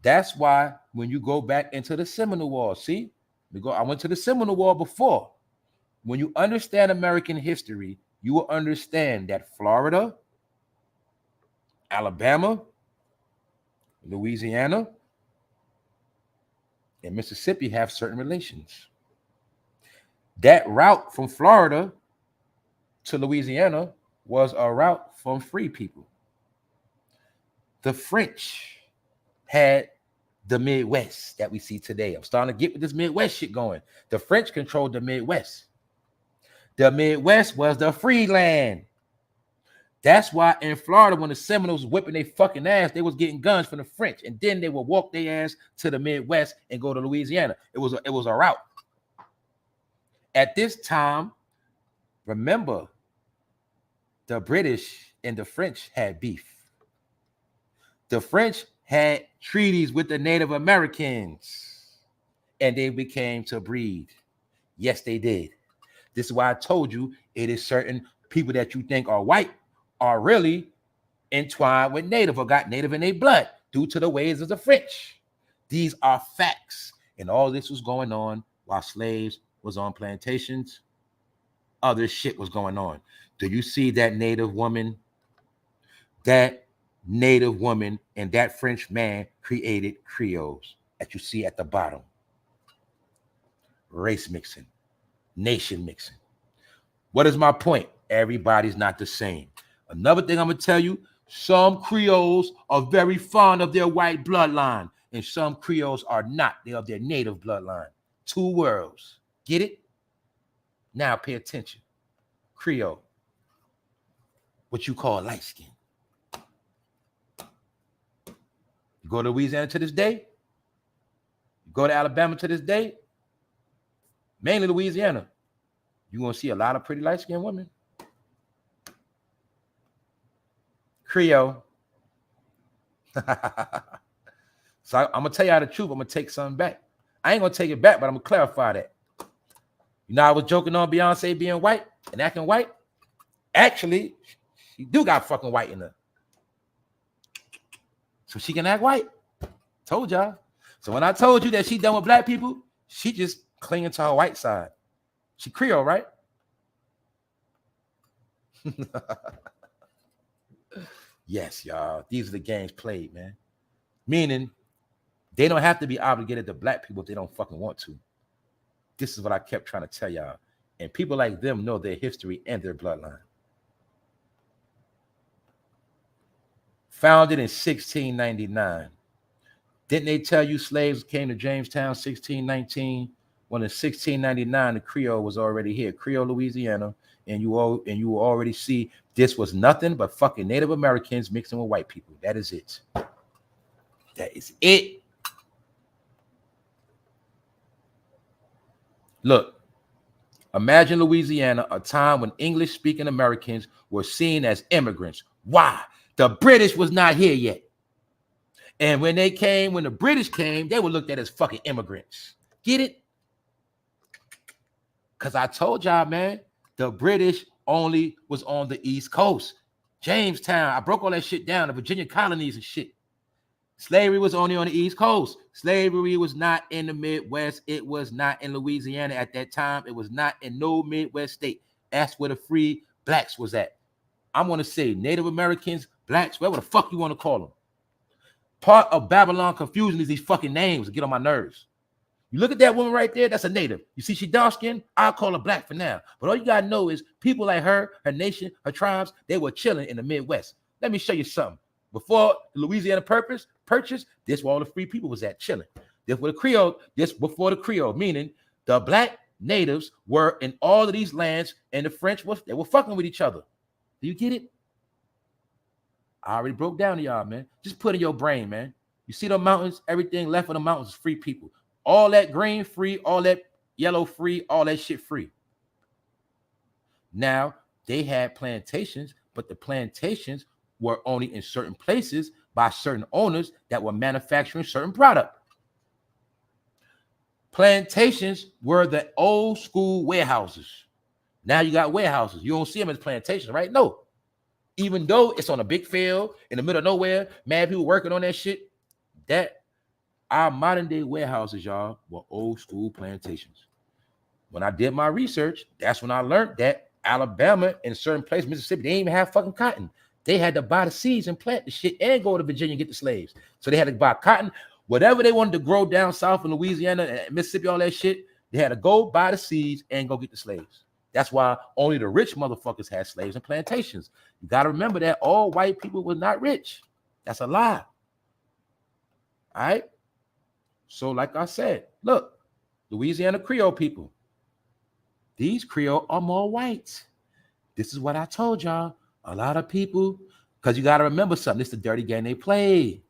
That's why when you go back into the Seminole War, see, I went to the Seminole War before. When you understand American history, you will understand that Florida, Alabama, Louisiana, and Mississippi have certain relations. That route from Florida to Louisiana was a route from free people. The French had the Midwest that we see today. I'm starting to get with this Midwest shit going. The French controlled the Midwest. The Midwest was the free land. That's why in Florida, when the Seminoles was whipping their fucking ass, they was getting guns from the French, and then they would walk their ass to the Midwest and go to Louisiana. It was a route. At this time, remember, the British and the French had beef. The French had treaties with the Native Americans, and they became to breed. Yes, they did. This is why I told you it is certain people that you think are white are really entwined with Native or got Native in their blood due to the ways of the French. These are facts. And all this was going on while slaves was on plantations. Other shit was going on. Do you see that Native woman? That Native woman and that French man created Creoles that you see at the bottom. Race mixing, nation mixing. What is my point? Everybody's not the same. Another thing I'm going to tell you, some Creoles are very fond of their white bloodline, and some Creoles are not. They're of their native bloodline. Two worlds. Get it? Now pay attention. Creole, what you call light skin. You go to Louisiana to this day, you go to Alabama to this day, mainly Louisiana, you're going to see a lot of pretty light-skinned women. Creole. So I'm going to tell y'all the truth. I'm going to take something back. I ain't going to take it back, but I'm going to clarify that. You know, I was joking on Beyonce being white and acting white. Actually, she do got fucking white in her. So she can act white. Told y'all. So when I told you that she done with black people, she just clinging to her white side. She Creole, right? Yes, y'all. These are the games played, man. Meaning, they don't have to be obligated to black people if they don't fucking want to. This is what I kept trying to tell y'all. And people like them know their history and their bloodline. Founded in 1699. Didn't they tell you slaves came to Jamestown 1619? When in 1699, the Creole was already here, Creole, Louisiana, and you will already see this was nothing but fucking Native Americans mixing with white people. That is it. That is it. Look, imagine Louisiana, a time when English-speaking Americans were seen as immigrants. Why? The British was not here yet. And when the British came, they were looked at as fucking immigrants. Get it? Because I told y'all, man, the British only was on the East Coast. Jamestown, I broke all that shit down, the Virginia colonies and shit. Slavery was only on the East Coast. Slavery was not in the Midwest. It was not in Louisiana at that time. It was not in no Midwest state. That's where the free blacks was at. I'm going to say Native Americans, blacks, whatever the fuck you want to call them. Part of Babylon confusion is these fucking names that get on my nerves. You look at that woman right there, that's a native. You see she dark skinned, I'll call her black for now. But all you got to know is people like her nation, her tribes, they were chilling in the Midwest. Let me show you something. Before the Louisiana purchase, this where all the free people was at, chilling. This where the Creole, this before the Creole, meaning the black natives were in all of these lands, and the French they were fucking with each other. Do you get it? I already broke down to y'all, man. Just put in your brain, man. You see the mountains, everything left of the mountains is free people. All that green free, all that yellow free, all that shit free. Now, they had plantations, but the plantations were only in certain places by certain owners that were manufacturing certain product. Plantations were the old school warehouses. Now you got warehouses. You don't see them as plantations, right? No. Even though it's on a big field in the middle of nowhere, mad people working on that shit, that our modern day warehouses, y'all, were old school plantations. When I did my research, that's when I learned that Alabama and certain places, Mississippi, they didn't even have fucking cotton. They had to buy the seeds and plant the shit and go to Virginia and get the slaves. So they had to buy cotton, whatever they wanted to grow down south in Louisiana and Mississippi, all that shit, they had to go buy the seeds and go get the slaves. That's why only the rich motherfuckers had slaves and plantations. You got to remember that all white people were not rich. That's a lie. All right? So like I said, look, Louisiana Creole people, these Creole are more white. This is what I told y'all. A lot of people, because you got to remember something. It's the dirty game they play.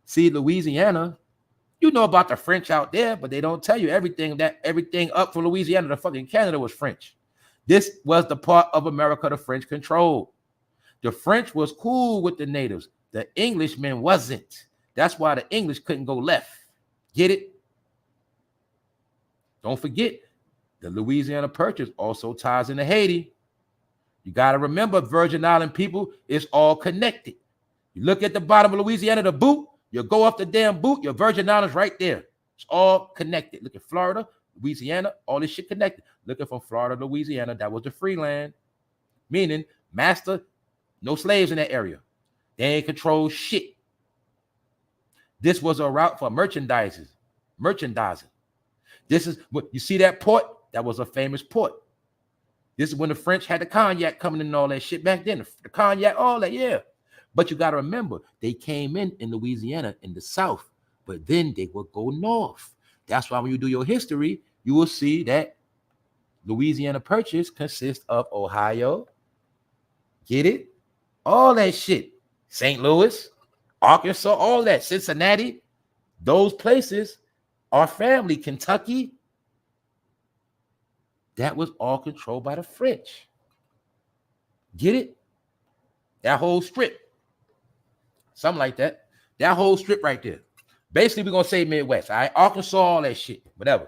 See, Louisiana, you know about the French out there, but they don't tell you everything up from Louisiana to fucking Canada was French. This was the part of America the French controlled. The French was cool with the natives. The Englishmen wasn't. That's why the English couldn't go left. Get it? Don't forget, the Louisiana Purchase also ties into Haiti. You got to remember, Virgin Island people, it's all connected. You look at the bottom of Louisiana, the boot, you go up the damn boot, your Virgin Islands right there. It's all connected. Look at Florida, Louisiana, all this shit connected. Looking from Florida to Louisiana, that was the free land. Meaning, master, no slaves in that area. They ain't control shit. This was a route for merchandising. This is what you see that port? That was a famous port. This is when the French had the cognac coming in and all that shit back then. The cognac, all that, yeah. But you got to remember, they came in Louisiana in the south, but then they would go north. That's why when you do your history, you will see that Louisiana Purchase consists of Ohio, get it? All that shit. St. Louis, Arkansas, all that. Cincinnati, those places are family. Kentucky, that was all controlled by the French. Get it? That whole strip. Something like that. That whole strip right there. Basically, we're going to say Midwest. All right? Arkansas, all that shit. Whatever.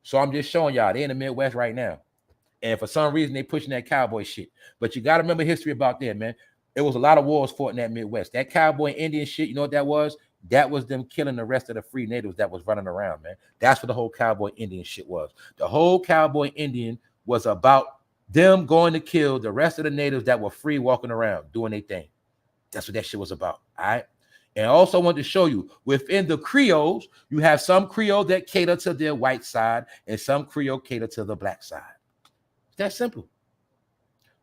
So I'm just showing y'all. They're in the Midwest right now. And for some reason, they pushing that cowboy shit. But you got to remember history about that, man. It was a lot of wars fought in that Midwest. That cowboy Indian shit, you know what that was? That was them killing the rest of the free natives that was running around, man. That's what the whole cowboy Indian shit was. The whole cowboy Indian was about them going to kill the rest of the natives that were free walking around, doing their thing. That's what that shit was about, all right? And I also want to show you, within the Creoles, you have some Creole that cater to their white side and some Creole cater to the black side. It's that simple.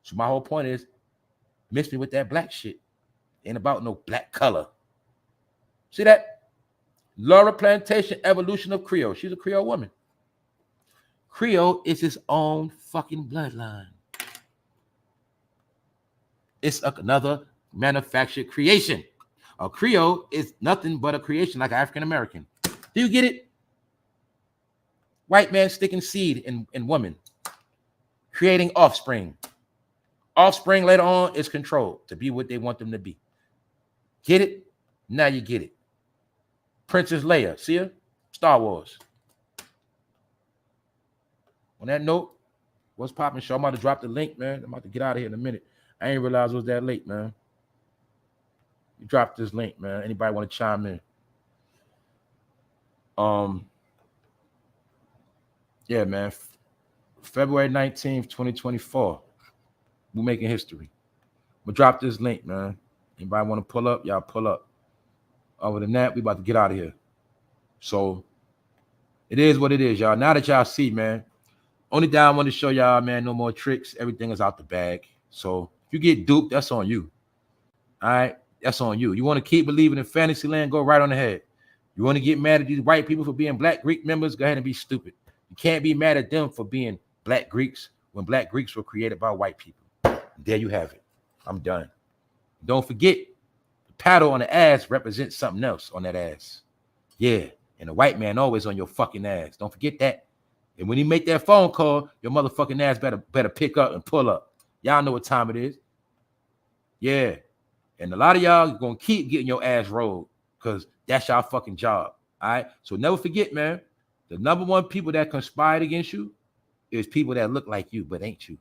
So my whole point is, miss me with that black shit. Ain't about no black color. See that? Laura Plantation, Evolution of Creole. She's a Creole woman. Creole is its own fucking bloodline. It's another manufactured creation. A Creole is nothing but a creation like African American. Do you get it? White man sticking seed in woman, creating offspring. Offspring later on is controlled to be what they want them to be. Get it? Now you get it. Princess Leia, see her? Star Wars. On that note, what's popping? Show? I'm about to drop the link, man. I'm about to get out of here in a minute. I ain't realize it was that late, man. You dropped this link, man. Anybody want to chime in? Yeah, man. February 19th, 2024. We're making history. I'm gonna drop this link, man. Anybody want to pull up? Y'all pull up. Other than that, we about to get out of here. So it is what it is, y'all. Now that y'all see, man, only thing I want to show y'all, man, no more tricks. Everything is out the bag. So if you get duped, that's on you. All right, that's on you. You want to keep believing in fantasy land, go right on ahead. You want to get mad at these white people for being Black Greek members, go ahead and be stupid. You can't be mad at them for being Black Greeks when Black Greeks were created by white people. There you have it. I'm done. Don't forget, the paddle on the ass represents something else on that ass. Yeah, and the white man always on your fucking ass. Don't forget that. And when you make that phone call, your motherfucking ass better pick up and pull up. Y'all know what time it is. Yeah. And a lot of y'all are going to keep getting your ass rolled because that's y'all fucking job. All right? So never forget, man, the number one people that conspired against you is people that look like you but ain't you.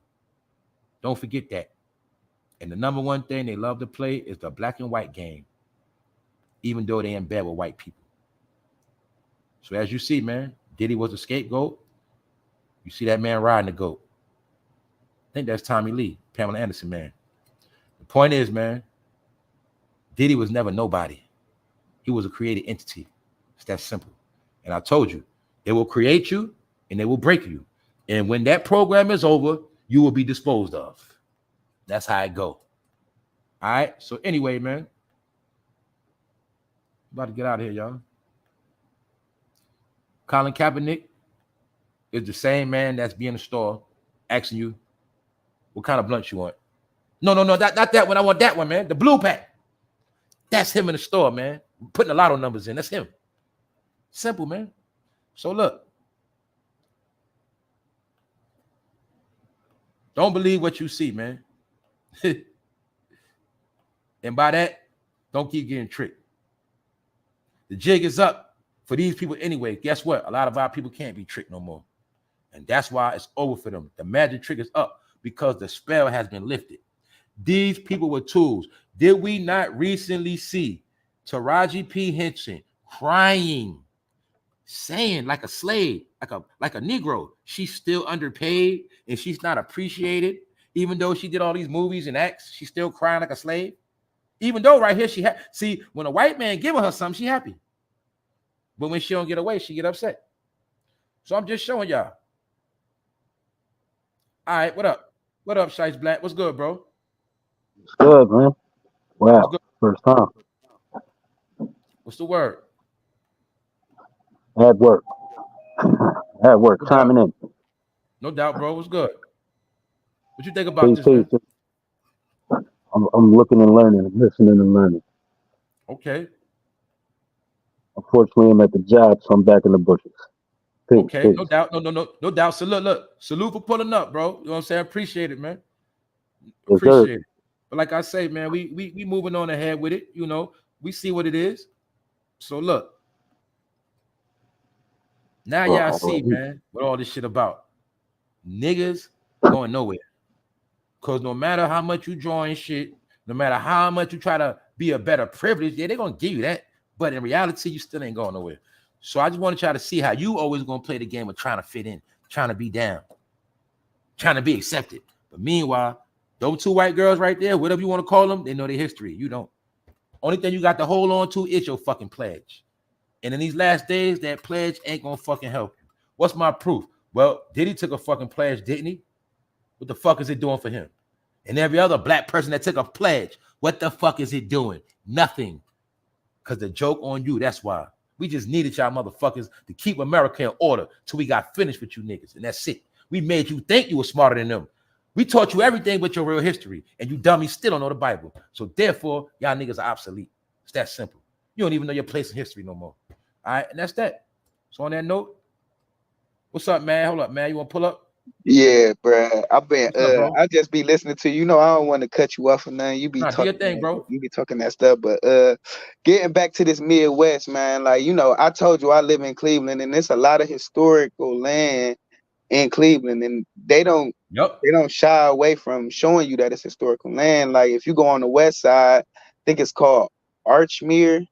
Don't forget that. And the number one thing they love to play is the black and white game, even though they in bed with white people. So as you see, man, Diddy was a scapegoat. You see that man riding the goat. I think that's Tommy Lee, Pamela Anderson, man. The point is, man, Diddy was never nobody. He was a created entity. It's that simple. And I told you, they will create you and they will break you. And when that program is over, you will be disposed of. That's how it go. All right. So anyway, man, about to get out of here, y'all. Colin Kaepernick is the same man that's be in the store asking you what kind of blunt you want. No, not that one. I want that one, man. The blue pack. That's him in the store, man. Putting a lotto numbers in. That's him. Simple, man. So look. Don't believe what you see, man. And by that, don't keep getting tricked. The jig is up for these people anyway. Guess what? A lot of our people can't be tricked no more. And that's why it's over for them. The magic trick is up because the spell has been lifted. These people were tools. Did we not recently see Taraji P. Henson crying, saying like a slave, like a Negro, she's still underpaid and she's not appreciated, even though she did all these movies and acts, she's still crying like a slave. Even though right here she see, when a white man giving her something, she happy. But when she don't get away, she get upset. So I'm just showing y'all. All right, what up? What up, Shice Black? What's good, bro? It's good, man. Wow, first time. What's the word? At work. At work, No timing doubt. in. No doubt, bro. What's good? What you think about Peace, this, peace. man? I'm looking and learning, listening and learning. Okay. Unfortunately, I'm at the job, so I'm back in the bushes. Peace, Okay, peace. no doubt. No doubt. So look. Salute for pulling up, bro. You know what I'm saying? Appreciate it, man. Yes, sir. Appreciate it. But like I say, man, we moving on ahead with it. You know, we see what it is. So look, now y'all see, man, what all this shit about. Niggas going nowhere. Cause no matter how much you join shit, no matter how much you try to be a better privilege, yeah, they're gonna give you that. But in reality, you still ain't going nowhere. So I just want to try to see how you always gonna play the game of trying to fit in, trying to be down, trying to be accepted. But meanwhile, those two white girls right there, whatever you want to call them, they know their history. You don't. Only thing you got to hold on to is your fucking pledge. And in these last days, that pledge ain't gonna fucking help you. What's my proof? Well, Diddy took a fucking pledge, didn't he? What the fuck is it doing for him? And every other black person that took a pledge, what the fuck is it doing? Nothing. Because the joke on you, that's why. We just needed y'all motherfuckers to keep America in order till we got finished with you niggas. And that's it. We made you think you were smarter than them. We taught you everything but your real history. And you dummies still don't know the Bible. So therefore, y'all niggas are obsolete. It's that simple. You don't even know your place in history no more. All right, and that's that. So on that note, what's up, man? Hold up, man. You want to pull up? Yeah, bruh. What's up, bro? I just be listening to you. You know, I don't want to cut you off or nothing. You be Nah, do your talking thing, bro. you be talking that stuff. But getting back to this Midwest, man, like, you know, I told you I live in Cleveland and there's a lot of historical land in Cleveland, and they don't Yep. shy away from showing you that it's historical land. Like if you go on the west side, I think it's called Archmere.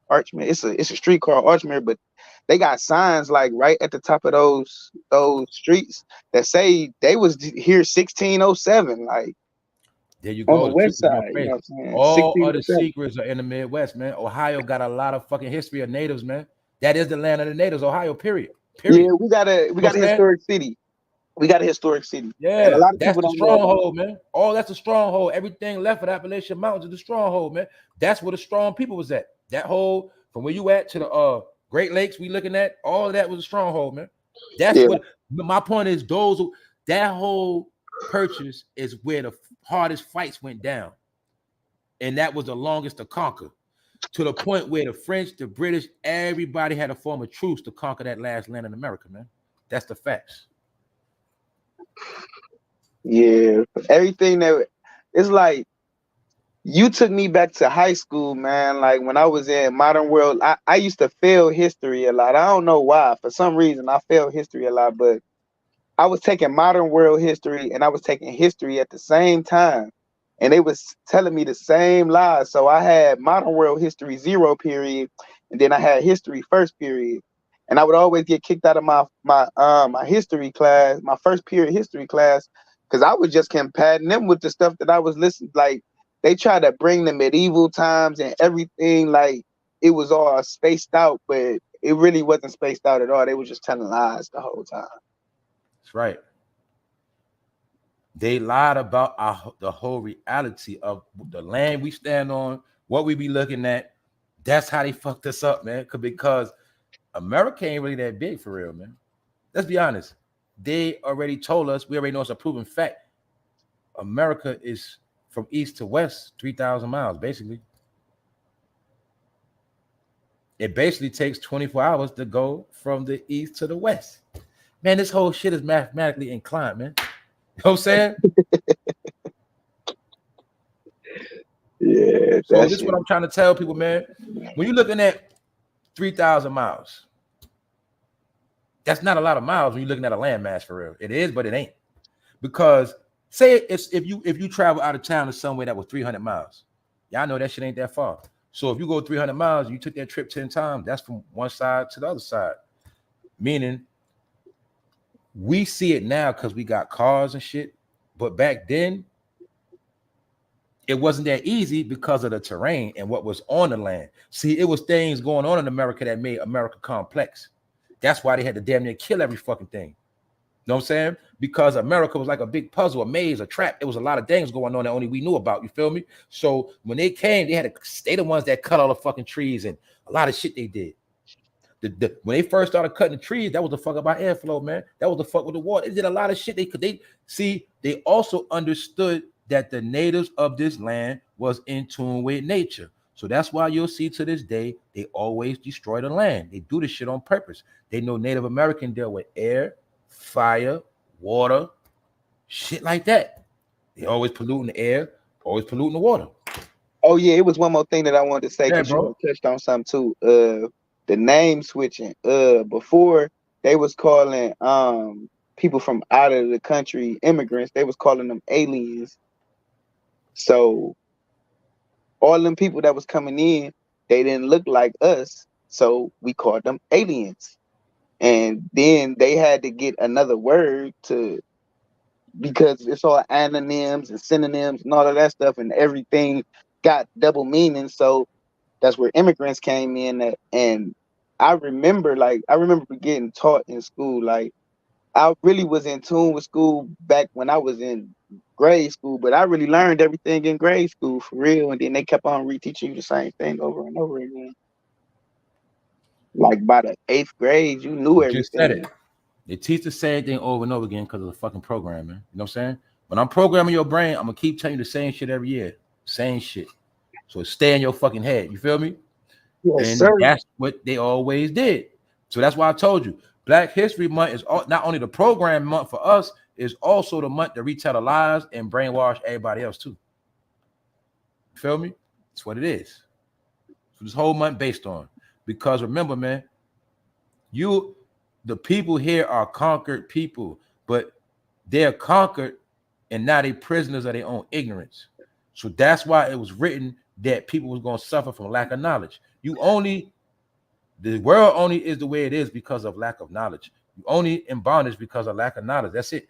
Archmere. It's a street called Archmere, but they got signs like right at the top of those streets that say they was here 1607, like There you on go. the The truth west is more side. You know crazy. what I'm saying? All of the 1607. secrets are in the Midwest, man. Ohio got a lot of fucking history of natives, man. That is the land of the natives, Ohio, period. Yeah, Period. we got You know what a I'm saying? historic city. We got a historic city, and a Yeah, lot of that's people the don't know about stronghold, man. Oh, that's the stronghold. Everything left of the Appalachian Mountains is the stronghold, man. That's where the strong people was at. That whole from where you at to the Great Lakes we looking at, all of that was a stronghold, man. That's it. what my point is. That whole purchase is where the hardest fights went down, and that was the longest to conquer. To the point where the French, the British, everybody had a form of truce to conquer that last land in America, man. That's the facts. Yeah, everything that it's like you took me back to high school, man. Like when I was in modern world, I used to fail history a lot. I don't know why. For some reason, I failed history a lot, but I was taking modern world history and I was taking history at the same time. And they was telling me the same lies. So I had modern world history 0 period, and then I had history 1st period. And I would always get kicked out of my history class, my 1st period history class, because I was just comparing them with the stuff that I was listening. Like they tried to bring the medieval times and everything, like it was all spaced out, but it really wasn't spaced out at all. They were just telling lies the whole time. That's right. They lied about the whole reality of the land we stand on, what we be looking at. That's how they fucked us up, man. Because America ain't really that big for real, man. Let's be honest. They already told us, we already know it's a proven fact. America is from east to west, 3,000 miles, basically. It basically takes 24 hours to go from the east to the west. Man, this whole shit is mathematically inclined, man. You know what I'm saying? Yeah, So that this is shit. what I'm trying to tell people, man. When you're looking at 3,000 miles, that's not a lot of miles when you're looking at a landmass for real. It is, but it ain't. Because say it's if you travel out of town to somewhere that was 300 miles, y'all know that shit ain't that far. So if you go 300 miles, you took that trip 10 times, that's from one side to the other side. Meaning we see it now because we got cars and shit. But back then, it wasn't that easy because of the terrain and what was on the land. See, it was things going on in America that made America complex. That's why they had to damn near kill every fucking thing. You know what I'm saying? Because America was like a big puzzle, a maze, a trap. There was a lot of things going on that only we knew about. You feel me? So when they came, they had they the ones that cut all the fucking trees and a lot of shit they did. When they first started cutting the trees, that was the fuck about airflow, man. That was the fuck with the water. They did a lot of shit. They also understood that the natives of this land was in tune with nature. So that's why you'll see to this day, they always destroy the land. They do this shit on purpose. They know Native American deal with air, fire, water, shit like that. They always polluting the air, always polluting the water. Oh yeah, it was one more thing that I wanted to say Yeah, because bro. you touched on something too. The name switching. Before they was calling people from out of the country immigrants, they was calling them aliens. So all them people that was coming in, they didn't look like us, so we called them aliens. And then they had to get another word to because it's all anonyms and synonyms and all of that stuff, and everything got double meaning. So that's where immigrants came in at. And I remember getting taught in school. Like I really was in tune with school back when I was in grade school, but I really learned everything in grade school for real. And then they kept on reteaching you the same thing over and over again. Like by the 8th grade, you knew You just said everything. it. They teach the same thing over and over again because of the fucking program, man. You know what I'm saying? When I'm programming your brain, I'm gonna keep telling you the same shit every year. Same shit. So stay in your fucking head. You feel me? Yes, And sir. that's what they always did. So that's why I told you Black History Month is not only the program month for us, is also the month to retell the lies and brainwash everybody else too. You feel me? That's what it is. So this whole month based on. Because remember, man, the people here are conquered people, but they're conquered and now they prisoners of their own ignorance. So that's why it was written that people was going to suffer from lack of knowledge. The world only is the way it is because of lack of knowledge. You only in bondage because of lack of knowledge. That's it.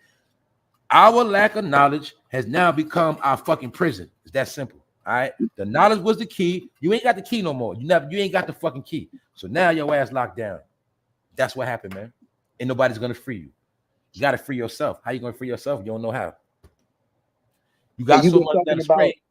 Our lack of knowledge has now become our fucking prison. It's that simple. All right. The knowledge was the key. You ain't got the key no more. You ain't got the fucking key. So now your ass locked down. That's what happened, man. And nobody's gonna free you. You gotta free yourself. How you gonna free yourself? You don't know how. You got so much that straight.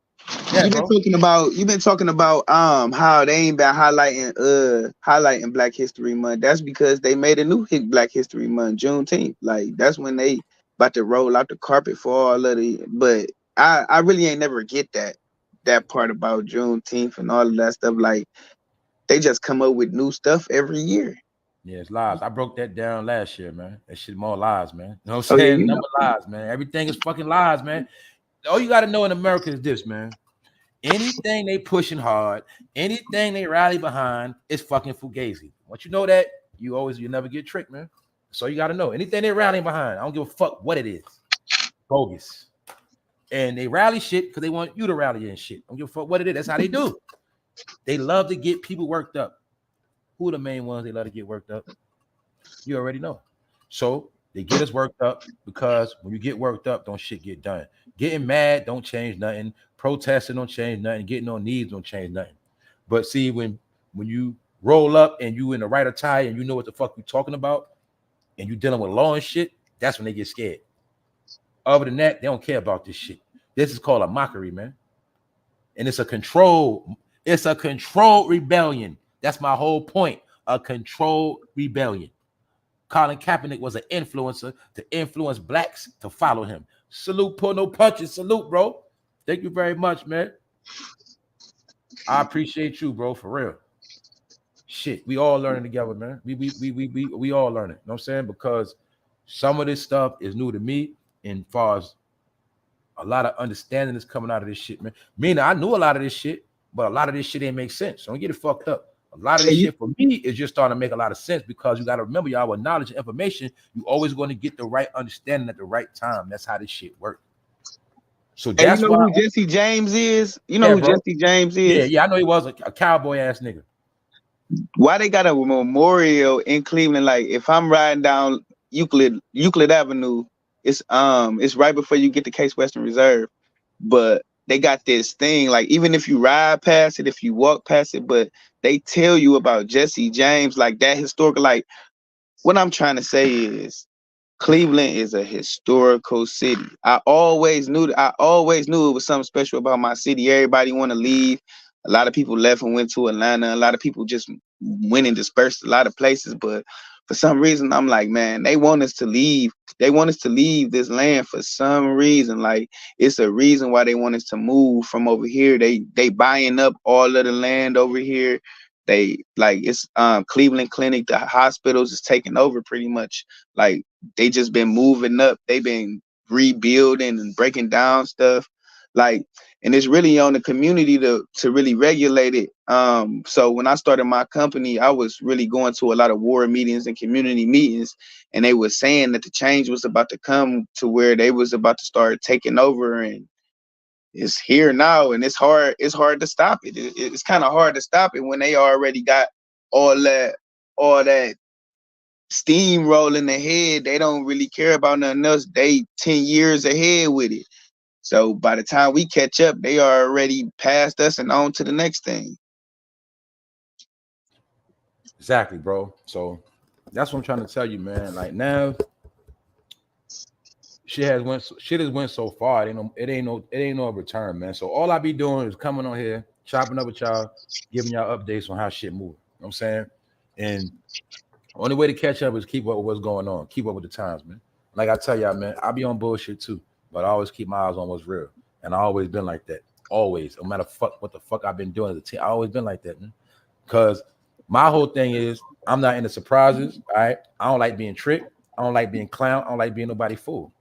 Yeah, You've been talking about how they ain't been highlighting Black History Month. That's because they made a new Black History Month, Juneteenth. Like that's when they about to roll out the carpet for all of the. But I really ain't never get that part about Juneteenth and all of that stuff. Like they just come up with new stuff every year. Yeah, it's lies. I broke that down last year, man. That shit more lies, man. You know what Oh I'm yeah, saying? Number lies, man. Everything is fucking lies, man. All you gotta know in America is this, man. Anything they pushing hard, anything they rally behind is fucking fugazi. Once you know that, you never get tricked, man. So you gotta know anything they're rallying behind. I don't give a fuck what it is. Bogus. And they rally shit because they want you to rally in shit. I don't give a fuck what it is. That's how they do. They love to get people worked up. Who are the main ones they love to get worked up? You already know. So they get us worked up because when you get worked up, don't shit get done. Getting mad don't change nothing. Protesting don't change nothing. Getting on knees don't change nothing. But see, when you roll up and you in the right attire and you know what the fuck you talking about and you dealing with law and shit, that's when they get scared. Other than that, they don't care about this shit. This is called a mockery, man. And it's a controlled rebellion. That's my whole point. A controlled rebellion. Colin Kaepernick was an influencer to influence blacks to follow him. Salute, pull no punches. Salute, bro. Thank you very much, man. I appreciate you, bro, for real. Shit, we all learning together, man. We all learning. You know what I'm saying? Because some of this stuff is new to me, and far as a lot of understanding is coming out of this shit, man. Meaning I knew a lot of this shit, but a lot of this shit ain't make sense. Don't get it fucked up. A lot of this shit for me is just starting to make a lot of sense because you got to remember, y'all, with knowledge and information, you always going to get the right understanding at the right time. That's how this shit works. So that's you know why who Jesse James is? You know who bro. Jesse James is? Yeah, I know he was a cowboy ass nigga. Why they got a memorial in Cleveland? Like if I'm riding down Euclid Avenue, it's right before you get to Case Western Reserve. But they got this thing, like even if you ride past it, if you walk past it, but they tell you about Jesse James, like that historical, like what I'm trying to say is Cleveland is a historical city. I always knew it was something special about my city. Everybody want to leave. A lot of people left and went to Atlanta. A lot of people just went and dispersed a lot of places. But for some reason, I'm like, man, they want us to leave. They want us to leave this land for some reason. Like it's a reason why they want us to move from over here. They buying up all of the land over here. They like it's Cleveland Clinic. The hospitals is taking over pretty much. Like they just been moving up. They've been rebuilding and breaking down stuff. Like, and it's really on the community to really regulate it. So when I started my company, I was really going to a lot of ward meetings and community meetings, and they were saying that the change was about to come to where they was about to start taking over, and it's here now, and it's hard to stop it. It's kind of hard to stop it when they already got all that steam rolling ahead. They don't really care about nothing else. They 10 years ahead with it. So by the time we catch up, they are already past us and on to the next thing. Exactly, bro. So that's what I'm trying to tell you, man. Like now, shit has went so far. It ain't no return, man. So all I be doing is coming on here, chopping up with y'all, giving y'all updates on how shit move. You know what I'm saying? And only way to catch up is keep up with what's going on, keep up with the times, man. Like I tell y'all, man, I be on bullshit too, but I always keep my eyes on what's real. And I always been like that. Always. No matter what the fuck I've been doing as a team, I always been like that, man. Because my whole thing is I'm not into surprises. All right. I don't like being tricked. I don't like being clown. I don't like being nobody fool.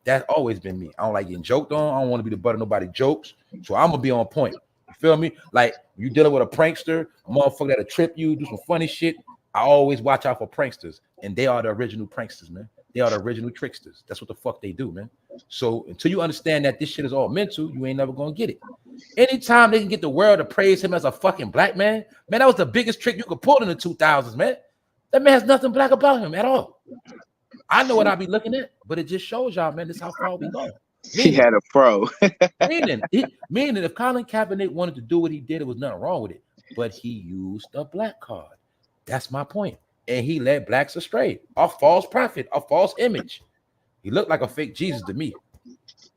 That's always been me. I don't like getting joked on. I don't want to be the butt of nobody's jokes. So I'm gonna be on point. You feel me? Like you dealing with a prankster, a motherfucker that'll trip you, do some funny shit. I always watch out for pranksters, and they are the original pranksters, man. They are the original tricksters. That's what the fuck they do, man. So until you understand that this shit is all mental, you ain't never gonna get it. Anytime they can get the world to praise him as a fucking black man, that was the biggest trick you could pull in the 2000s, man. That man has nothing black about him at all. I know what I be looking at, but it just shows y'all, man, this is how far we go. He had a pro. meaning if Colin Kaepernick wanted to do what he did, it was nothing wrong with it. But he used a black card. That's my point. And he led blacks astray, a false prophet, a false image. He looked like a fake Jesus to me.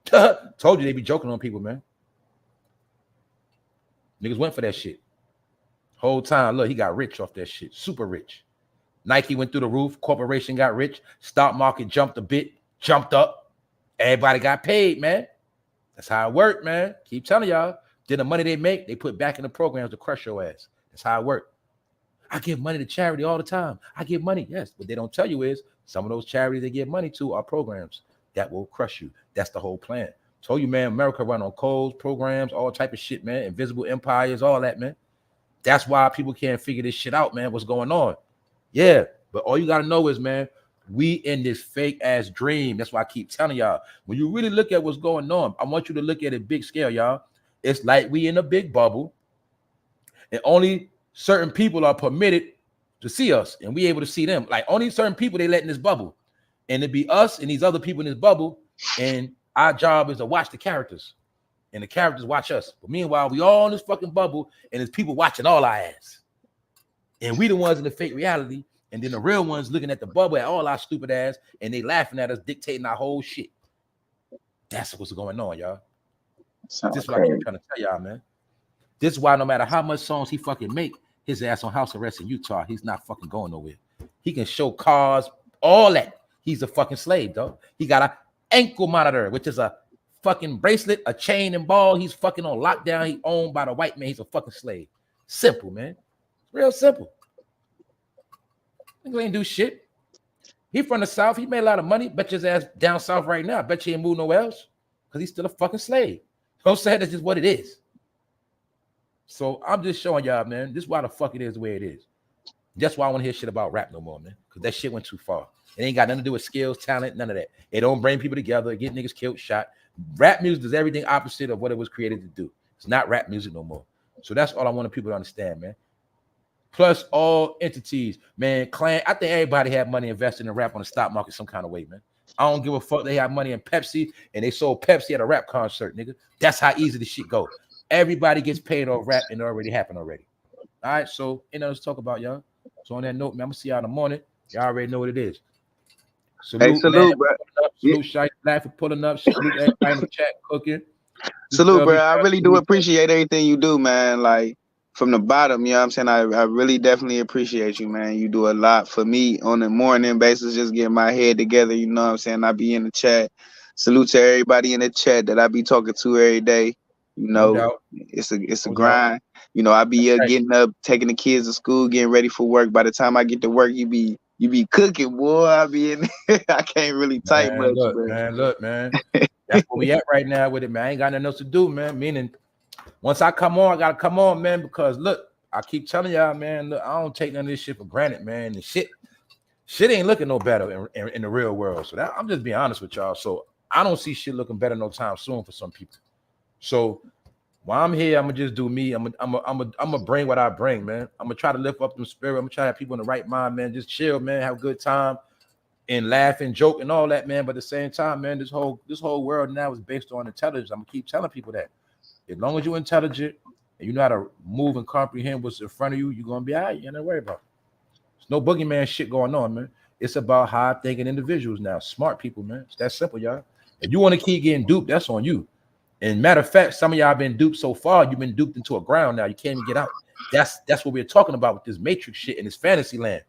Told you they be joking on people, man. Niggas went for that shit. Whole time, look, he got rich off that shit. Super rich. Nike went through the roof. Corporation got rich. Stock market jumped a bit, jumped up. Everybody got paid, man. That's how it worked, man. Keep telling y'all. Then the money they make, they put back in the programs to crush your ass. That's how it worked. I give money to charity all the time. I give money, yes. What they don't tell you is some of those charities they give money to are programs that will crush you. That's the whole plan. Told you, man, America run on codes, programs, all type of shit, man. Invisible empires, all that, man. That's why people can't figure this shit out, man. What's going on? Yeah, but all you got to know is, man, we in this fake ass dream. That's why I keep telling y'all, when you really look at what's going on, I want you to look at it big scale, y'all. It's like we in a big bubble, and only certain people are permitted to see us, and we able to see them. Like only certain people they let in this bubble, and it be us and these other people in this bubble, and our job is to watch the characters, and the characters watch us. But meanwhile, we all in this fucking bubble, and there's people watching all our ass, and we the ones in the fake reality, and then the real ones looking at the bubble at all our stupid ass, and they laughing at us, dictating our whole shit. That's what's going on, y'all. This is what I keep trying to tell y'all, man. This is why no matter how much songs he fucking make, his ass on house arrest in Utah, he's not fucking going nowhere. He can show cars, all that. He's a fucking slave, dog. He got a ankle monitor, which is a fucking bracelet, a chain and ball. He's fucking on lockdown. He owned by the white man. He's a fucking slave. Simple, man. Real simple. Nigga ain't do shit. He from the South. He made a lot of money. Bet his ass down south right now. Bet you ain't moved nowhere else because he's still a fucking slave. You know what I'm saying? That's just what it is. So I'm just showing y'all, man. This is why the fuck it is the way it is. That's why I want to hear shit about rap no more, man. Because that shit went too far. It ain't got nothing to do with skills, talent, none of that. It don't bring people together, get niggas killed, shot. Rap music does everything opposite of what it was created to do. It's not rap music no more. So that's all I want people to understand, man. Plus all entities, man. Clan, I think everybody had money invested in rap on the stock market some kind of way, man. I don't give a fuck. They have money in Pepsi and they sold Pepsi at a rap concert, nigga. That's how easy the shit go. Everybody gets paid on rap and it already happened already. All right, so ain't nothing to talk about, y'all. So on that note, man, I'm gonna see y'all in the morning. Y'all already know what it is. Salute, hey, salute, bro. Salute, Shite Black for pulling up. Salute everybody in the chat cooking. Salute, bro. I really do appreciate everything you do, man. Like from the bottom, you know what I'm saying? I really definitely appreciate you, man. You do a lot for me on a morning basis, just getting my head together, you know what I'm saying? I be in the chat. Salute to everybody in the chat that I be talking to every day. You know, No doubt. it's a No grind. You know, I be right. getting up, taking the kids to school, getting ready for work. By the time I get to work, you be cooking, boy. I be in I can't really type much, Look, man. That's where we at right now with it, man. I ain't got nothing else to do, man. Meaning, once I come on, I gotta come on, man, because look, I keep telling y'all, man, look, I don't take none of this shit for granted, man. And shit ain't looking no better in the real world. So that, I'm just being honest with y'all. So I don't see shit looking better no time soon for some people. So while I'm here, I'm gonna just do me. I'm gonna bring what I bring, man. I'm gonna try to lift up them spirit. I'm gonna try to have people in the right mind, man. Just chill, man. Have a good time and laugh and joke and all that, man. But at the same time, man, this whole world now is based on intelligence. I'm gonna keep telling people that. As long as you're intelligent and you know how to move and comprehend what's in front of you, you're gonna be all right. You ain't to worry about it. There's no boogeyman shit going on, man. It's about high thinking individuals now, smart people, man. It's that simple, y'all. If you want to keep getting duped, that's on you. And matter of fact, some of y'all been duped so far, you've been duped into a ground now. You can't even get out. That's what we're talking about with this matrix shit in this fantasy land.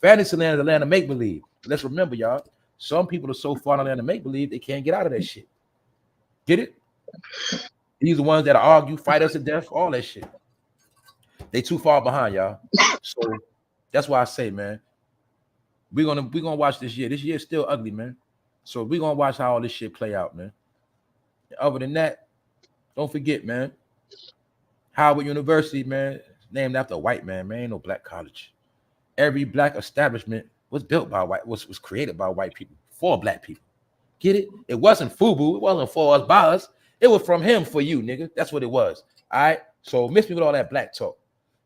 Fantasy land is a land of make-believe. Let's remember, y'all, some people are so far in the land of make-believe, they can't get out of that shit. Get it? These are the ones that argue, fight us to death, all that shit. They too far behind, y'all. So that's why I say, man, we're gonna watch this year. This year is still ugly, man. So we're gonna watch how all this shit play out, man. Other than that, don't forget, man, Howard University, man, named after a white man, man. Ain't no black college. Every black establishment was built by white, was created by white people for black people. Get it? It wasn't FUBU. It wasn't for us, by us. It was from him for you, nigga. That's what it was. All right. So miss me with all that black talk.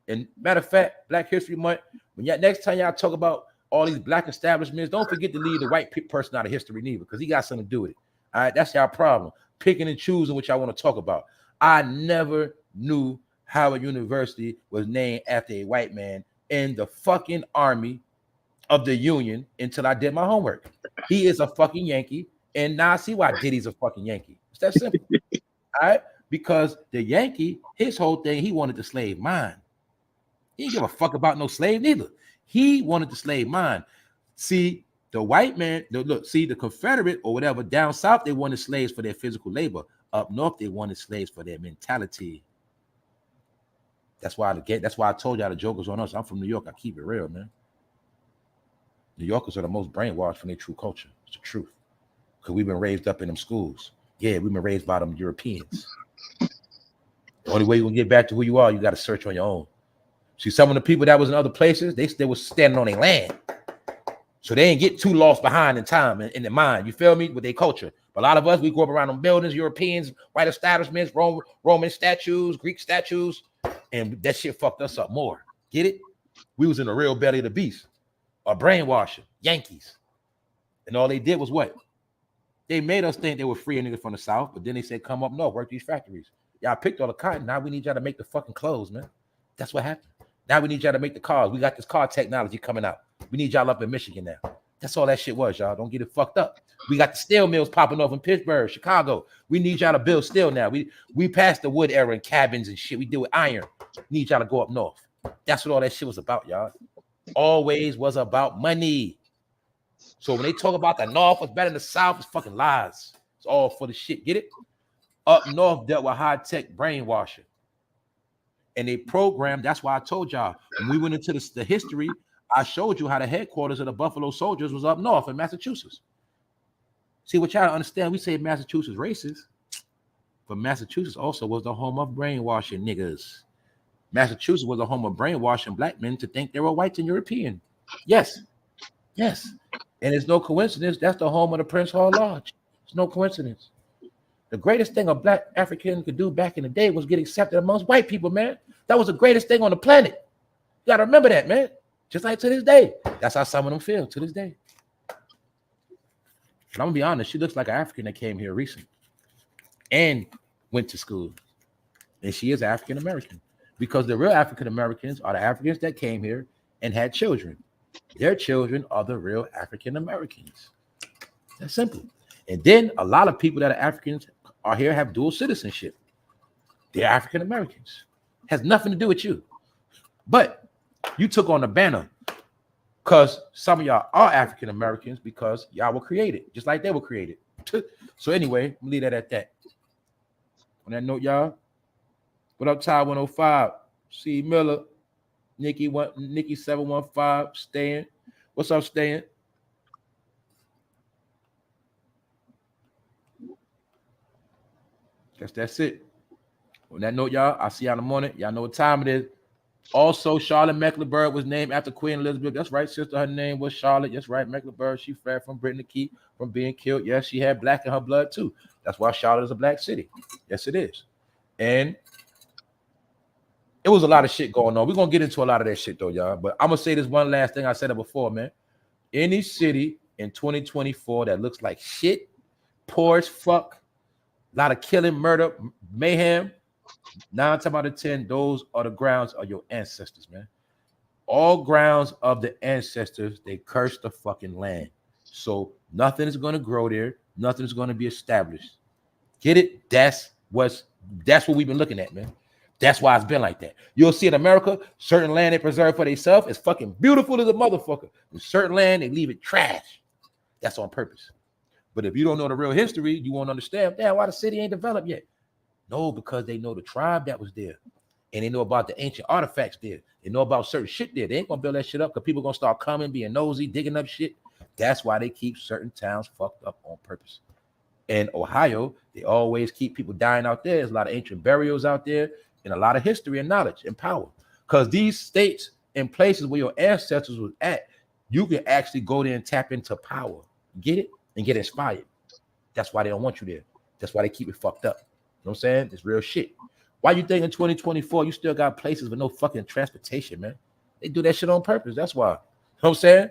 And matter of fact, Black History Month, when next time y'all talk about all these black establishments, don't forget to leave the white person out of history neither, because he got something to do with it. All right. That's y'all problem. Picking and choosing what y'all want to talk about. I never knew Howard University was named after a white man in the fucking army of the Union until I did my homework. He is a fucking Yankee, and now I see why Diddy's a fucking Yankee. It's that simple. All right? Because the Yankee, his whole thing, he wanted the slave mind. He didn't give a fuck about no slave neither. He wanted the slave mind. See, the white man, the Confederate or whatever, down south, they wanted slaves for their physical labor. Up north, they wanted slaves for their mentality. That's why I told y'all the joke was on us. I'm from New York. I keep it real, man. New Yorkers are the most brainwashed from their true culture. It's the truth. Because we've been raised up in them schools. Yeah, we've been raised by them Europeans. The only way you're going to get back to who you are, you got to search on your own. See, some of the people that was in other places, they were standing on their land. So they ain't get too lost behind in time and in their mind. You feel me? With their culture. But a lot of us, we grew up around them buildings, Europeans, white establishments, Roman statues, Greek statues, and that shit fucked us up more. Get it? We was in the real belly of the beast. A brainwasher, Yankees. And all they did was what? They made us think they were free niggas from the South, but then they said, come up north, work these factories. Y'all picked all the cotton. Now we need y'all to make the fucking clothes, man. That's what happened. Now we need y'all to make the cars. We got this car technology coming out. We need y'all up in Michigan now. That's all that shit was, y'all. Don't get it fucked up. We got the steel mills popping off in Pittsburgh, Chicago. We need y'all to build steel now. We passed the wood era and cabins and shit. We deal with iron. We need y'all to go up north. That's what all that shit was about, y'all. Always was about money. So when they talk about the North was better than the South, it's fucking lies. It's all for the shit. Get it? up north dealt with high-tech brainwashing. And they programmed, that's why I told y'all, when we went into the history, I showed you how the headquarters of the Buffalo Soldiers was up north in Massachusetts. See, what y'all understand, we say Massachusetts racist, but Massachusetts also was the home of brainwashing niggas. Massachusetts was the home of brainwashing black men to think they were white and European. Yes. Yes. And it's no coincidence, that's the home of the Prince Hall Lodge. It's no coincidence. The greatest thing a black African could do back in the day was get accepted amongst white people, man. That was the greatest thing on the planet. You gotta remember that, man. Just like to this day. That's how some of them feel to this day. And I'm gonna be honest, she looks like an African that came here recently and went to school. And she is African American. Because the real African Americans are the Africans that came here and had children. Their children are the real African Americans. That's simple. And then a lot of people that are Africans are here have dual citizenship. They're African Americans. Has nothing to do with you. But you took on the banner because some of y'all are African Americans because y'all were created just like they were created. So anyway, we'll leave that at that. On that note, y'all, what up, Ty 105? C. Miller, Nikki 715, Stan. What's up, Stan? Guess that's it. On that note, y'all, I'll see y'all in the morning. Y'all know what time it is. Also, Charlotte Mecklenburg was named after Queen Elizabeth. That's right, sister. Her name was Charlotte. That's right, Mecklenburg. She fled from Britain to keep from being killed. Yes, she had black in her blood too. That's why Charlotte is a black city. Yes, it is. And it was a lot of shit going on. We're going to get into a lot of that shit though, y'all. But I'm going to say this one last thing. I said it before, man. Any city in 2024 that looks like shit, poor as fuck, a lot of killing, murder, mayhem, 9 times out of 10, those are the grounds of your ancestors, man. All grounds of the ancestors, they cursed the fucking land. So nothing is going to grow there. Nothing is going to be established. Get it? That's what we've been looking at, man. That's why it's been like that. You'll see in America, certain land they preserve for themselves is fucking beautiful as a motherfucker. In certain land, they leave it trash. That's on purpose. But if you don't know the real history, you won't understand, damn, why the city ain't developed yet. No, because they know the tribe that was there. And they know about the ancient artifacts there. They know about certain shit there. They ain't gonna build that shit up because people gonna start coming, being nosy, digging up shit. That's why they keep certain towns fucked up on purpose. In Ohio, they always keep people dying out there. There's a lot of ancient burials out there and a lot of history and knowledge and power. Because these states and places where your ancestors was at, you can actually go there and tap into power. Get it? And get inspired. That's why they don't want you there. That's why they keep it fucked up. You know what I'm saying? It's real shit. Why you think in 2024 you still got places with no fucking transportation, man? They do that shit on purpose. That's why. You know what I'm saying?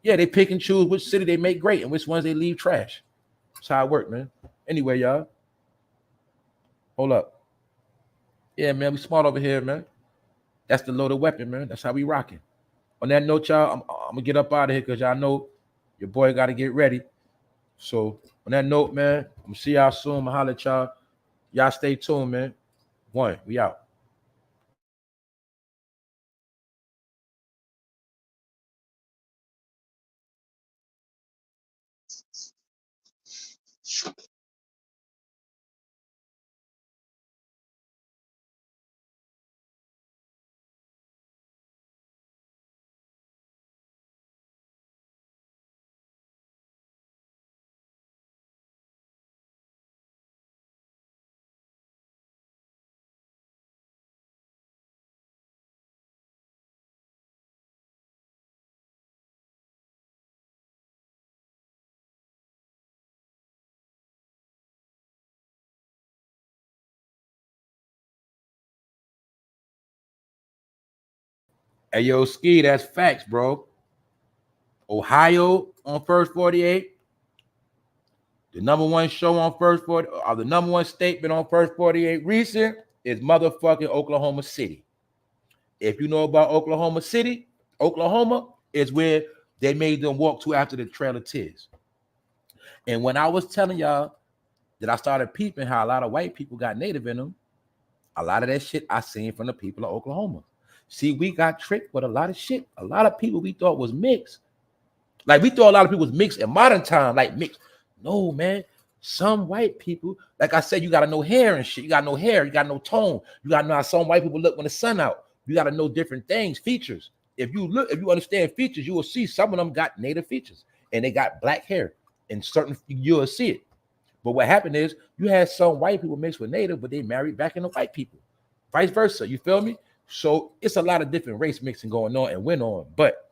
Yeah, they pick and choose which city they make great and which ones they leave trash. That's how it works, man. Anyway, y'all. Hold up. Yeah, man, we smart over here, man. That's the loaded weapon, man. That's how we rocking. On that note, y'all, I'm gonna get up out of here because y'all know your boy got to get ready. So on that note, man, I'm gonna see y'all soon. I'm gonna holler at y'all. Y'all stay tuned, man. One, we out. Hey, yo, Ski, that's facts, bro. Ohio on First 48. The number one show on First 40, or the number one statement on First 48 recent is motherfucking Oklahoma City. If you know about Oklahoma City, Oklahoma is where they made them walk to after the Trail of Tears. And when I was telling y'all that I started peeping how a lot of white people got native in them, a lot of that shit I seen from the people of Oklahoma. See, we got tricked with a lot of shit. A lot of people we thought was mixed. Like we thought a lot of people was mixed in modern time, like mixed. No, man. Some white people, like I said, you got to know hair and shit. You got to know hair. You got to know tone. You got to know how some white people look when the sun out. You got to know different things, features. If you understand features, you will see some of them got native features and they got black hair. And certain, you'll see it. But what happened is you had some white people mixed with native, but they married back into white people. Vice versa. You feel me? So it's a lot of different race mixing going on and went on. But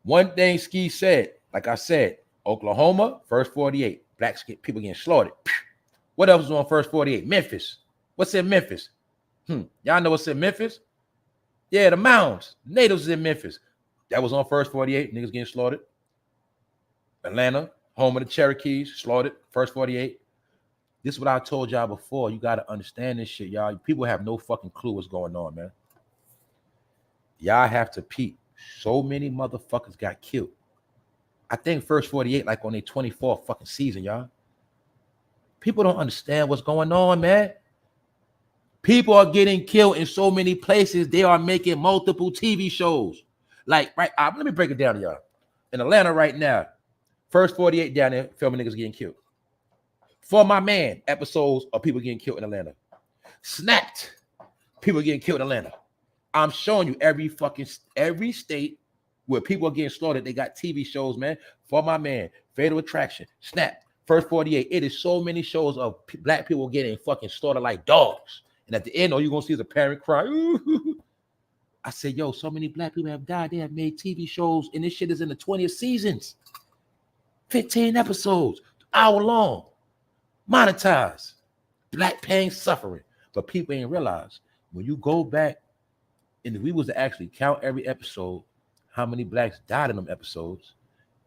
one thing Ski said, like I said, Oklahoma, first 48, black people getting slaughtered. What else was on first 48? Memphis. What's in Memphis? Y'all know what's in Memphis? Yeah, the mounds. Natives is in Memphis. That was on first 48. Niggas getting slaughtered. Atlanta, home of the Cherokees, slaughtered. First 48. This is what I told y'all before. You got to understand this shit, y'all. People have no fucking clue what's going on, man. Y'all have to peep. So many motherfuckers got killed. I think first 48, like on their 24th fucking season, y'all. People don't understand what's going on, man. People are getting killed in so many places. They are making multiple TV shows. Like, right, let me break it down to y'all. In Atlanta right now, first 48 down there, filming niggas getting killed. For My Man, episodes of people getting killed in Atlanta. Snapped, people getting killed in Atlanta. I'm showing you every state where people are getting slaughtered. They got TV shows, man. For My Man, Fatal Attraction, Snap, First 48. It is so many shows of black people getting fucking slaughtered like dogs. And at the end, all you're going to see is a parent cry. Ooh. I said, yo, so many black people have died. They have made TV shows, and this shit is in the 20th seasons. 15 episodes, hour long, monetized. Black pain, suffering. But people ain't realize when you go back, and if we was to actually count every episode, how many blacks died in them episodes,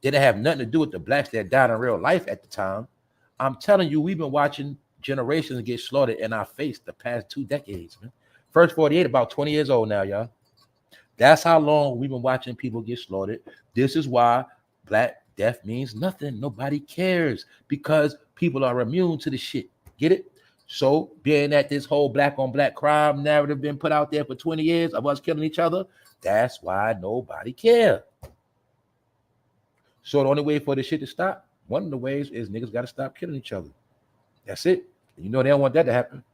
didn't have nothing to do with the blacks that died in real life at the time. I'm telling you, we've been watching generations get slaughtered in our face the past 2 decades, man. First 48, about 20 years old now, y'all. That's how long we've been watching people get slaughtered. This is why black death means nothing. Nobody cares because people are immune to the shit. Get it? So being that this whole black on black crime narrative been put out there for 20 years of us killing each other, that's why nobody cares. So the only way for this shit to stop, one of the ways is niggas got to stop killing each other. That's it. You know they don't want that to happen.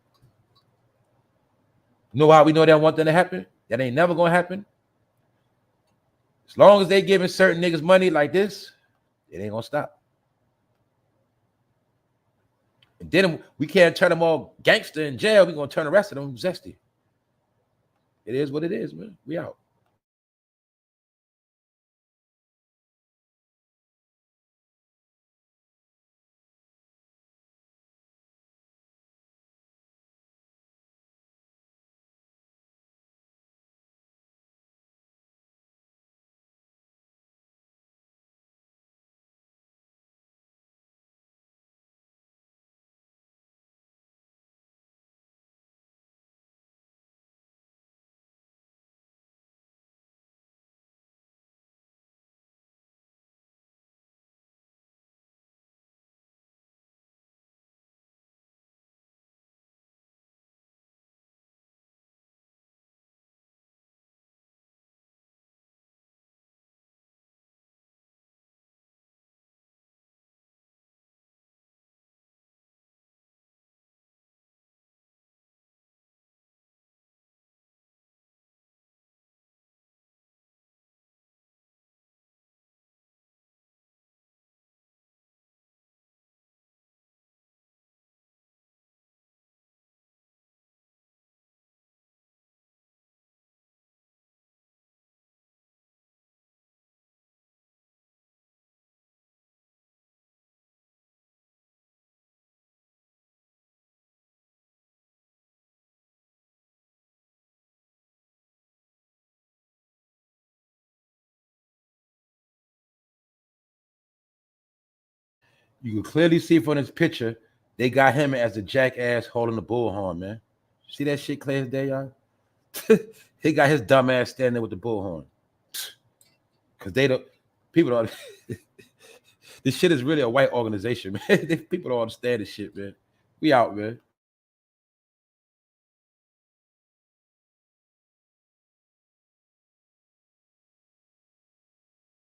You know why we know they don't want that to happen? That ain't never gonna happen. As long as they giving certain niggas money like this, it ain't gonna stop. And then we can't turn them all gangster in jail. We're gonna turn the rest of them zesty. It is what it is, man. We out. You can clearly see from this picture, they got him as a jackass holding the bullhorn, man. See that shit clear as day, y'all? He got his dumb ass standing there with the bullhorn. Because people don't, this shit is really a white organization, man. People don't understand this shit, man. We out, man.